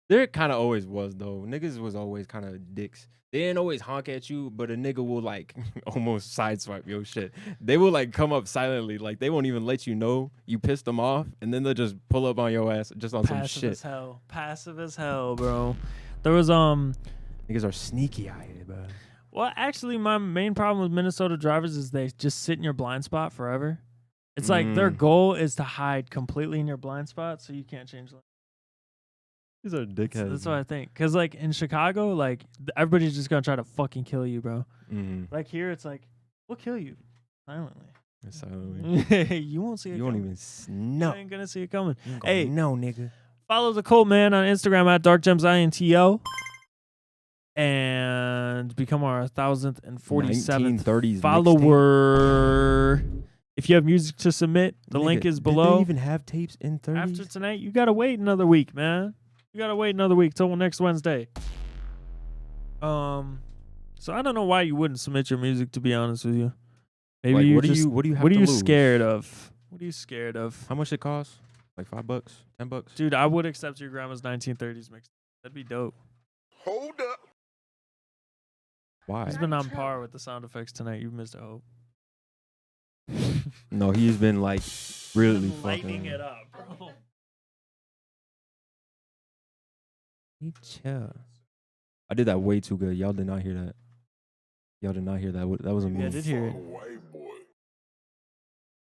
There kind of always was, though. Niggas was always kind of dicks. They didn't always honk at you, but a nigga will like almost sideswipe your shit. They will like come up silently. Like they won't even let you know you pissed them off. And then they'll just pull up on your ass just on some Passive shit. as hell. Passive as hell, bro. There was Niggas are sneaky eyed, bro. Well, actually, my main problem with Minnesota drivers is they just sit in your blind spot forever. It's like their goal is to hide completely in your blind spot, so you can't change. These are dickheads. That's what I think. Cause like in Chicago, like everybody's just gonna try to fucking kill you, bro. Mm-hmm. Like here, it's like we'll kill you silently. Silently. You won't see it. You won't coming. even know. You ain't gonna see it coming. Hey, Hey, no, nigga. follow the Cult Man on Instagram at DarkGemsINTO. And become our 1,047th 1930s follower. If you have music to submit, the link is Did below. they even have tapes in 30s? After tonight, you gotta wait another week, man. You gotta wait another week till next Wednesday. So I don't know why you wouldn't submit your music. To be honest with you, maybe Like, you what do just, you have what are to you lose? scared of? What are you scared of, How much it costs? Like $5, $10? dude? I would accept your grandma's 1930s mix. That'd be dope. Hold up. Why? He's been on par with the sound effects tonight. You've missed a hope. No, he's been like really Lightening fucking. it up, bro. I did that way too good. Y'all did not hear that. Y'all did not hear that. That was a Yeah, I move. did hear it.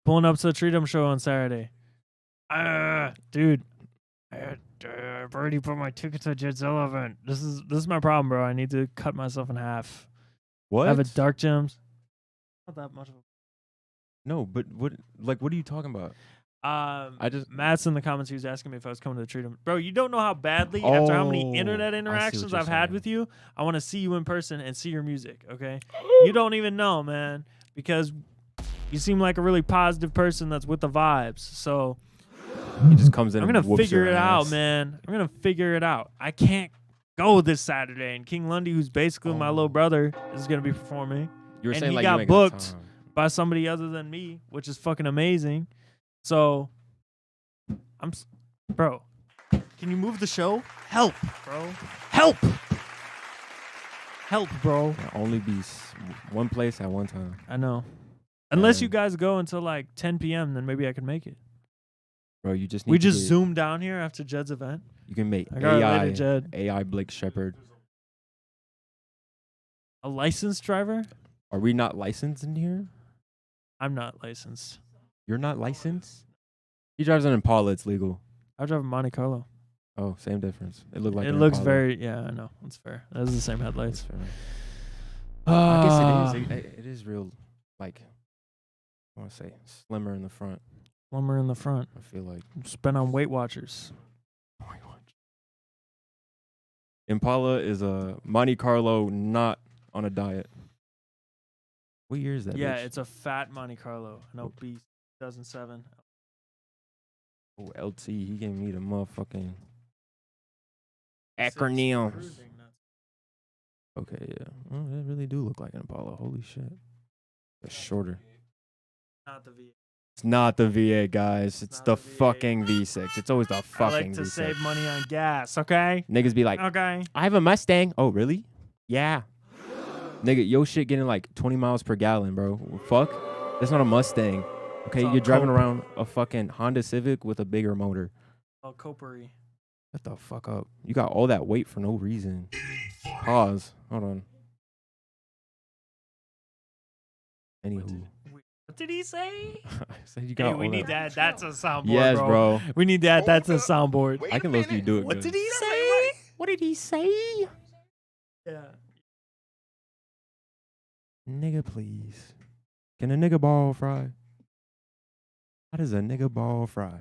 Pulling up to the Freedom Show on Saturday. Dude. I've already put my tickets at Jedzilla event. This is my problem, bro. I need to cut myself in half. What? I have a Dark Gems. Not that much of No, but what? Like, what are you talking about? a. I just. Matt's in the comments. He was asking me if I was coming to the Freedom. Bro, you don't know how badly, after how many Oh, internet I see interactions what you're I've had saying. with you, I want to see you in person and see your music, okay? You don't even know, man, because you seem like a really positive person that's with the vibes. So He just comes in. I'm and gonna whoops figure your it out, ass. man. I'm gonna figure it out. I can't go this Saturday, and King Lundy, who's basically my little brother, is gonna be performing You were and saying he like got you ain't booked. time. by somebody other than me, which is fucking amazing. So bro, can you move the show? Help, bro. Help, bro. Can only be one place at one time. I know. Unless you Man. guys go until like 10 p.m., then maybe I can make it. Bro, you just need We to just get- zoom down here after Jed's event. You can make I got it AI later, Jed. AI Blake Shepard. A licensed driver? Are we not licensed in here? I'm not licensed. You're not licensed? He drives an Impala. It's legal. I drive a Monte Carlo. Oh, same difference. It looked like It an looks Impala. very, yeah, I know. It's fair. That's the same That's headlights. fair. I guess it is. It is real, like, I want to say, slimmer in the front. Plumber in the front. I feel like Spent on Weight Watchers. Impala is a Monte Carlo not on a diet. What year is that? Yeah, bitch? it's a fat Monte Carlo. An obese 2007. Oh, LT. He gave me the motherfucking Six acronyms. cruising, that's- Okay, yeah. Oh, they really do look like an Impala. Holy shit. It's shorter. Not the V8. It's not the V8, guys. It's not the the V8. fucking V6. It's always the I fucking like to V6. save money on gas, okay? Niggas be like, Okay. I have a Mustang. Oh, really? Yeah. Nigga, your shit getting like 20 miles per gallon, bro. Fuck. That's not a Mustang. Okay, all you're driving cope. around a fucking Honda Civic with a bigger motor. Oh, Copery. Shut the fuck up. You got all that weight for no reason. Pause. Hold on. Anywho. What did he say? I said you Hey, got we all need that. that. That's a soundboard, Yes, bro. We need that. That's a soundboard. I can low-key do it. What good. did he say? What did he say? Yeah. Nigga, please. Can a nigga ball fry? How does a nigga ball fry?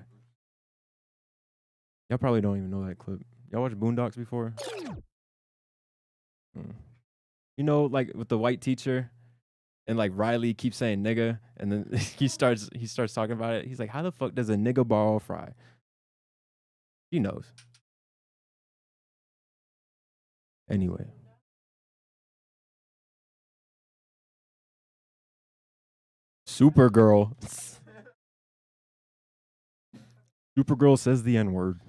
Y'all probably don't even know that clip. Y'all watch Boondocks before? You know, like with the white teacher, and like Riley keeps saying nigga, and then he starts talking about it. He's like, how the fuck does a nigga ball fry? He knows. Anyway. Supergirl. Supergirl says the N-word.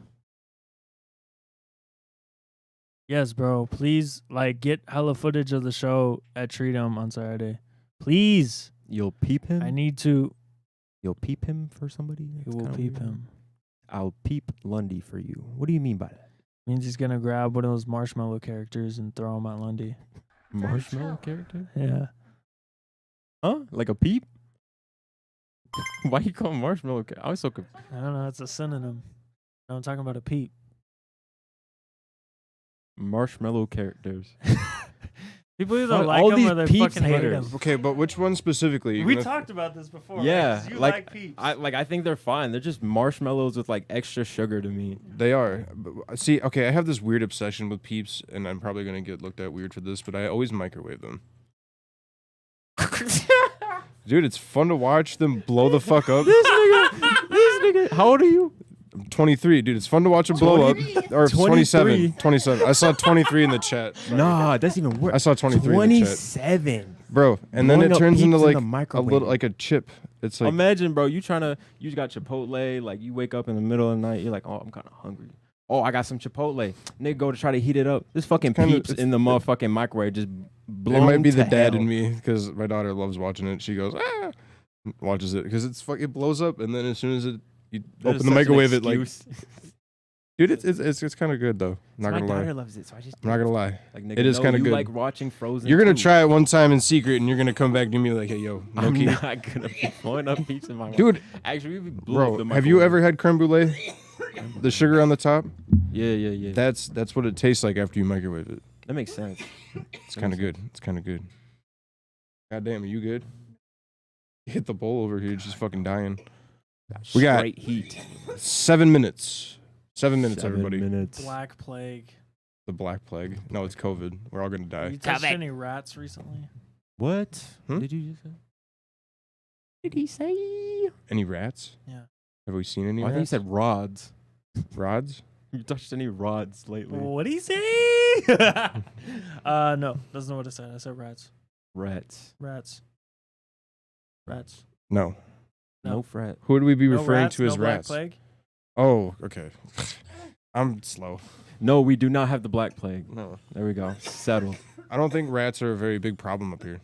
Yes, bro. Please, like, get hella footage of the show at Treatum on Saturday. Please. You'll peep him? I need to. You'll peep him for somebody? You That's will kinda peep weird. him. I'll peep Lundy for you. What do you mean by that? Means he's gonna grab one of those marshmallow characters and throw him at Lundy. Marshmallow character? Yeah. Huh? Like a peep? Why you call him marshmallow? I was so confused. I don't know. It's a synonym. No, I'm talking about a peep. Marshmallow characters. People either Fuck, like all him these or they Peeps fucking hate haters. him. Okay, but which one specifically? We talked about this before. right? Yeah, 'Cause you like peeps. I think they're fine. They're just marshmallows with like extra sugar to me. They are. But, see, okay, I have this weird obsession with Peeps, and I'm probably gonna get looked at weird for this, but I always microwave them. Dude, it's fun to watch them blow the fuck up. This nigga. How old are you? I'm 23, dude. It's fun to watch them blow up. Or 27. 27. I saw 23 in the chat. Nah, that's even worse. I saw 23 in the chat. 27. Bro, and then Blowing it up turns into Peeps in like the a microwave. little, like a chip. It's like, Imagine, bro, you got Chipotle, like you wake up in the middle of the night, you're like, oh, I'm kind of hungry. Oh, I got some Chipotle. Nigga go to try to heat it up. This fucking Kinda- Peeps in the motherfucking microwave just it blown might be to the dad hell. in me, because my daughter loves watching it. She goes, ah, watches it, because it blows up, and then as soon as you That is open the such an microwave, it like, excuse. dude, it's kind of good though. Not My gonna lie. daughter loves it, so I just I'm not gonna lie. like, nigga, It is no, kinda you good. like watching Frozen. You're gonna too. try it one time in secret, and you're gonna come back to me like, hey, yo, no I'm key. not gonna be blowing up Peeps in my Dude, Actually, we blew up the bro, have you microwave. ever had creme brulee? The sugar on the top? Yeah. That's what it tastes like after you microwave it. That makes sense. It's kind of good. It's kind of good. God damn, are you good? You hit the bowl over here, just fucking dying. We got Straight heat. 7 minutes. 7 minutes, 7 everybody. minutes. Black Plague. The Black Plague. No, it's COVID. We're all gonna Have die. you touched back. any rats recently? What? Hmm? Did you just say? Did he say? Any rats? Yeah. Have we seen any I think he rats? said rods. Rods? You touched any rods lately? What'd he say? No, doesn't know what I said. I said rats. Rats. Rats. Rats. No. No. No fret. Who would we be No referring rats, to as no Black rats? Plague? Oh, okay. I'm slow. No, we do not have the Black Plague. No. There we go. Settled. I don't think rats are a very big problem up here.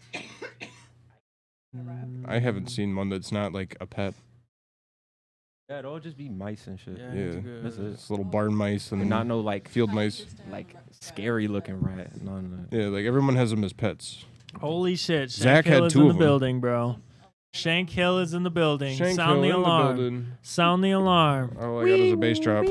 I haven't seen one that's not like a pet. Yeah, it'll just be mice and shit. Yeah, Yeah. it's good. That's it. It's little barn mice and And not no like field mice. like scary looking rat. None of that. Yeah, like everyone has them as pets. Holy shit. Zach Shank Hill had is two in the of 'em. building, bro. Shank Hill is in the building. Shank Sound the Hill in alarm. building. Sound the alarm. All I got is a bass drop.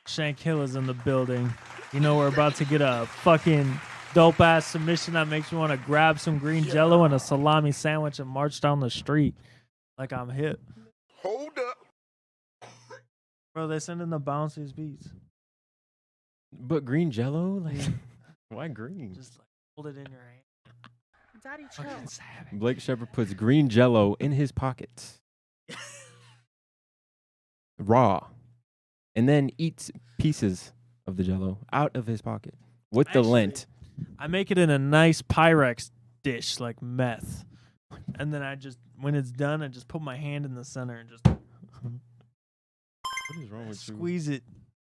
Shank Hill is in the building. You know we're about to get a fucking dope ass submission that makes you want to grab some green jello and a salami sandwich and march down the street. like I'm hip. Hold up. Bro, they send in the bounciest beats. But green Jello, like, why green? Just like hold it in your hand. Daddy, chill. Fucking savage. Blake Shepard puts green Jello in his pockets, raw, and then eats pieces of the Jello out of his pocket with the Actually, lint. I make it in a nice Pyrex dish like meth. And then I just, when it's done, I just put my hand in the center and just What is wrong with you? squeeze it.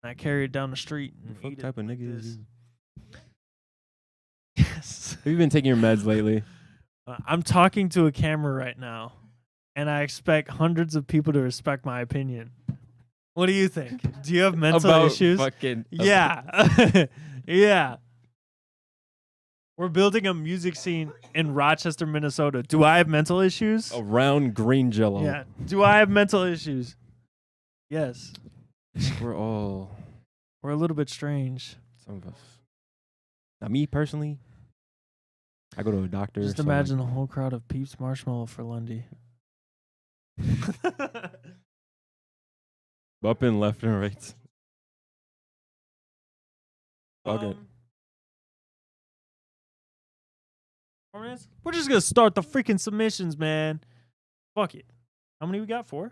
And I carry it down the street and What eat type it of like nigga is this. you? Yes. Have you been taking your meds lately? I'm talking to a camera right now, and I expect hundreds of people to respect my opinion. What do you think? Do you have mental About issues? fucking Yeah. Yeah. We're building a music scene in Rochester, Minnesota. Do I have mental issues? around green Jello. Yeah. Do I have mental issues? Yes. We're all We're a little bit strange. some of us. Now, me personally, I go to a doctor. Just so, imagine like, a whole crowd of Peeps Marshmallow for Lundy. up and left and right. Okay. We're just gonna start the freaking submissions, man. Fuck it. How many we got? 4?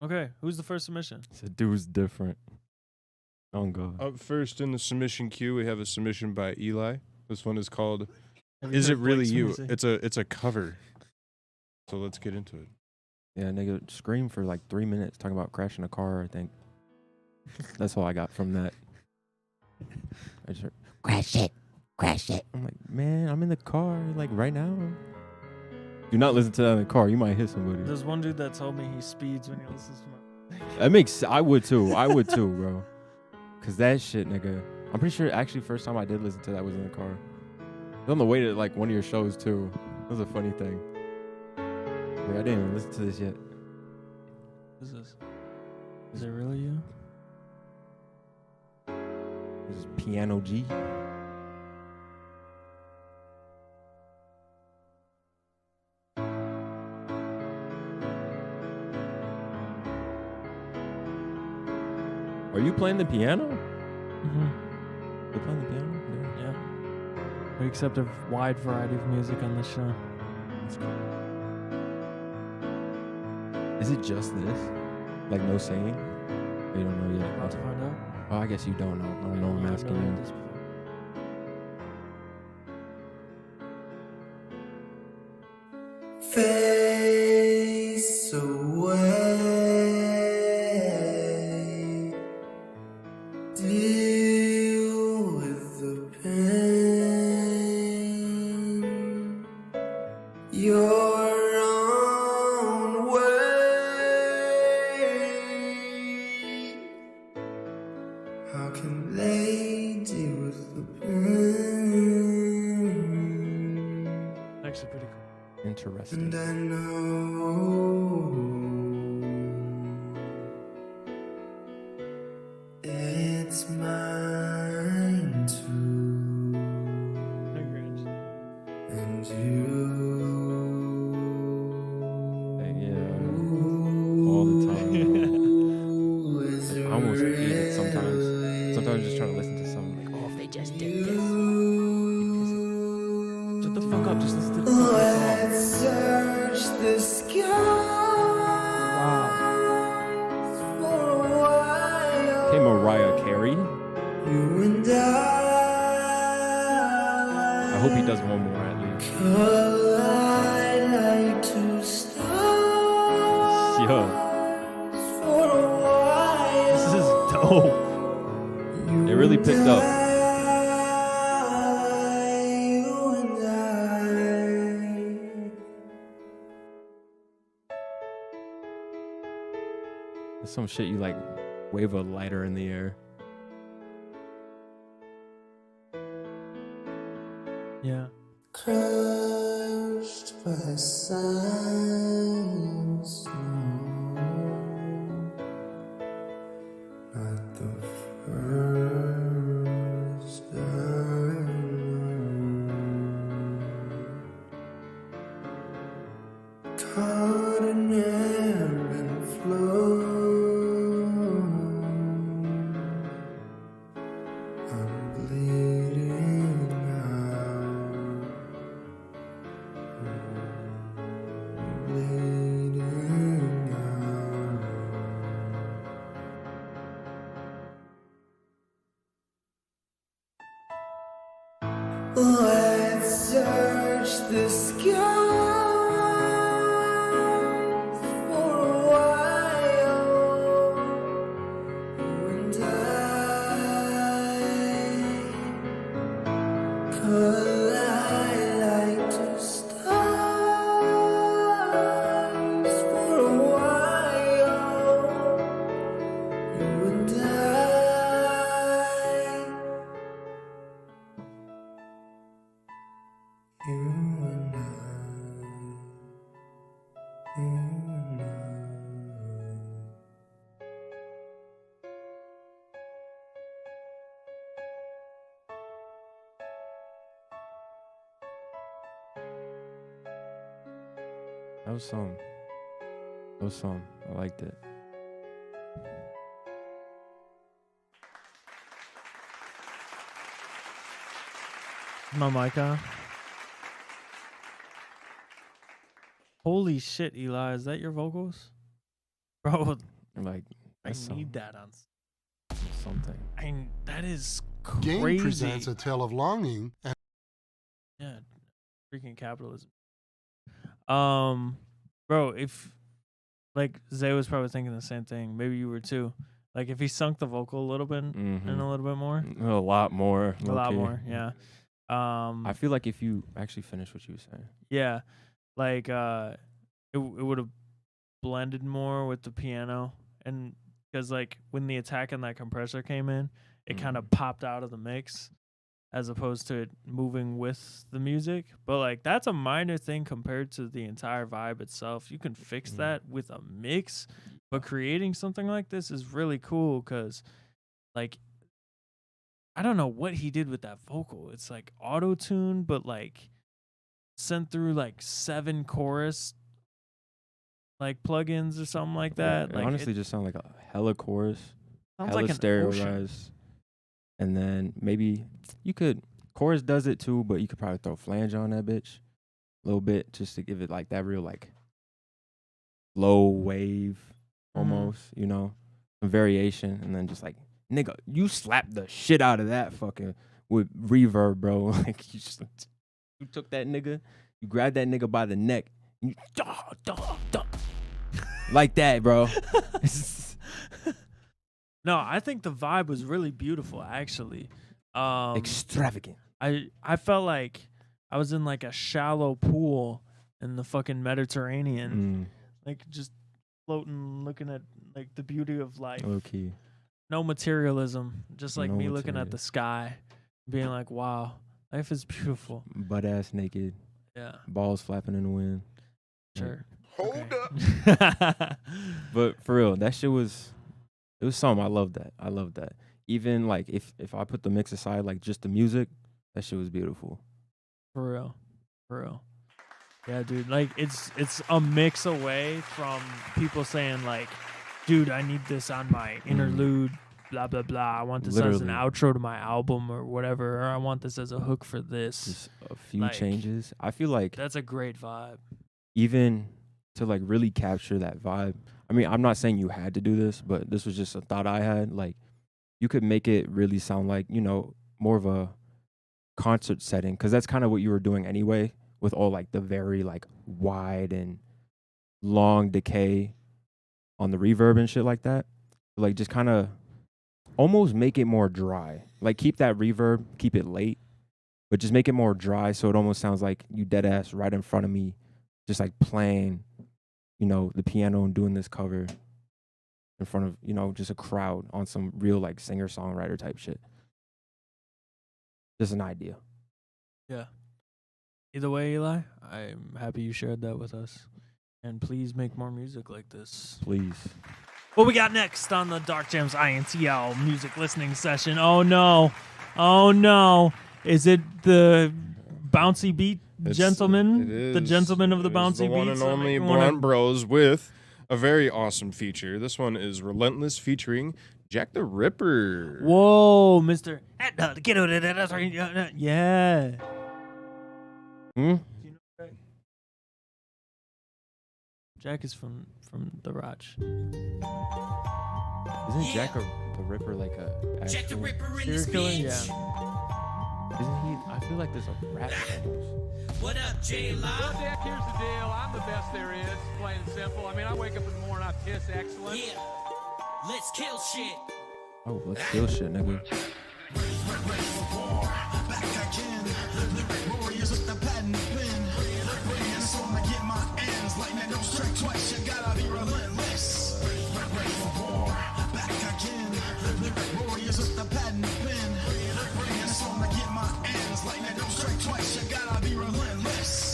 Okay, who's the first submission? So dude's different. Oh God. Up first in the submission queue, we have a submission by Eli. This one is called Have you "Is It heard Really Blake's You?" music? It's a cover. So let's get into it. Yeah, nigga screamed for like 3 minutes talking about crashing a car, I think. That's all I got from that. I just heard, Crash it. Crash it. I'm like, man, I'm in the car, like right now. Do not listen to that in the car. You might hit somebody. There's one dude that told me he speeds when he listens to my. That makes, I would too, bro. Cause that shit, nigga. I'm pretty sure actually first time I did listen to that was in the car. It was on the way to like one of your shows too. It was a funny thing. Wait, I didn't even listen to this yet. What is this? Is it really you? This is Piano G. Are you playing the piano? Mm-hmm. You're playing the piano? Yeah. We accept a wide variety of music on this show. That's cool. Is it just this? Like no singing? Or you don't know yet? About to find out. Oh, I guess you don't know. I don't know. I'm asking you. This before. Face away. Deal with the pain. Your own way. How can they deal with the pain? Actually, pretty cool. Interesting. And I know it's mine too, and you. Yeah. All the time. I almost hate it sometimes. Sometimes I'm just trying to listen to something like, Oh, if they just did this. shut the fuck up. Just listen to the Let's fucking song. search the skies for a while. Hey, Mariah Carey. You and I hope he does one more at least. collide like two stars Yo. for a while. This is dope. It really picked up. You and I. There's some shit you like wave a lighter in the air. Yeah. Crushed by silence, not the first time. Caught in ebb and flow. I'm bleeding out. Bleeding out. Let's search the skies for a while, you and I collide like two stars for a while, you and I. You and I, you and I. That was some. That was some. I liked it. My mic on. Holy shit, Eli, is that your vocals? Bro, Like, I that's need that on. something. That is Game crazy. presents a tale of longing and Yeah, freaking capitalism. Bro, if like Zay was probably thinking the same thing. Maybe you were too. Like if he sunk the vocal a little bit and a little bit more, A lot more. a lot low-key. more. Yeah. I feel like if you actually finish what you were saying. Yeah, like it would have blended more with the piano, and because like when the attack and that compressor came in, it kind of popped out of the mix, as opposed to it moving with the music. But like that's a minor thing compared to the entire vibe itself. You can fix that with a mix, but creating something like this is really cool because, like, I don't know what he did with that vocal. It's like auto-tune, but like sent through like 7 chorus like plugins or something like that. It Like honestly just sound like a hella chorus, sounds hella like an ocean. stereoized, and then maybe you could chorus does it too, but you could probably throw flange on that bitch a little bit just to give it like that real like low wave almost, you know, a variation, and then just like nigga, you slapped the shit out of that fucking with reverb, bro. Like you took that nigga, you grabbed that nigga by the neck, and you like that, bro. No, I think the vibe was really beautiful actually. Extravagant. I felt like I was in like a shallow pool in the fucking Mediterranean. Like just floating, looking at like the beauty of life. Low key. No materialism. Just like No me looking at material. the sky, being like, wow, life is beautiful. Butt ass naked. Yeah. Balls flapping in the wind. Sure. hold up. But for real, that shit was it was something. I love that. I love that. Even like if I put the mix aside, like just the music, that shit was beautiful. For real. For real. Yeah, dude. Like it's a mix away from people saying like, dude, I need this on my interlude, blah blah blah. I want this as an Literally. outro to my album or whatever, or I want this as a hook for this. Just a few Like, changes. I feel like That's a great vibe. even to like really capture that vibe. I mean, I'm not saying you had to do this, but this was just a thought I had. Like, you could make it really sound like, you know, more of a concert setting, because that's kind of what you were doing anyway, with all like the very like wide and long decay on the reverb and shit like that. Like, just kind of almost make it more dry. Like, keep that reverb, keep it late, but just make it more dry so it almost sounds like you dead ass right in front of me, just like playing, you know, the piano and doing this cover in front of, you know, just a crowd on some real like singer-songwriter type shit. Just an idea. Yeah. Either way, Eli, I'm happy you shared that with us. And please make more music like this. Please. What we got next on the Dark Jams INTL music listening session? Oh no. Oh no. Is it the bouncy beat gentlemen, It the is. gentlemen of the It is bouncy the one beats. and that make only you wanna- Blunt Bros with a very awesome feature. This one is Relentless featuring Jack the Ripper. Whoa, Mister. Get out of that. Yeah. Hmm? Jack is from the Roch. Isn't Jack the Ripper like a Jack the actual? Ripper in Serial this killer? bitch. Yeah. Isn't he? I feel like there's a rap almost. What up, J-Law? Well, Dick, here's the deal. I'm the best there is, plain and simple. I mean, I wake up in the morning, I piss excellent. Yeah. Let's kill shit. Oh, let's kill shit, nigga.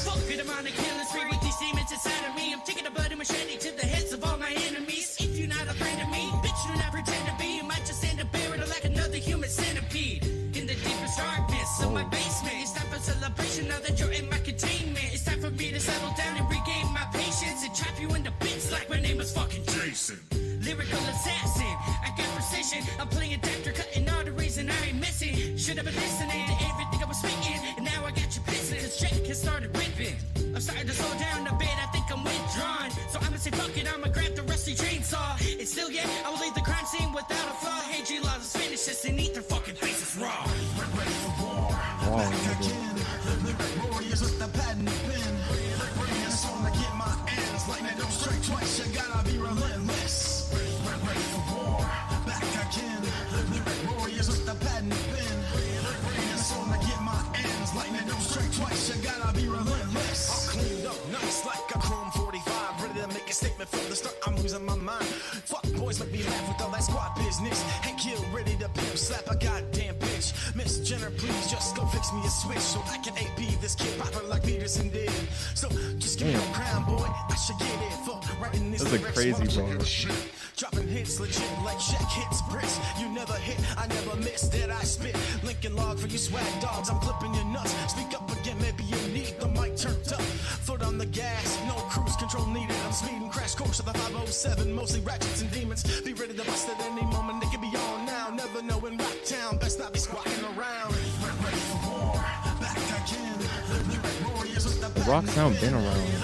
Fuck it, I'm on a killing spree with these demons inside of me. I'm taking a bloody machete to the heads of all my enemies. If you're not afraid of me, bitch, do not pretend to be. You might just end up buried like another human centipede. In the deepest darkness of my basement. It's time for celebration now that you're in my containment. It's time for me to settle down and regain my patience and chop you into bits like my name was fucking Jason. Lyrical assassin, I got precision. I'm playing doctor, cutting arteries and I ain't missing. Should have been listening to everything I was speaking, and now I got you pissing. Cause Jack has started ripping. I'm starting to slow down a bit, I think I'm withdrawn. So I'ma say fuck it, I'ma grab the rusty chainsaw. It's still yet, I will leave the crime scene without a flaw. Hey G-Law, let's finish this and eat their fucking faces raw. Wow, nigga. Cleaned up, nice like a Chrome 45. Ready to make a statement from the start. I'm losing my mind. Fuck boys, make me laugh with all that squad business. Hank Hill ready to pimp slap a goddamn bitch. Miss Jenner, please just go fix me a switch so I can AP this kid proper like Peterson did. So just give me a crown, boy. I should get it for writing this. That's a lyrics crazy while I'm bar. checking shit. Dropping hits legit like Shaq hits bricks. You never hit, I never miss that I spit. Lincoln log for you swag dogs. I'm clipping your nuts. Speak up again, maybe you need the mic turned up. Foot on the gas, no cruise control needed. I'm speeding crash course of the 507. Mostly ratchets and demons. Be ready to bust at any moment. They can be on now. Never know in Rock Town. Best not be squawking around. Ready for war. Back again. The rock sound been around.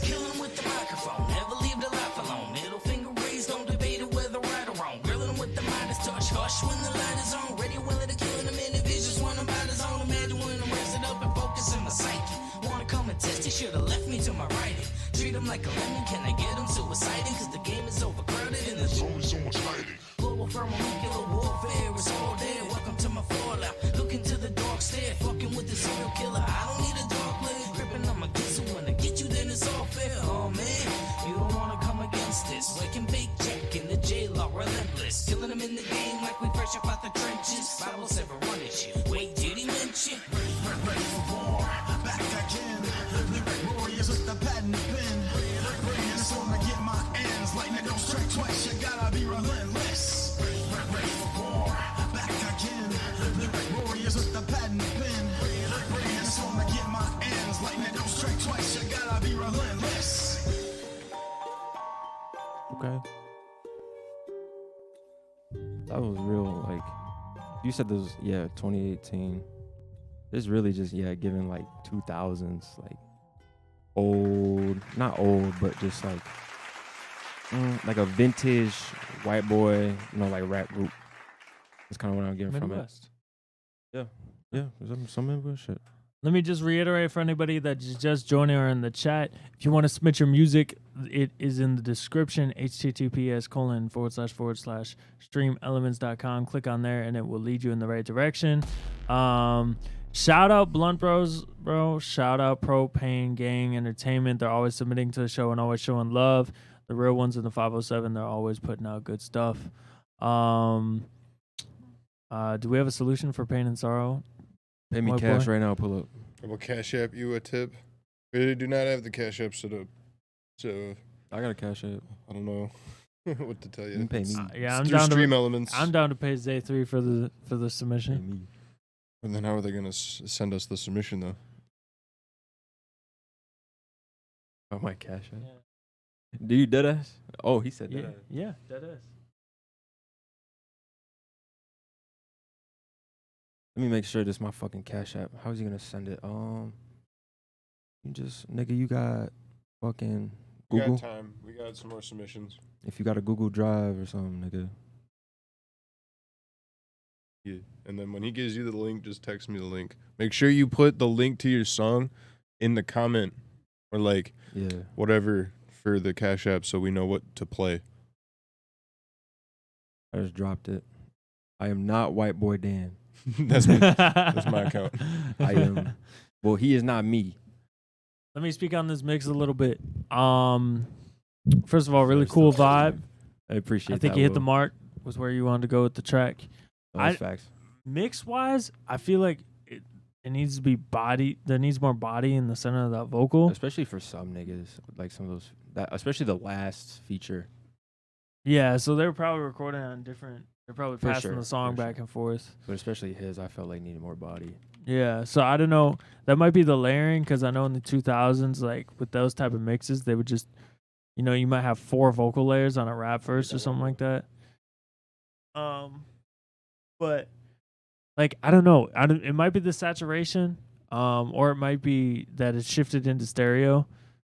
Kill 'em with the microphone, never leave the life alone. Middle finger raised, don't debate it whether right or wrong. Grilling 'em with the Midas touch, hush when the light is on. Ready, willing to kill in a minute, visions when I'm out his own. Imagine when I'm resting up and focusing my psyche. Wanna come and test, he should've left me to my writing. Treat him like a lemon, can I get him suiciding? Cause the game is overcrowded and there's only so much fighting. Global thermonuclear warfare is all there. Welcome to my fallout. Look into the dark stare, fucking with the serial killer. I don't need a dog leg, gripping on my kiss. So when I get you, then it's all fair. Oh man, you don't wanna come against this. Wake and bake Jack in the J-Law, relentless. Killing him in the game like we fresh up out the trenches. 507 run at you. Wait, did he mention? Ready for war. Back again. Warriors with the patent pen. It's on to get my ends. Lightning don't strike twice. You gotta be relentless. Ready for war. Back again. Warriors with the patent pen. It's on to get my ends. Lightning don't strike twice. You gotta be relentless. Okay. That was real, like, you said this was, 2018. This really just, giving like 2000s, like, old, not old, but just like a vintage white boy, like rap group. That's kind of what I'm getting Midwest. from it. Yeah, some Midwest shit. Let me just reiterate for anybody that's just joining or in the chat. If you want to submit your music, it is in the description, https://streamelements.com. Click on there and it will lead you in the right direction. Shout out Blunt Bros, bro. Shout out Propane Gang Entertainment. They're always submitting to the show and always showing love. The real ones in the 507, they're always putting out good stuff. Do we have a solution for pain and sorrow? Pay me My cash boy? right now, pull up. I will cash app you a tip. We do not have the Cash App set up, so I got a Cash App. I don't know what to tell you. You can pay me. Yeah, It's I'm through down Stream to. Elements. I'm down to pay ZaY3 for the Pay submission. me. And then how are they gonna send us the submission though? Oh, my Cash App. Do you deadass? Oh, he said Yeah, deadass. yeah, that is. Let me make sure this is my fucking Cash App. How is he gonna send it? You just nigga, you got fucking We Google. got time. We got some more submissions. If you got a Google Drive or something, nigga. Yeah. And then when he gives you the link, just text me the link. Make sure you put the link to your song in the comment or like Yeah. whatever for the Cash App so we know what to play. I just dropped it. I am not White Boy Dan. That's my account. I am. Well, he is not me. Let me speak on this mix a little bit. First of all, really cool vibe. I appreciate I think that, you hit the Will. mark. Was where you wanted to go with the track. No, that's facts. Mix wise, I feel like it needs to be body. There needs more body in the center of that vocal. Especially for some niggas, like some of those, especially the last feature. Yeah, so they were probably recording on different. They're probably For passing sure, the song for back and forth. But especially his, I felt like needed more body. Yeah, so I don't know. That might be the layering because I know in the 2000s, like with those type of mixes, they would just, you might have 4 vocal layers on a rap verse or something like that. But like I don't know. It might be the saturation, or it might be that it shifted into stereo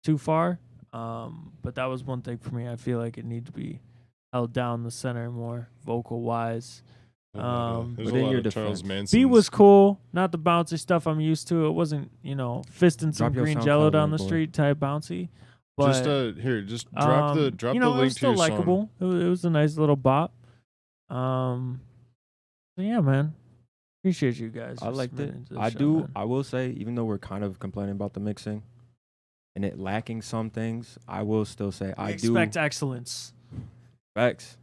too far. But that was one thing for me. I feel like it needed to be held down the center more vocal wise. There's but a in lot your of defense, Charles Manson. B was cool, not the bouncy stuff I'm used to. It wasn't, fisting some Drop your green SoundCloud jello down link, the boy. street type bouncy. But Just just drop the it was link to still your likable. song. It was a nice little bop. So yeah, man. Appreciate you guys. I for liked it. submitting to the I show, do. man. I will say, even though we're kind of complaining about the mixing and it lacking some things, I will still say We I do expect excellence. facts.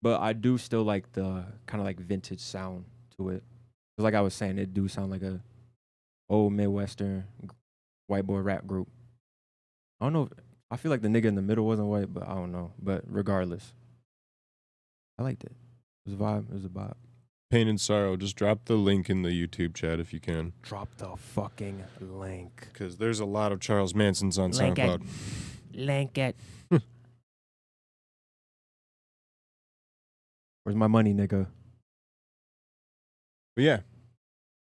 But I do still like the kind of like vintage sound to it. 'Cause like I was saying, it do sound like a old Midwestern white boy rap group. I don't know. I feel like the nigga in the middle wasn't white, but I don't know. But regardless, I liked it. It was a vibe. It was a vibe. Pain and Sorrow. Just drop the link in the YouTube chat if you can. Drop the fucking link. Because there's a lot of Charles Mansons on Link it. SoundCloud. Link it. Where's my money, nigga? But yeah,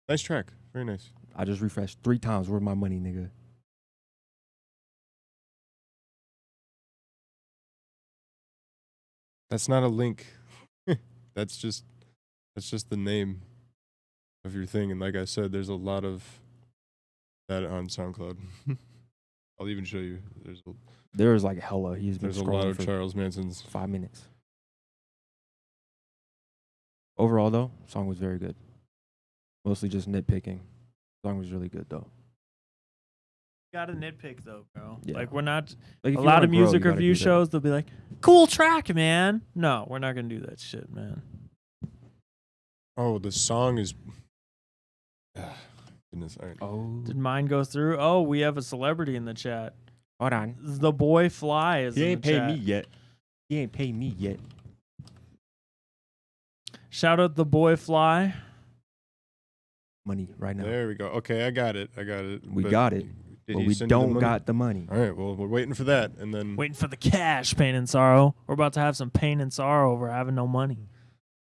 nice track. Very nice. I just refreshed 3 times. Where's my money, nigga? That's not a link. That's just the name of your thing. And like I said, there's a lot of that on SoundCloud. I'll even show you. There's like hella. He's been There's a lot scrolling of for Charles Mansons. 5 minutes. Overall, though, song was very good. Mostly just nitpicking. Song was really good, though. Got to nitpick though, bro. Yeah. Like we're not. Like, if A you lot wanna of grow, music you gotta review do that. shows, they'll be like, "Cool track, man." No, we're not gonna do that shit, man. Oh, the song is. Goodness. All right. Oh. Did mine go through? Oh, we have a celebrity in the chat. Hold on. The boy Fly is He in ain't the paid chat. me yet. He ain't paid me yet. Shout out the boy Fly. Money right now. There we go. Okay, I got it. We But got it. Did But he we send you the don't money? got the money. All right. Well, we're waiting for that, and then Waiting for the cash, pain and sorrow. We're about to have some pain and sorrow over having no money.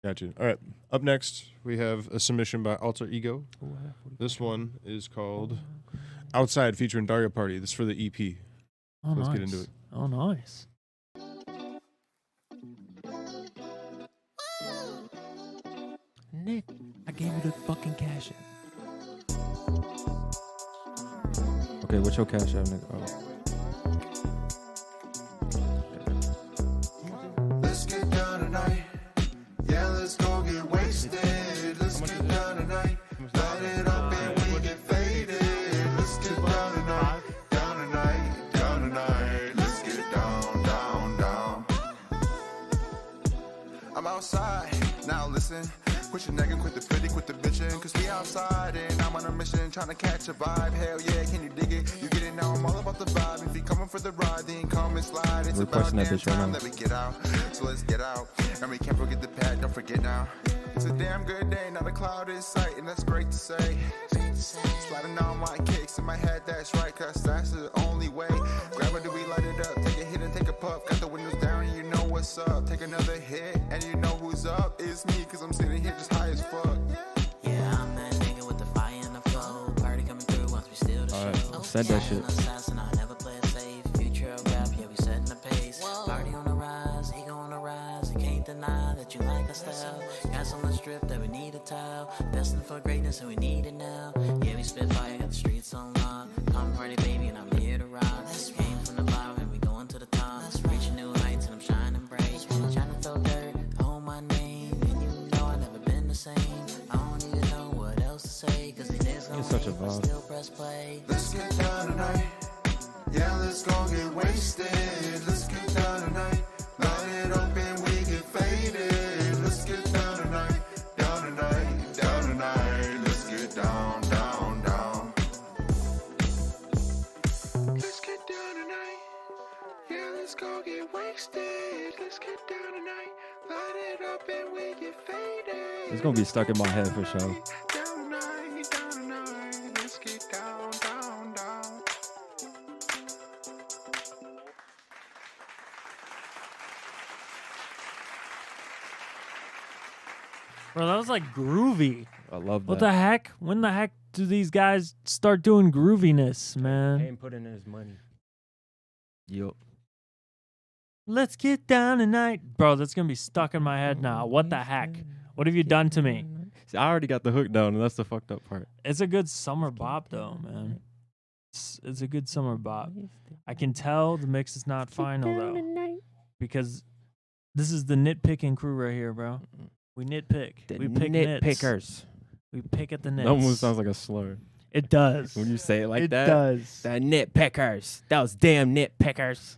Gotcha. All right. Up next, we have a submission by Alter Ego. This one is called Outside featuring Daria Party. This is for the EP. Oh, Let's nice. get into it. Oh, nice. Nick, I gave you the fucking cash app. Okay, what's your cash app, nigga? Oh. Let's get down tonight. Yeah, let's go get wasted. Let's get down tonight. Light it up and we get faded. Let's get down tonight. Down tonight. Down tonight. Let's get down, down, down. I'm outside. Now listen. Quit your nagging, quit the pity, quit the bitching. Cause we outside and I'm on a mission, trying to catch a vibe. Hell yeah, can you dig it? You get it now, I'm all about the vibe. If you coming for the ride, then come and slide. It's We're about requesting that damn bitch right time now. that we get out. So let's get out. And we can't forget the pad, don't forget now. It's a damn good day, not a cloud in sight, and that's great to say. Sliding on my kicks in my head, that's right, cause that's the only way. Grab it, do we light it up? Take a hit and take a puff. Got the windows down and you know what's up. Take another hit and you know who's up. It's me, cause I'm sitting here just high as fuck. Yeah, I'm that nigga with the fire and the flow. Party coming through once we steal the show. Said that shit. Assassin, I never play it safe. Future of rap, yeah, we setting the pace. Party on the rise, ego on the rise. You can't deny that you like our style. Got so much drip that we need a towel. Destined for greatness and we need it now. Yeah, we spit fire, got the streets on lock. Come party, baby, and I'm here to rock. Came from the bottom and we going to the top. Reaching new heights and I'm shining bright. Trying to throw dirt on my name, and you know I never been the same. I don't even know what else to say, cause these days gon' such a wait, but vibe. still press play. Let's get down tonight. Yeah, let's go get wasted. Let's get down tonight. Light it up and we get faded. Let's get down tonight. Down tonight. Down tonight. Let's get down, down, down. Let's get down tonight. Yeah, let's go get wasted. Let's get down tonight. Light it up and we get faded. It's gonna be stuck in my head for sure. Down tonight. Down tonight. Let's get down, down, down. Bro, that was like groovy. I love that. What the heck? When the heck do these guys start doing grooviness, man? Ain't putting in his money. Yup. Let's get down tonight. Bro, that's going to be stuck in my head now. What the heck? What have you done to me? See, I already got the hook down, and that's the fucked up part. It's a good summer bop, though, man. It's a good summer bop. I can tell the mix is not final, though, because this is the nitpicking crew right here, bro. We nitpick. We pick nits. nitpickers. We pick at the nits. That almost sounds like a slur. It does. When you say it like it that. does. The nitpickers. Those damn nitpickers.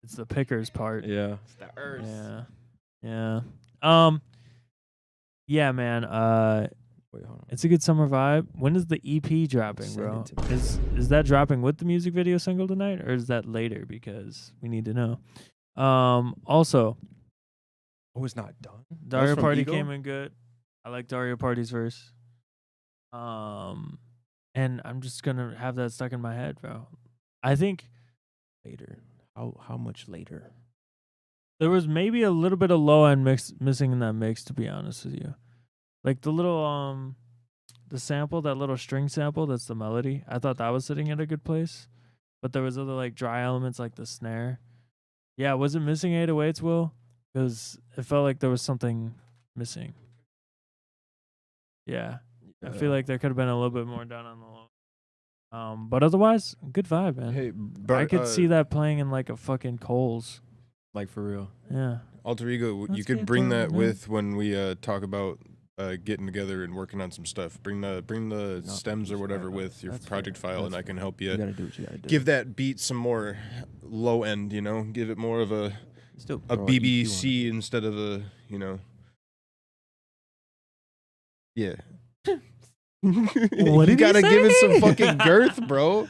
It's the pickers part. Yeah. It's the earth. Yeah. Yeah. Yeah, man. Wait, hold on. It's a good summer vibe. When is the EP dropping, Send bro? it to me. Is that dropping with the music video single tonight, or is that later? Because we need to know. Also, Oh, it's not done. Dario from Party Ego? came in good. I like Dario Party's verse. And I'm just gonna have that stuck in my head, bro. I think Later. How much later? there was maybe a little bit of low end missing in that mix, to be honest with you. Like the little the sample, that little string sample, that's the melody. I thought that was sitting at a good place. But there was other like dry elements like the snare. Yeah, was it missing 808s, Will? Because it felt like there was something missing. Yeah. I feel like there could have been a little bit more done on the low. But otherwise, good vibe, man. Hey, I could see that playing in like a fucking Coles. Like for real. Yeah. Alter Ego, you Let's could get bring down that tonight. with when we talk about getting together and working on some stuff. Bring the stems or whatever with your That's project fair. file, That's and I can fair. help You you gotta do what you gotta do. give that beat some more low end. You know, give it more of a Still a throw an EQ on BBC instead of a yeah. What you did he gotta give it say? some fucking girth, bro.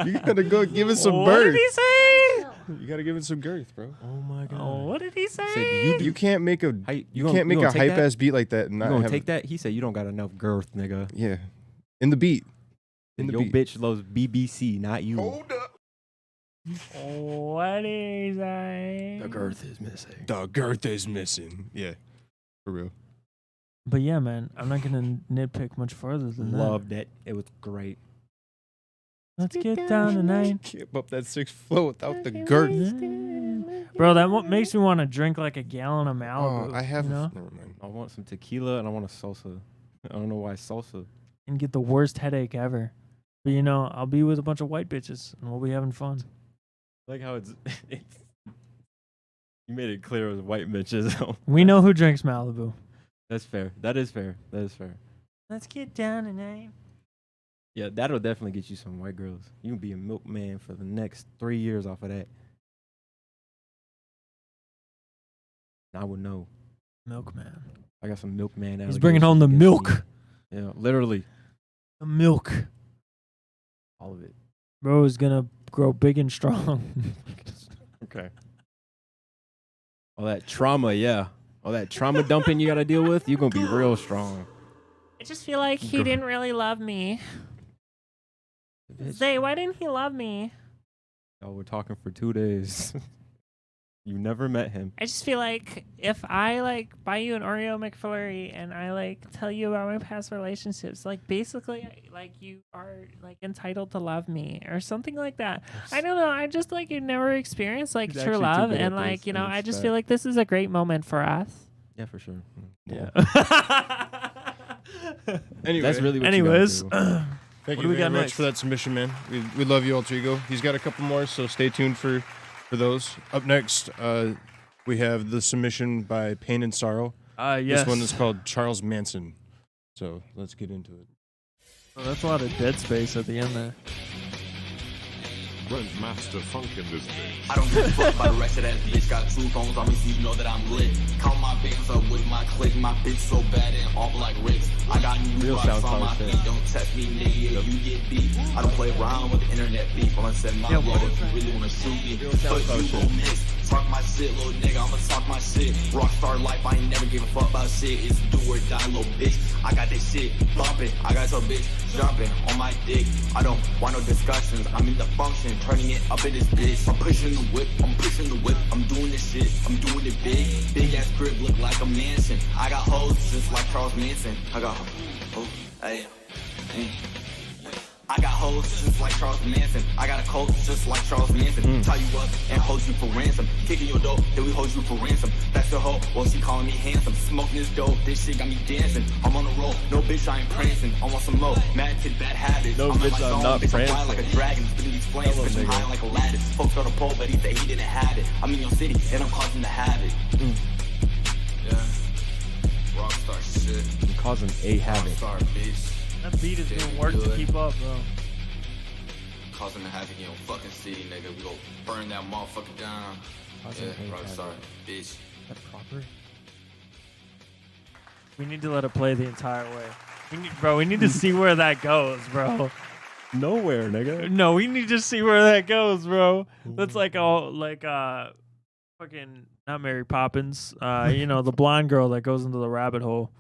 You gotta go give it some What birth. did he say? You gotta give it some girth, bro. Oh my god. Oh, what did he say? Said You can't make a How you can't make a take hype that? ass beat like that and You not gonna have take that? He said you don't got enough girth, nigga. yeah in the beat. In the Your beat. bitch loves BBC, not you. Hold up. What did he say? The girth is missing. The girth is missing. Yeah, for real. But yeah, man, I'm not gonna nitpick much further than that. Loved it. It was great. Let's get down tonight. Keep up that 6 flow without the girth. Bro, that makes me want to drink like a gallon of Malibu. Oh, I have. you know? Never mind. I want some tequila and I want a salsa. I don't know why salsa. And get the worst headache ever. But you know, I'll be with a bunch of white bitches and we'll be having fun. Like how it's you made it clear it was white bitches. We know who drinks Malibu. That's fair. That is fair. That is fair. Let's get down tonight. Yeah, that'll definitely get you some white girls. You can be a milkman for the next 3 years off of that. I would know. Milkman. I got some milkman. He's bringing home the allegations against milk. me. Yeah, literally. The milk. All of it. Bro is gonna grow big and strong. Okay. All that trauma, yeah. All that trauma dumping you gotta deal with, you're gonna be real strong. I just feel like he didn't really love me. Zay, why didn't he love me? Oh, we're talking for 2 days. You never met him. I just feel like if I like buy you an Oreo McFlurry and I like tell you about my past relationships, like basically like you are like entitled to love me or something like that. I don't know. I just like you never experienced like He's true actually too love, good and at like this, you know, and I it's just bad. feel like this is a great moment for us. Yeah, for sure. Yeah. Anyway, That's really what Anyways, you gotta do. thank what you do we very got much next? for that submission, man. We love you, Alter Ego. He's got a couple more, so stay tuned for those. Up next, we have the submission by Pain and Sorrow. Yes. This one is called Charles Manson. So let's get into it. Oh, that's a lot of dead space at the end there. Grandmaster Funk in this bitch. I don't give a fuck about the rest of that bitch. Got 2 phones on me, so you know that I'm lit. Count my bands up with my click. My bitch so bad and all like Ricks. I got new Real rocks on my SoundCloud feet. shit. Don't test me, nigga. You get beat. I don't play around with the internet beef. I'ma send my load if you really wanna shoot me. But you gon' miss. Talk my shit, little nigga. I'ma talk my shit. Rockstar life, I ain't never give a fuck about shit. It's do or die, little bitch. I got that shit bumping. I got your bitch jumping on my dick. I don't want no discussions. I'm in the function, turning it up in this bitch. I'm pushing the whip. I'm pushing the whip. I'm doing this shit. I'm doing it big. Big ass crib look like a mansion. I got hoes just like Charles Manson. I got hoes. Hey. I got hoes just like Charles Manson. I got a coat just like Charles Manson. Tie you up and hold you for ransom. Kicking your dope, then we hold you for ransom. That's the hoe, well she calling me handsome. Smoking this dope, this shit got me dancing. I'm on the roll, no bitch I ain't prancing. I want some more, mad kid, bad habits. No I'm in bitch, my I'm zone, not bitch, I'm prancing. flying like a dragon. Spitting these flames, Hello, bitch, I'm nigga. high like Aladdin. Folks on the pole, but he said he didn't have it. I'm in your city, and I'm causing the havoc. Yeah, rockstar shit. I'm causing a havoc. Rockstar bitch. That beat is doing work to Good. keep up, bro. Causing the havoc in your fucking city, nigga. We gon' burn that motherfucker down. Causing Yeah, a rockstar, havoc. bitch. Is that proper? We need to let it play the entire way. We need to see where that goes, bro. Nowhere, nigga. No, we need to see where that goes, bro. That's like all like fucking not Mary Poppins. You know, the blonde girl that goes into the rabbit hole.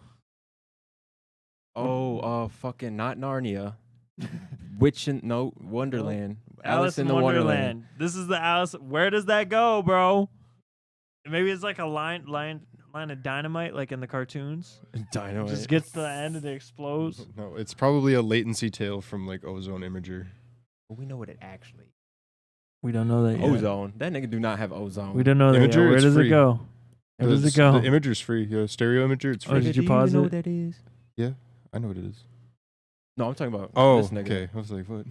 Oh, fucking not Narnia. Wonderland. Alice in the Wonderland. This is the Alice. Where does that go, bro? Maybe it's like a line of dynamite, like in the cartoons. Dynamite. Just gets to the end and it explodes. No, it's probably a latency tale from like Ozone Imager. But we know what it actually. We don't know that yet. Ozone. That nigga do not have ozone. We don't know that yet. Imager, Where it's does free. it go? Where does it go? The Imager's free. Yeah, stereo Imager, it's Oh, free. did Do you pause even know it? what that is? Yeah, I know what it is. No, I'm talking about Oh, this nigga. okay. I was like, what?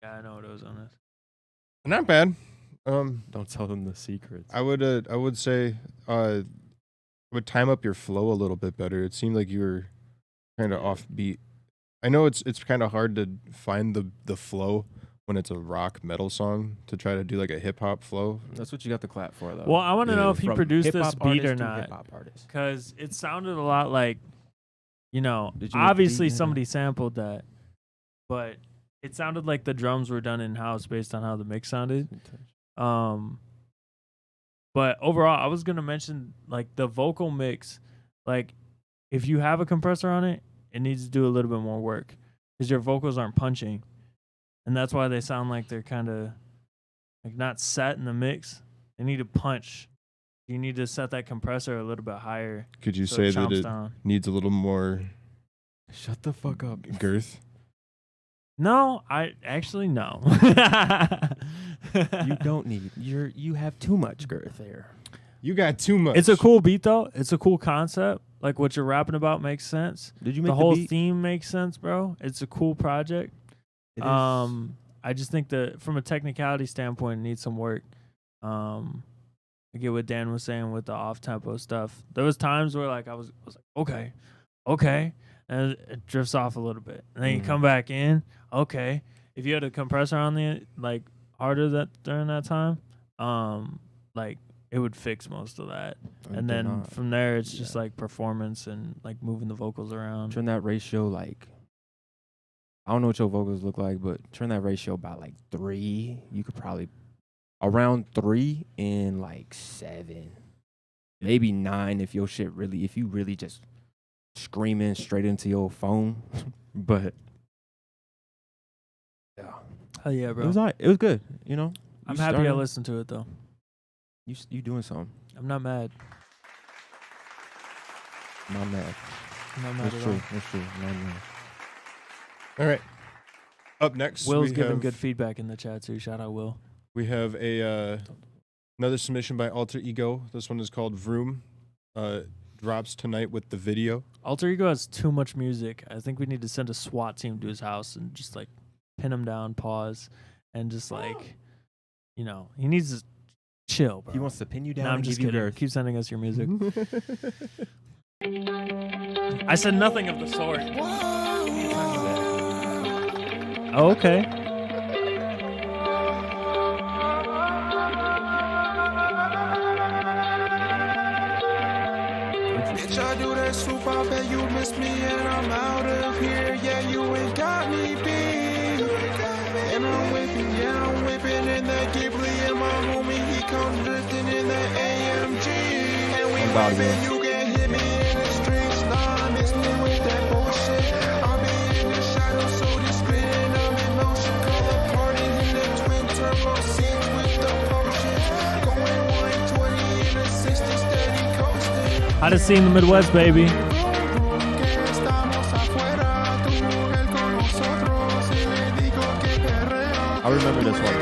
Yeah, I know what Ozone is. Not bad. Don't tell them the secrets. I would say would time up your flow a little bit better. It seemed like you were kind of offbeat. I know it's kind of hard to find the flow when it's a rock metal song to try to do like a hip hop flow. That's what you got the clap for, though. Well, I want to know if he From produced this hip-hop beat or artist to not. hip-hop artist. Because it sounded a lot like, you know, Did you make the obviously beat, nigga? somebody sampled that, but it sounded like the drums were done in house based on how the mix sounded. But overall, I was gonna mention like the vocal mix. Like, if you have a compressor on it, it needs to do a little bit more work because your vocals aren't punching, and that's why they sound like they're kind of like not set in the mix. They need to punch. You need to set that compressor a little bit higher. Could you so say that chomps it down. needs a little more Shut the fuck up. girth? No, I actually no. You don't need. You have too much girth there. You got too much. It's a cool beat though. It's a cool concept. Like what you're rapping about makes sense. Did you make the whole beat? theme makes sense, bro. It's a cool project. It is. I just think that from a technicality standpoint, it needs some work. I get what Dan was saying with the off tempo stuff. There was times where like I was like, okay, and it drifts off a little bit, and then you come back in, okay. If you had a compressor on the like harder during that time, like it would fix most of that, and then from there it's just like performance and like moving the vocals around. Turn that ratio like I don't know what your vocals look like, but turn that ratio by like 3. You could probably around 3 and like 7, maybe 9 if your shit really, if you really just screaming straight into your phone. But yeah, Hell yeah, bro. it was alright. It was good. You know, I'm You happy I started- listened to it though. You doing something? I'm not mad. Not mad. I'm not mad That's at true. all. That's true. Not mad. All right. Up next, Will's we giving have, good feedback in the chat too. Shout out Will. We have a another submission by Alter Ego. This one is called Vroom. Drops tonight with the video. Alter Ego has too much music. I think we need to send a SWAT team to his house and just like pin him down, pause, and just like, you know, he needs to chill, bro. He wants to pin you down No, I'm and just give you kidding. girth. Keep sending us your music. I said nothing of the sort. Oh, okay. Bitch, I do that swoop, I bet you miss me and I'm out of here. Yeah, you ain't got me beat. And I'm whipping, in that Ghibli and my homie, he come drifting in that AMG. And we whipping, you can hit me in the streets. Nah, miss me with that bullshit. I'll be in the shadows, so discreet and I'm in motion. Color party in the twin turbo seats with the potion. Going 120 in the 60 steady coasting. How to see in the Midwest, baby. I remember this one.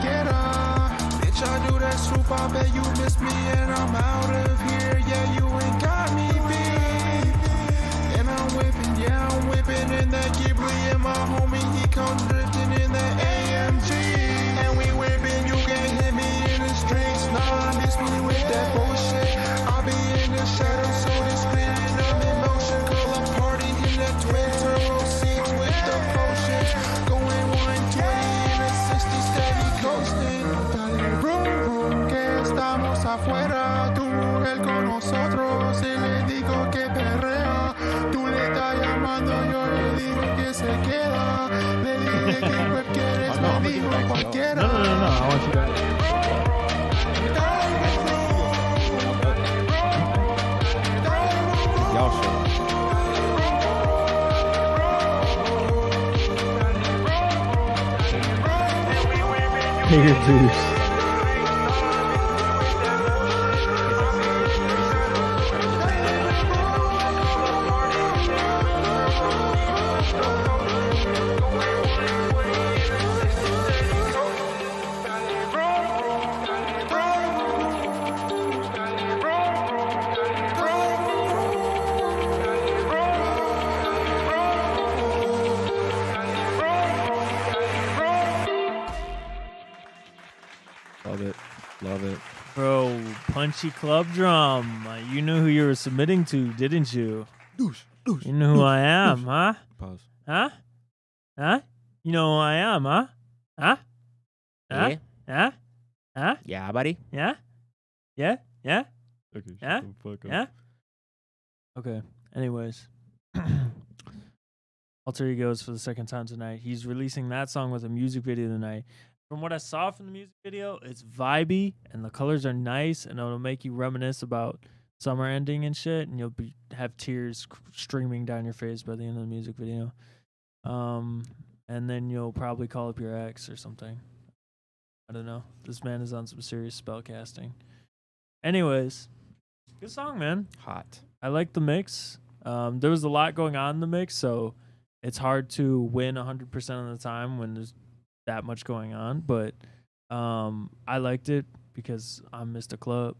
Bitch, I do that swoop, I bet you miss me and I'm out of here. Yeah, you ain't got me beat. And I'm whipping in that Ghibli and my homie, he come drifting in that AMG. And we whipping, you can't hit me in the streets. Nah, miss me with that bullshit. I'll be in the shadows, so discreet and I'm in motion. Color party in that twin turbo seats with the potions. Going 120 in a 60 steady coasting. Dale vroom vroom que estamos afuera. Tu mujer con nosotros y le digo que perrea. Tú le estás llamando, yo le digo que se queda. Le dije que quieres, me dijo cualquiera. No. I want you to. Y'all should. Pay your dues. Love it. Love it. Bro, Punchy Club Drum. You knew who you were submitting to, didn't you? You know who I am, huh? Pause. Huh? Huh? You know who I am, huh? Huh? Huh? Yeah. Huh? Huh? Yeah, buddy. Yeah? Yeah? Yeah? Okay, Yeah? shut the fuck up. Yeah? Okay. Anyways. Alter Egos for the second time tonight. He's releasing that song with a music video tonight. From what I saw from the music video, it's vibey and the colors are nice and it'll make you reminisce about summer ending and shit, and you'll have tears streaming down your face by the end of the music video. And then you'll probably call up your ex or something. I don't know. This man is on some serious spell casting. Anyways, good song, man. Hot. I like the mix. There was a lot going on in the mix, so it's hard to win 100% of the time when there's that much going on. But I liked it because I'm Mr. Club.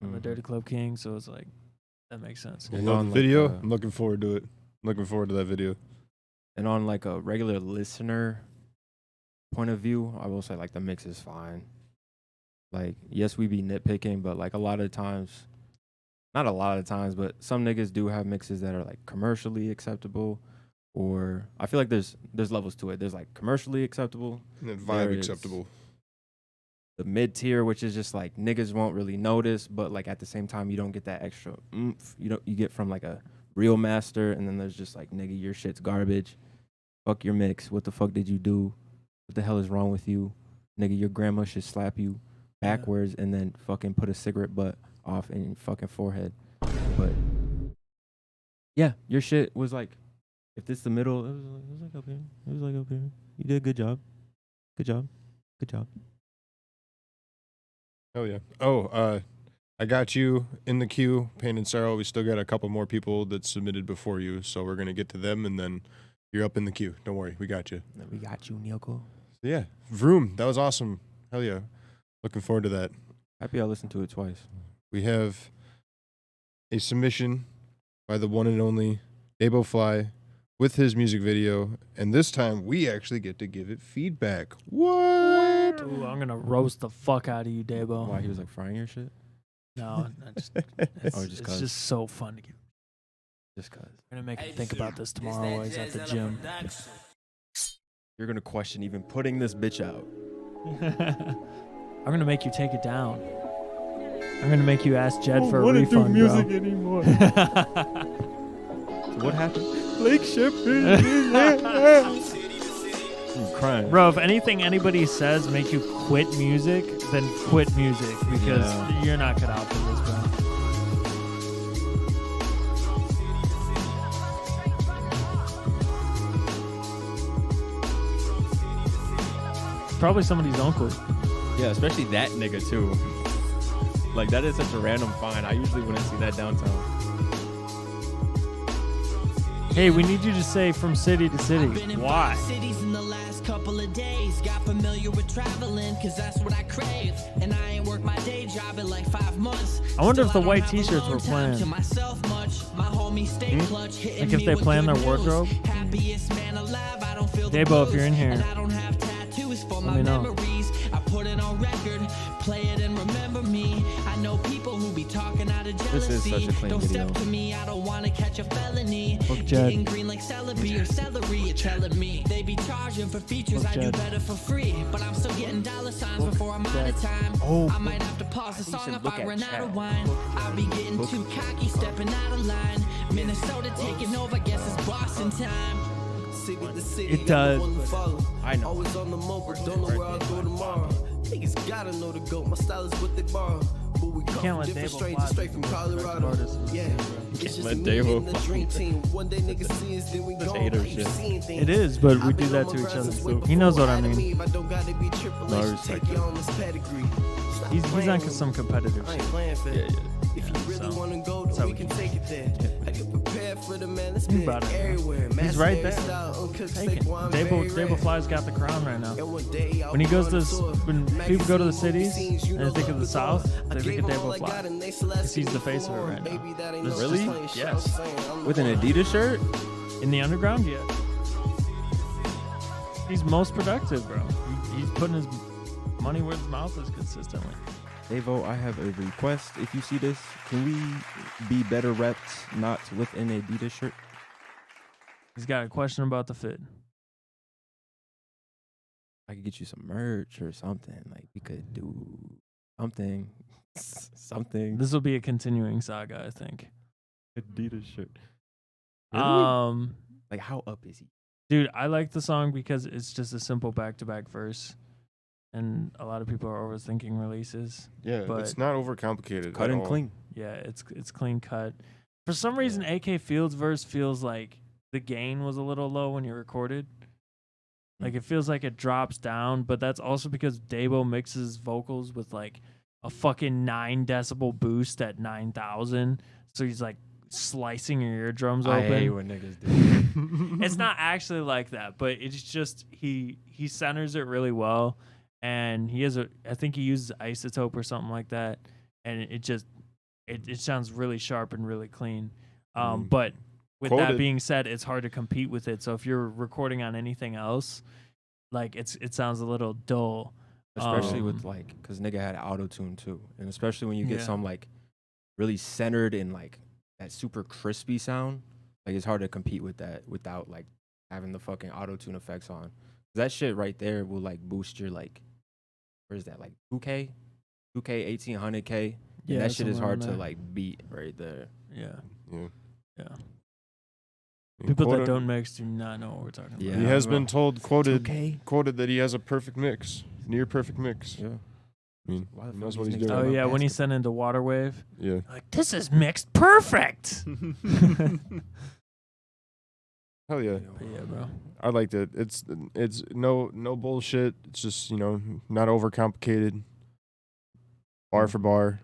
I'm a Dirty Club King, so it's like, that makes sense. And on the video, I'm looking forward to it. Looking forward to that video. And on like a regular listener point of view, I will say like the mix is fine. Like, yes, we be nitpicking, but like a lot of times, not a lot of times, but some niggas do have mixes that are like commercially acceptable, or I feel like there's levels to it. There's like commercially acceptable, And then there vibe is acceptable. the mid tier, which is just like niggas won't really notice, but like at the same time you don't get that extra oomph you get from like a real master. And then there's just like, nigga, your shit's garbage. Fuck your mix. What the fuck did you do? What the hell is wrong with you? Nigga, your grandma should slap you backwards and then fucking put a cigarette butt off in your fucking forehead. But yeah, your shit was like, if this the middle, it was like up here. It was like up here. You did a good job. Good job. Good job. Oh yeah. Oh, I got you in the queue, Pain and Sorrow. We still got a couple more people that submitted before you, so we're gonna get to them, and then you're up in the queue. Don't worry, we got you. We got you, Nyoko. Yeah, Vroom, that was awesome. Hell yeah, looking forward to that. Happy I listened to it twice. We have a submission by the one and only Abo Fly with his music video, and this time we actually get to give it feedback. What? Ooh, I'm gonna roast the fuck out of you, Dabo. Why, he was like frying your shit? No, it's just so fun to give. Just cause. I'm gonna make him think about this tomorrow while he's at the gym. You're gonna question even putting this bitch out. I'm gonna make you take it down. I'm gonna make you ask Jed for a refund, do music bro. anymore. What happened? Blake Shepard. I'm crying. Bro, if anything anybody says make you quit music, then quit music because you're not cut out for this, bro. Probably somebody's uncle. Yeah, especially that nigga too. Like, that is such a random find. I usually wouldn't see that downtown. Hey, we need you to say from city to city. Why? Cities in the last couple of days. Got familiar with traveling, cause that's what I crave. And I ain't worked my day job in like 5 months. I wonder if the Still, I white don't have t-shirts alone were time playing. to myself much. My homies stay clutch, hitting Like if me they with play in good their news. wardrobe? Happiest man alive, I don't feel the Dabo, if blues. you're in here, And I don't have tattoos for let my me know. memories. I put it on record, play it and remember me. I know people who be talking out of This is jealousy. such a clean Don't video. step to me, I don't wanna catch a felony. Fuck Jed. Getting green like celery or celery, you're telling me. They be charging for features, Fuck I do Jed. better for free. But I'm still getting dollar signs before I'm out of time. Oh, I might have to pause the you song should if look I at run out chat. of wine. I'll be getting too cocky, stepping out of line. Minnesota taking over, guess it's Boston time. City to city, It does. got the one to follow. I know. Always on the mobile, don't know where I'll go tomorrow. Niggas gotta know the goat, my style is what they borrow. But we come can't from let different Davo strangers, fly straight from before Colorado. artists in the Yeah, scene, bro. it's just let me Davo and the fly. dream team. One day niggas see us, then we That's gon' hater keep shit. seeing things. It is, but we I've do been that on to my each grind other. since way He knows before what I Adam mean. Eve. I don't gotta be Triple No, I H to respect take you it. on this pedigree. Stop He's playing on with some me. competitive I ain't shit. playing fair. Yeah. If you really so wanna go, that's how then we we can keep take it there. I get prepared for the man that's Think been about it, man. everywhere. He's right there. Style, Take steak, it. wine, very Dabo rare. Fly's got the crown right now. And one day I'll When he be goes on to the s- tour. when people go to the Magazine, cities movie scenes, you and know they think of love the is South, all. I they think gave of 'em all Dabo I Fly. got and they still asking He's the me face for of it more. right now. Baby, that ain't Let's no just- slang shit, yes. I'm saying. I'm With an the- Adidas shirt? In the underground, yeah. He's most productive, bro. He's putting his money where his mouth is consistently. Avo, I have a request. If you see this, can we be better reps not with an Adidas shirt? He's got a question about the fit. I could get you some merch or something. Like, we could do something. Something. This will be a continuing saga, I think. Adidas shirt. Like, how up is he? Dude, I like the song because it's just a simple back-to-back verse, and a lot of people are overthinking releases. Yeah, but it's not overcomplicated. Cut at and all. clean. yeah, it's clean cut. For some reason, AK Field's verse feels like the gain was a little low when you recorded. Like it feels like it drops down, but that's also because Dabo mixes vocals with like a fucking 9 decibel boost at 9,000. So he's like slicing your eardrums I open. hate when niggas do. It's not actually like that, but it's just he centers it really well, and I think he uses isotope or something like that, and it sounds really sharp and really clean. But with that Quoted. being said, it's hard to compete with it. So if you're recording on anything else, like it sounds a little dull. Especially with like, because nigga had auto tune too. And especially when you get Yeah. some like really centered in like that super crispy sound, like it's hard to compete with that without like having the fucking auto tune effects on. That shit right there will like boost your like where's that, like 2K, 1800K. Yeah, That shit is somewhere hard around to there. like beat right there. Yeah. Yeah. Yeah. And People that quoted- don't mix do not know what we're talking about. Yeah. He has been told, quoted 2K. that he has a perfect mix, near perfect mix. Yeah. I mean, Why the he knows fuck what these he's niggas doing. Oh about yeah, when he basketball? sent into Waterwave, Yeah. like this is mixed perfect. Hell yeah. But yeah, bro. I liked it. It's no bullshit. It's just, not overcomplicated. Bar for bar,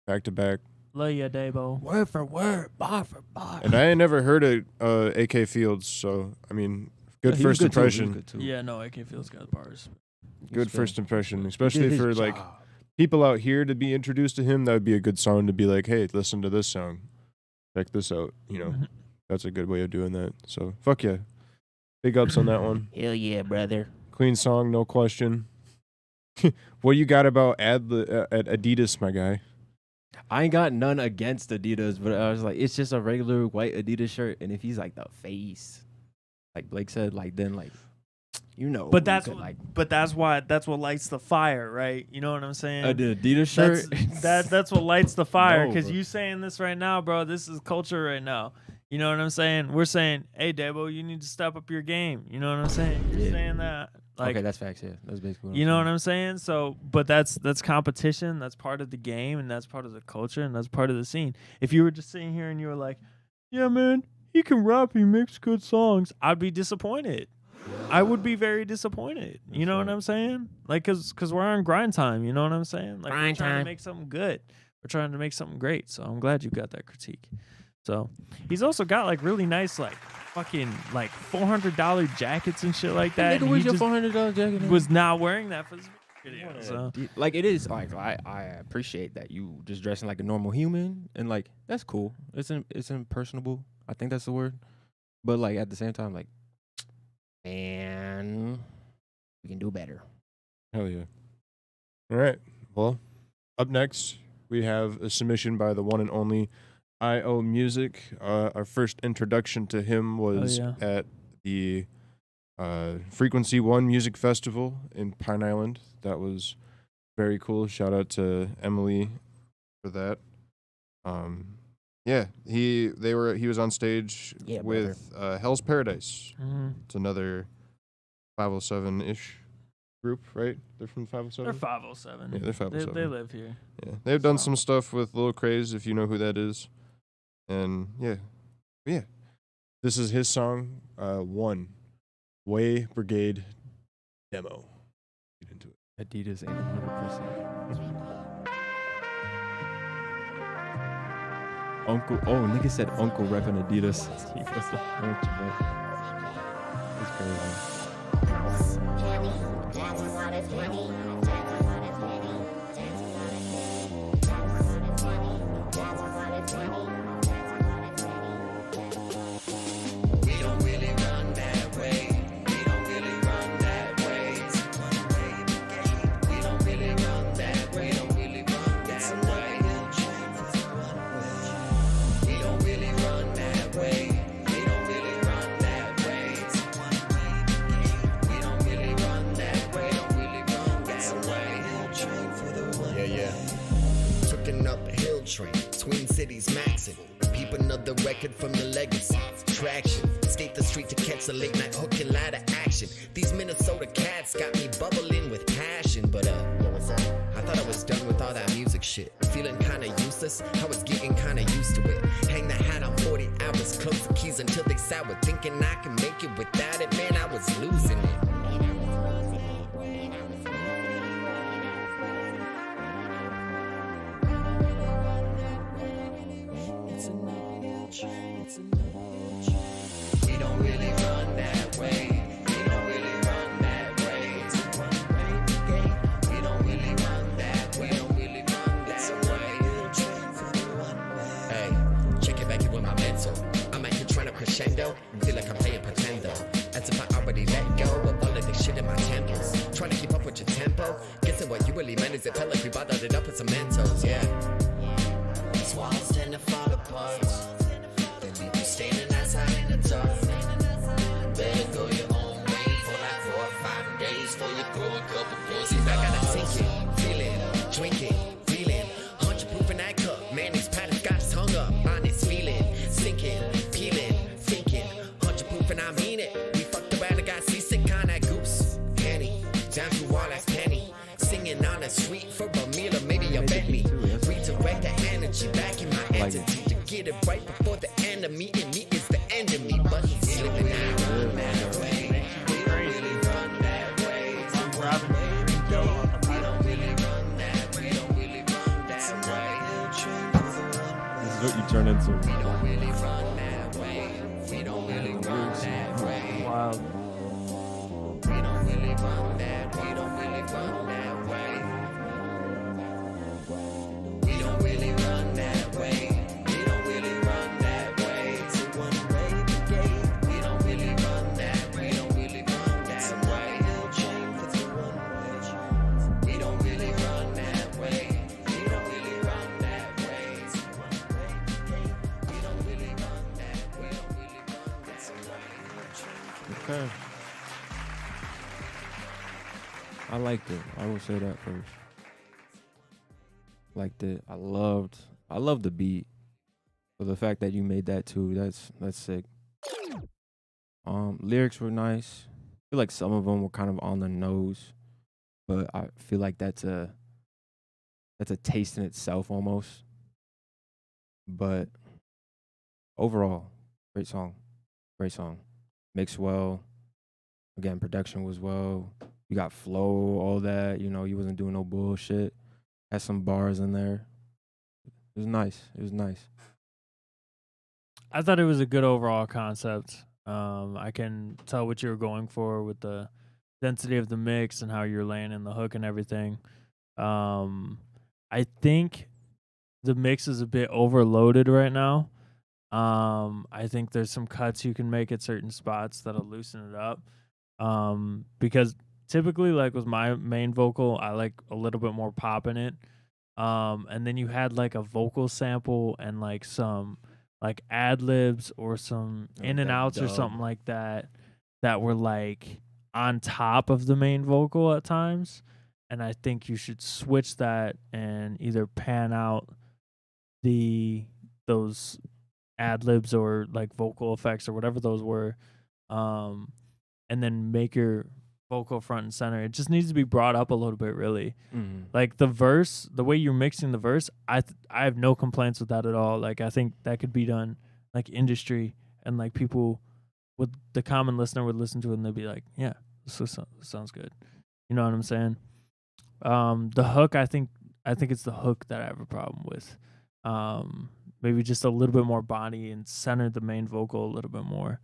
back to back. Love ya, Dabo. Word for word, bar for bar. And I ain't never heard of AK Fields, so I mean, good Yeah, he was first good too, he was impression. good too. Yeah, no, AK Fields got bars. Good first impression, He did especially his for like job. people out here to be introduced to him. That would be a good song to be like, hey, listen to this song, check this out. That's a good way of doing that. So fuck yeah, big ups on that one. Hell yeah, brother. Clean song, no question. What you got about at Adidas, my guy? I ain't got none against Adidas, but I was like, it's just a regular white Adidas shirt, and if he's like the face, like Blake said, like then like, But you that's could, what, that's what lights the fire, right? You know what I'm saying? the Adidas shirt. That's what lights the fire. No, Because bro. you saying this right now, bro. This is culture right now. You know what I'm saying? We're saying, hey, Dabo, you need to step up your game. You know what I'm saying? You're Yeah. saying that. Like, Okay, that's facts. Yeah, that's basically. you know what I'm saying? So, but that's competition. That's part of the game, and that's part of the culture, and that's part of the scene. If you were just sitting here and you were like, yeah, man, he can rap, he makes good songs, I'd be disappointed. I would be very disappointed. You know what I'm saying? Like, cause we're on grind time. You know what I'm saying? Like, Grind we're trying time. to make something good. We're trying to make something great. So I'm glad you got that critique. So he's also got like really nice, like fucking like $400 jackets and shit like that. Nigga, and where's he your just $400 jacket? was not wearing that for this video. So Like it is like I appreciate that you just dressing like a normal human, and like that's cool. It's impersonable. I think that's the word. But like at the same time, like, man, we can do better. Hell yeah. All right. Well, up next, we have a submission by the one and only I.O. Music. Our first introduction to him was yeah. at the Frequency One Music Festival in Pine Island. That was very cool. Shout out to Emily for that. Yeah, he was on stage Yeah, with Hell's Paradise. Mhm. It's another 507-ish group, right? They're from 507? they're 507. Yeah, they're 507. They live here. Yeah, they've done So- some stuff with Lil Craze, if you know who that is. And yeah. This is his song, One, Way Brigade Demo. Get into it. Adidas ain't 100%. Uncle, oh, nigga said Uncle repping Adidas. That's crazy. We don't really run that way. We don't really run that way. We don't really run that way. We don't really run that way. We don't really run that way. We don't really run that way. We don't really run that way. Don't really run that way. Yeah. Took up a hill train, Twin Cities maxing. Peep another record from the legacy. Traction, skate the street to catch the late night hook and ladder action. These Minnesota cats got me bubbling with passion, but I thought I was done with all that music shit. Feeling kinda useless, I was getting kinda used to it. Hang the hat on 40 hours, close the keys until they sour. Thinking I can make it without it, man, I was losing it. We don't really run that way. We don't really run that way. We don't really run that way. We don't really run that way. Hey, check it back in with my mental. I'm out here trying to crescendo. Feel like I'm playing pretendo. As if I already let go of all of this shit in my temples. Trying to keep up with your tempo. Guessing what you really meant is it felt like we bottled it up with some Mentos. Yeah. These walls tend to fall apart. They leave you standing outside in the dark. Better go your own way for like 4 or 5 days before you grow a couple pussies. I gotta take it. enemy, and me is the enemy. But we don't really run that way. We don't really run that way. We don't really run that way. We don't really run that way. This is what you turn into. We don't really run that way. We don't really run that way. Wow. We don't really run that. We don't really run that way. We don't really run that way. We don't really run that way. It's a one-way gate. We don't really run that. We don't really run that way. We don't really run that way. We don't really run that way. It's a one-way gate. We don't really run that. We don't really run that way. Okay. I liked it. I will say that first. Liked it. I loved the beat. But the fact that you made that too, that's sick. Lyrics were nice. I feel like some of them were kind of on the nose, but I feel like that's a taste in itself almost. But overall, great song. Great song. Mixed well. Again, production was well. You got flow, all that. You know, you wasn't doing no bullshit. Had some bars in there. It was nice. It was nice. I thought it was a good overall concept. I can tell what you were going for with the density of the mix and how you're laying in the hook and everything. I think the mix is a bit overloaded right now. I think there's some cuts you can make at certain spots that'll loosen it up. Because typically, like with my main vocal, I like a little bit more pop in it. And then you had like a vocal sample and like some like ad libs or some in and outs or something like that were like on top of the main vocal at times. And I think you should switch that and either pan out those ad libs or like vocal effects or whatever those were, and then make your vocal front and center. It just needs to be brought up a little bit, really. Like the verse, the way you're mixing the verse, I have no complaints with that at all. Like I think that could be done like industry, and like people with the common listener would listen to it and they'd be like, yeah, this sounds good. You know what I'm saying? The hook, I think it's the hook that I have a problem with. Maybe just a little bit more body and center the main vocal a little bit more.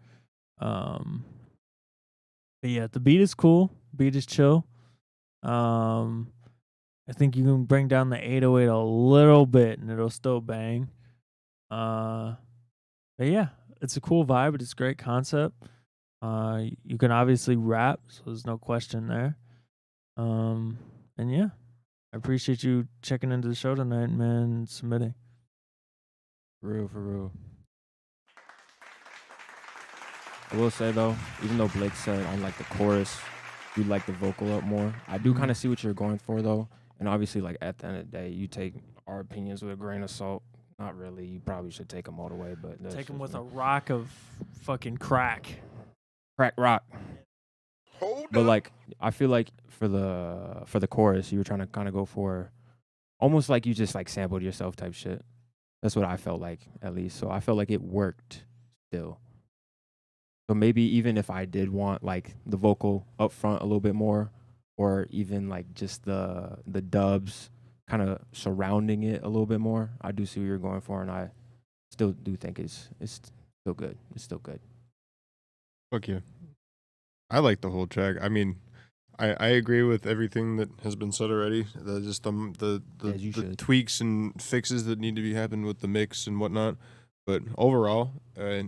But yeah, the beat is cool. Beat is chill. I think you can bring down the 808 a little bit and it'll still bang. But yeah, it's a cool vibe. It's a great concept. You can obviously rap, so there's no question there. And yeah, I appreciate you checking into the show tonight, man, and submitting. For real. I will say though, even though Blake said on like the chorus, you like the vocal up more, I do kind of see what you're going for though. And obviously, like at the end of the day, you take our opinions with a grain of salt. Not really. You probably should take them all the way, but take them with a rock of fucking crack rock. Hold but up. like, I feel like for the chorus, you were trying to kind of go for almost like you just like sampled yourself type shit. That's what I felt like, at least. So I felt like it worked still. So maybe even if I did want like the vocal up front a little bit more, or even like just the dubs kind of surrounding it a little bit more, I do see what you're going for, and I still do think it's still good. It's still good. Fuck yeah. I like the whole track. I mean, I agree with everything that has been said already. The tweaks and fixes that need to be happened with the mix and whatnot. But overall,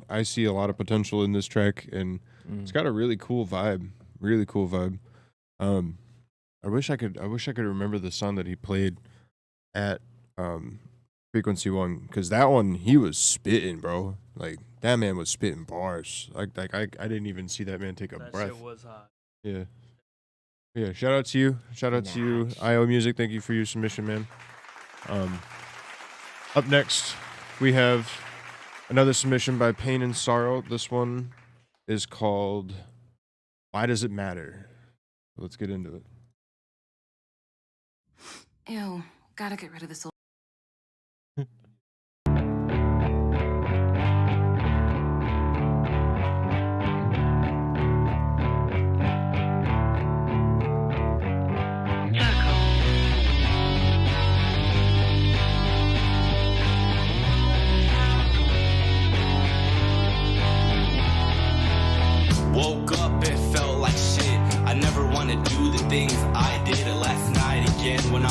I see a lot of potential in this track, and it's got a really cool vibe. Really cool vibe. I wish I could remember the song that he played at Frequency One, because that one he was spitting, bro. Like that man was spitting bars. Like I didn't even see that man take a breath. That shit was hot. Yeah. Yeah, shout out to you. Shout out to you, IO Music. Thank you for your submission, man. Up next, we have another submission by Pain and Sorrow. This one is called Why Does It Matter? Let's get into it. Ew, gotta get rid of this old.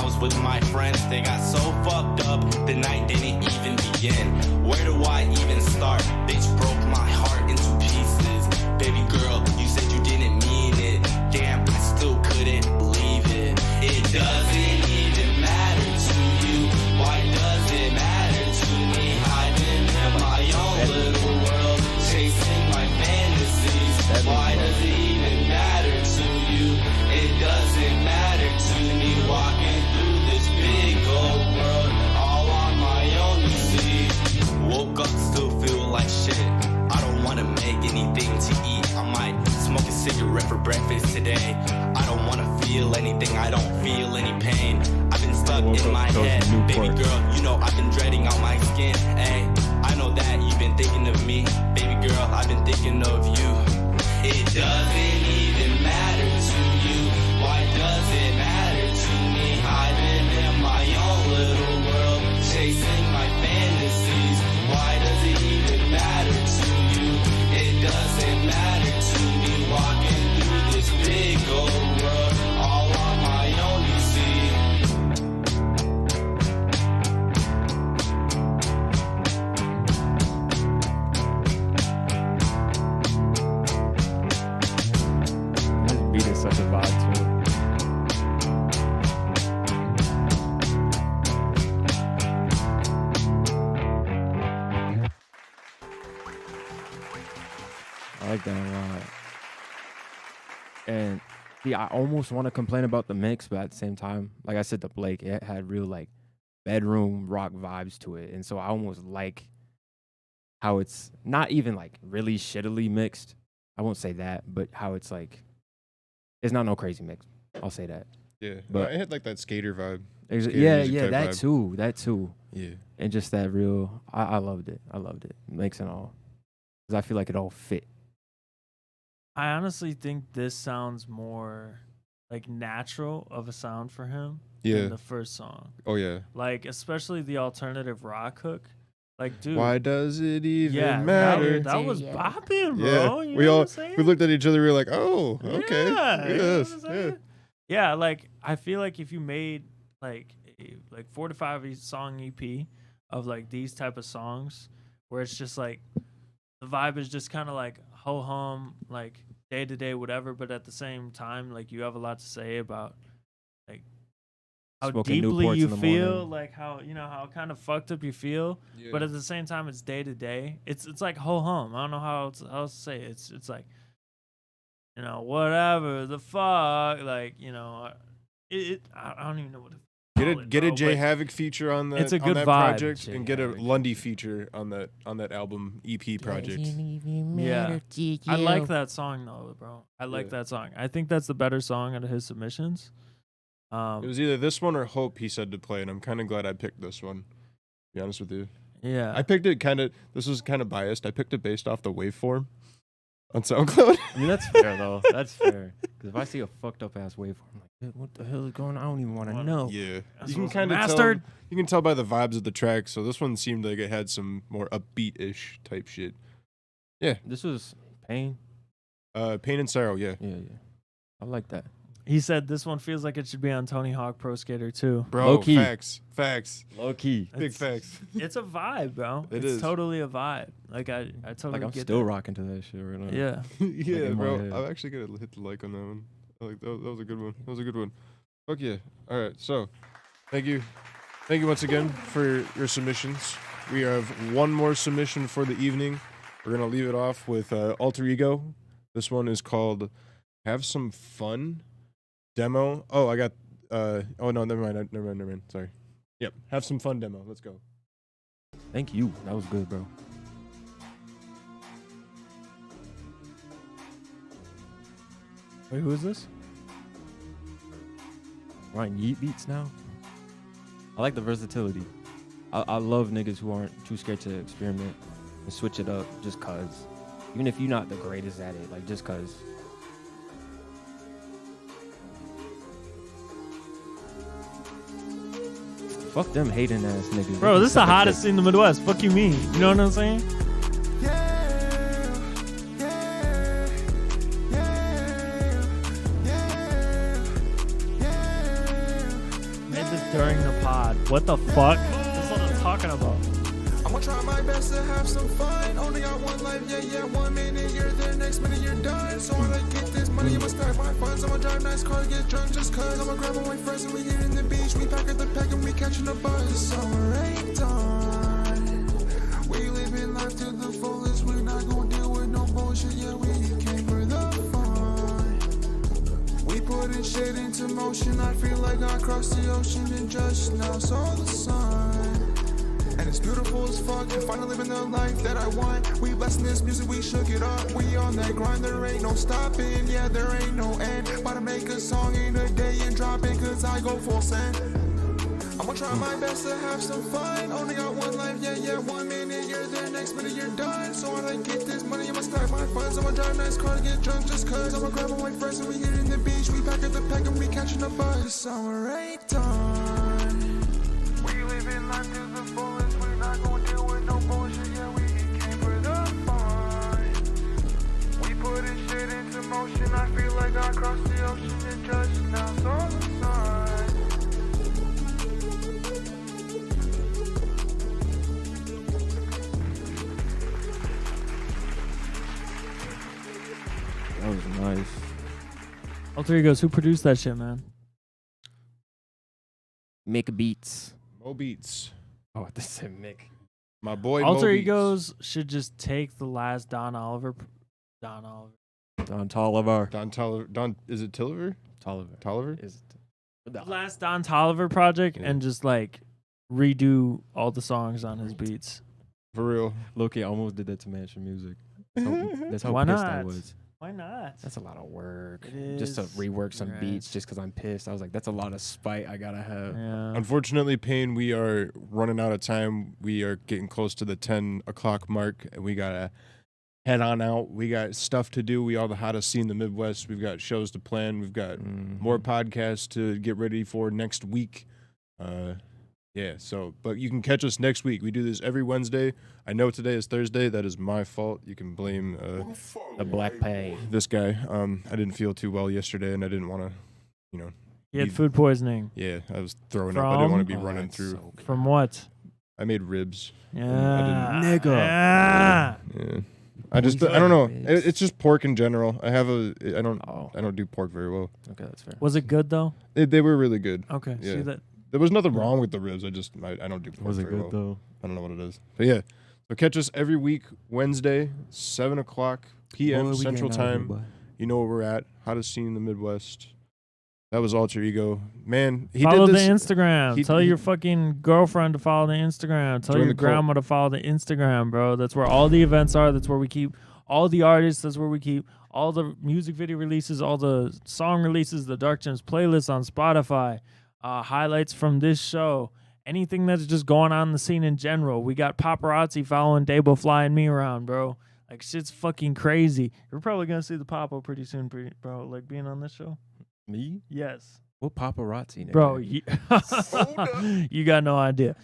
was with my friends, they got so fucked up, the night didn't even begin. Where do I even start? Bitch broke my heart into pieces. Baby girl, you said you didn't mean it. Damn, I still couldn't believe it. It doesn't even matter to you. Why does it matter to me? Hiding in my own little world, chasing my fantasies. Why does it even matter to you? It doesn't matter to me. Walking through this big old world, all on my own, you see. Woke up, still feel like shit. I don't wanna make anything to eat. I might smoke a cigarette for breakfast today. I don't wanna feel anything, I don't feel any pain. I've been stuck in my head. Baby girl, you know I've been dreading on my skin. Hey, I know that you've been thinking of me. Baby girl, I've been thinking of you. It doesn't even matter to you. Why does it matter to me? Hiding in my own little world, chasing my fantasies. Why does it even matter to you? It doesn't matter to me. Walking through this big old world, all on my own, you see. This beat is such a vibe too. I like that a lot. And see, I almost want to complain about the mix, but at the same time, like I said to Blake, it had real like bedroom rock vibes to it. And so I almost like how it's not even like really shittily mixed. I won't say that, but how it's like, it's not no crazy mix. I'll say that. Yeah, But it had like that skater vibe. yeah, Skater yeah, music type that vibe. too, that too. Yeah. And just that real, I loved it. I loved it. Mix and all. Because I feel like it all fit. I honestly think this sounds more like natural of a sound for him Yeah. than the first song. Oh yeah. Like especially the alternative rock hook. Like, dude, Why does it even yeah, matter? that was bopping, Yeah. bro. You we know all what I'm saying? we looked at each other. We were like, oh, okay, Yeah, you know yes, what I'm yeah. saying? Yeah, like I feel like if you made like a 4 to 5 song EP of like these type of songs where it's just like the vibe is just kind of like ho hum, like day to day whatever, but at the same time like you have a lot to say about like how Smoking deeply Newports you in the feel, morning. like how you know how kind of fucked up you feel, but Yeah. at the same time it's day to day. It's like ho hum. I don't know how else to say it. It's like, you know, whatever the fuck, like, you know, I don't even know what to call it, Get a bro, J but Havoc feature on that it's a on good that vibe. project, and get a Lundy feature on that album EP project. Yeah, I like that song though, bro. I like Yeah. that song. I think that's the better song out of his submissions. It was either this one or Hope he said to play, and I'm kind of glad I picked this one. To be honest with you. Yeah. I picked it kind of. This was kind of biased. I picked it based off the waveform on SoundCloud. I mean, that's fair though. That's fair. Because if I see a fucked up ass waveform, I'm like, "Hey, what the hell is going on? I don't even want to know. Yeah, That's you can what's kind of tell. mastered. You can tell by the vibes of the track. So this one seemed like it had some more upbeat-ish type shit. Yeah, This was Pain. Pain and Sorrow. Yeah, Yeah. I like that. He said this one feels like it should be on Tony Hawk Pro Skater 2. bro. Low key. Facts. Low key. Big facts. It's a vibe, bro. It it's is. totally a vibe. Like I totally Like I'm get still that. rocking to that shit right now. Yeah. Yeah, in my bro. head. I'm actually gonna hit the like on that one. Like that was a good one. That was a good one. Fuck yeah. All right. So, thank you once again for your submissions. We have one more submission for the evening. We're gonna leave it off with Alter Ego. This one is called "Have Some Fun." Demo. Oh, I got. Oh no, never mind. Sorry. Yep. Have some fun. Demo. Let's go. Thank you. That was good, bro. Wait, who is this? Writing Yeet beats now. I like the versatility. I love niggas who aren't too scared to experiment and switch it up just cause. Even if you're not the greatest at it, like just cause. Fuck them hating ass niggas. Bro, this is the hottest in the Midwest. Fuck you mean? You know what I'm saying? Made this What the fuck? That's what I'm talking about. I'ma try my best to have some fun. Only got one life, yeah. 1 minute you're there, next minute you're done. So when I get this money, I'ma stack my funds. I'ma drive nice cars, get drunk just cause. I'ma grab all my friends and we hit in the beach. We pack at the pack and we catching a buzz. The summer ain't done. We living life to the fullest. We not gonna deal with no bullshit. Yeah, we came for the fun. We putting shit into motion. I feel like I crossed the ocean and just now saw the sun. And it's beautiful as fuck, finally living the life that I want. We blessing this music, we shook it up. We on that grind, there ain't no stopping. Yeah, there ain't no end. About to make a song in a day and drop it, cause I go full send. I'ma try my best to have some fun. Only got one life, yeah. 1 minute you're there, next minute you're done. So when I get this money, I'ma stack my funds. I'ma drive nice car, get drunk just cause. I'ma grab all my friends and we hit in the beach. We pack at the pack and we catching a buzz. The summer ain't done. We living life to the fullest. We not gonna deal with no bullshit. Yeah, we came for the fun. We putting shit into motion. I feel like I crossed the ocean and just now saw the sun. That was nice. Alter Egos, who produced that shit, man? Mick Beats. Mo Beats. Oh, this is Mick. My boy Alter Mo Beats. Egos should just take the last Don Tolliver. Don Tolliver. Is it Tolliver? Tolliver? Is it? The last Don Tolliver project and just like redo all the songs on his beats. For real. Loki almost did that to Mansion Music. That's how Why pissed I not? was. Why not? That's a lot of work. It Just to is. rework some Right. beats just because I'm pissed. I was like, that's a lot of spite I gotta have. Yeah. Unfortunately, Payne, we are running out of time. We are getting close to the 10 o'clock mark, and we got to head on out. We got stuff to do. We are the hottest scene in the Midwest. We've got shows to plan. We've got more podcasts to get ready for next week. Yeah, so, but you can catch us next week. We do this every Wednesday. I know today is Thursday. That is my fault. You can blame the black pain. This guy. I didn't feel too well yesterday, and I didn't want to, He had food poisoning. Yeah, I was throwing up. I didn't want to be From? running through. From what? I made ribs. Yeah. Nigga. Yeah. Yeah. I don't know. It's just pork in general. I don't do pork very well. Okay, that's fair. Was it good though? They were really good. Okay. Yeah. See that? There was nothing wrong with the ribs. I don't do pork Was it very good well. though? I don't know what it is. But yeah. So catch us every week, Wednesday, 7 o'clock p.m. Boy, we Central getting out of here, Time. boy. You know where we're at. Hottest scene in the Midwest. That was Alter Ego. Man, he Follow did the this. Instagram. Tell your fucking girlfriend to follow the Instagram. Tell Join your the cult. grandma to follow the Instagram, bro. That's where all the events are. That's where we keep all the artists. That's where we keep all the music video releases, all the song releases, the Dark Gems playlist on Spotify, highlights from this show, anything that's just going on in the scene in general. We got paparazzi following Dabo flying me around, bro. Like, shit's fucking crazy. You're probably going to see the Papo pretty soon, bro, like being on this show. Me? Yes. What paparazzi, nigga? Bro, you got no idea.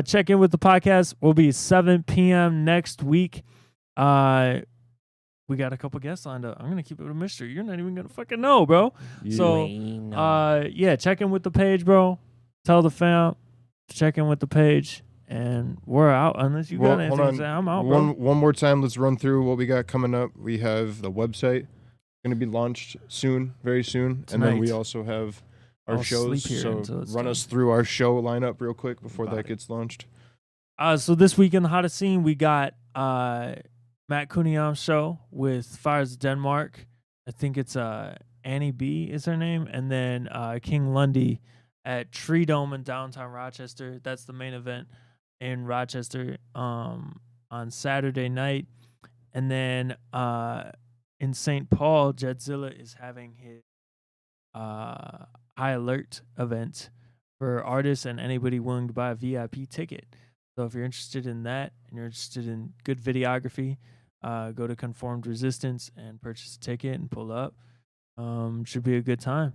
Check in with the podcast. We'll be 7 p.m. next week. We got a couple guests lined up. I'm gonna keep it a mystery. You're not even gonna fucking know, bro. Yeah, check in with the page, bro. Tell the fam to check in with the page, and we're out. Unless you got anything to say, I'm out, bro. One more time, let's run through what we got coming up. We have the website going to be launched soon, very soon, and then we Tonight. also have our I'll shows. sleep here So until it's run done. us through our show lineup real quick before that gets launched. So this week in the hottest scene, we got Matt Kuniyam's show with Fires of Denmark. I think it's Annie B is her name, and then King Lundy at Tree Dome in downtown Rochester. That's the main event in Rochester on Saturday night, and then in St. Paul, Jedzilla is having his High Alert event for artists and anybody willing to buy a VIP ticket. So if you're interested in that and you're interested in good videography, go to Conformed Resistance and purchase a ticket and pull up. Should be a good time.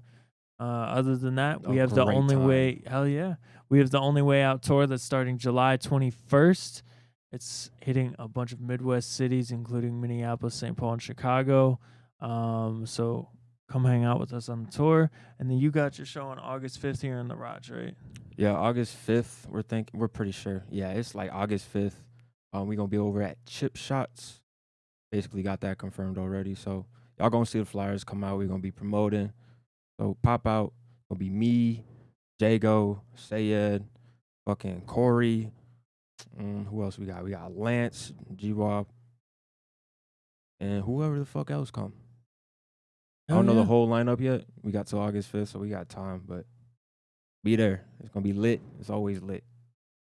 Other than that, we have the great Only time. Way. Hell yeah. We have the Only Way Out tour that's starting July 21st. It's hitting a bunch of Midwest cities, including Minneapolis, St. Paul, and Chicago. So come hang out with us on the tour. And then you got your show on August 5th here in the Raj, right? Yeah, August 5th. We're pretty sure. Yeah, it's like August 5th. We're gonna be over at Chip Shots. Basically got that confirmed already. So y'all gonna see the flyers come out. We're gonna be promoting. So pop out. It'll be me, Jago, Sayed, fucking Corey. Who else we got? We got Lance, G-Wop, and whoever the fuck else come. I don't know the whole lineup yet. We got till August 5th, so we got time, but be there. It's gonna be lit. It's always lit.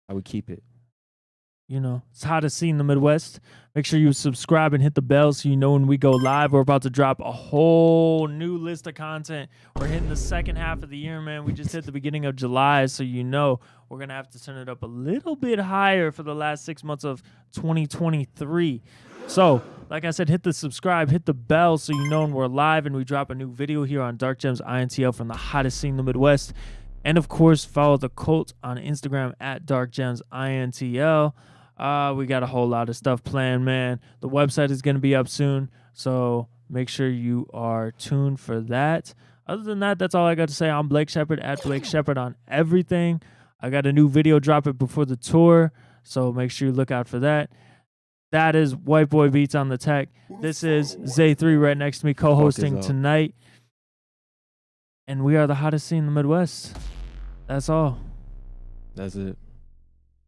How we keep it. You know, it's hottest scene in the Midwest. Make sure you subscribe and hit the bell so you know when we go live. We're about to drop a whole new list of content. We're hitting the second half of the year, man. We just hit the beginning of July, so you know we're going to have to turn it up a little bit higher for the last 6 months of 2023. So, like I said, hit the subscribe, hit the bell so you know when we're live and we drop a new video here on Dark Gems INTL from the hottest scene in the Midwest. And, of course, follow the cult on Instagram at Dark Gems INTL. We got a whole lot of stuff planned, man. The website is going to be up soon, so make sure you are tuned for that. Other than that, that's all I got to say. I'm Blake Shepard at Blake Shepard on everything. I got a new video dropping before the tour, so make sure you look out for that. That is White Boy Beats on the tech. This is ZaY3 right next to me co-hosting tonight. And we are the hottest scene in the Midwest. That's all. That's it.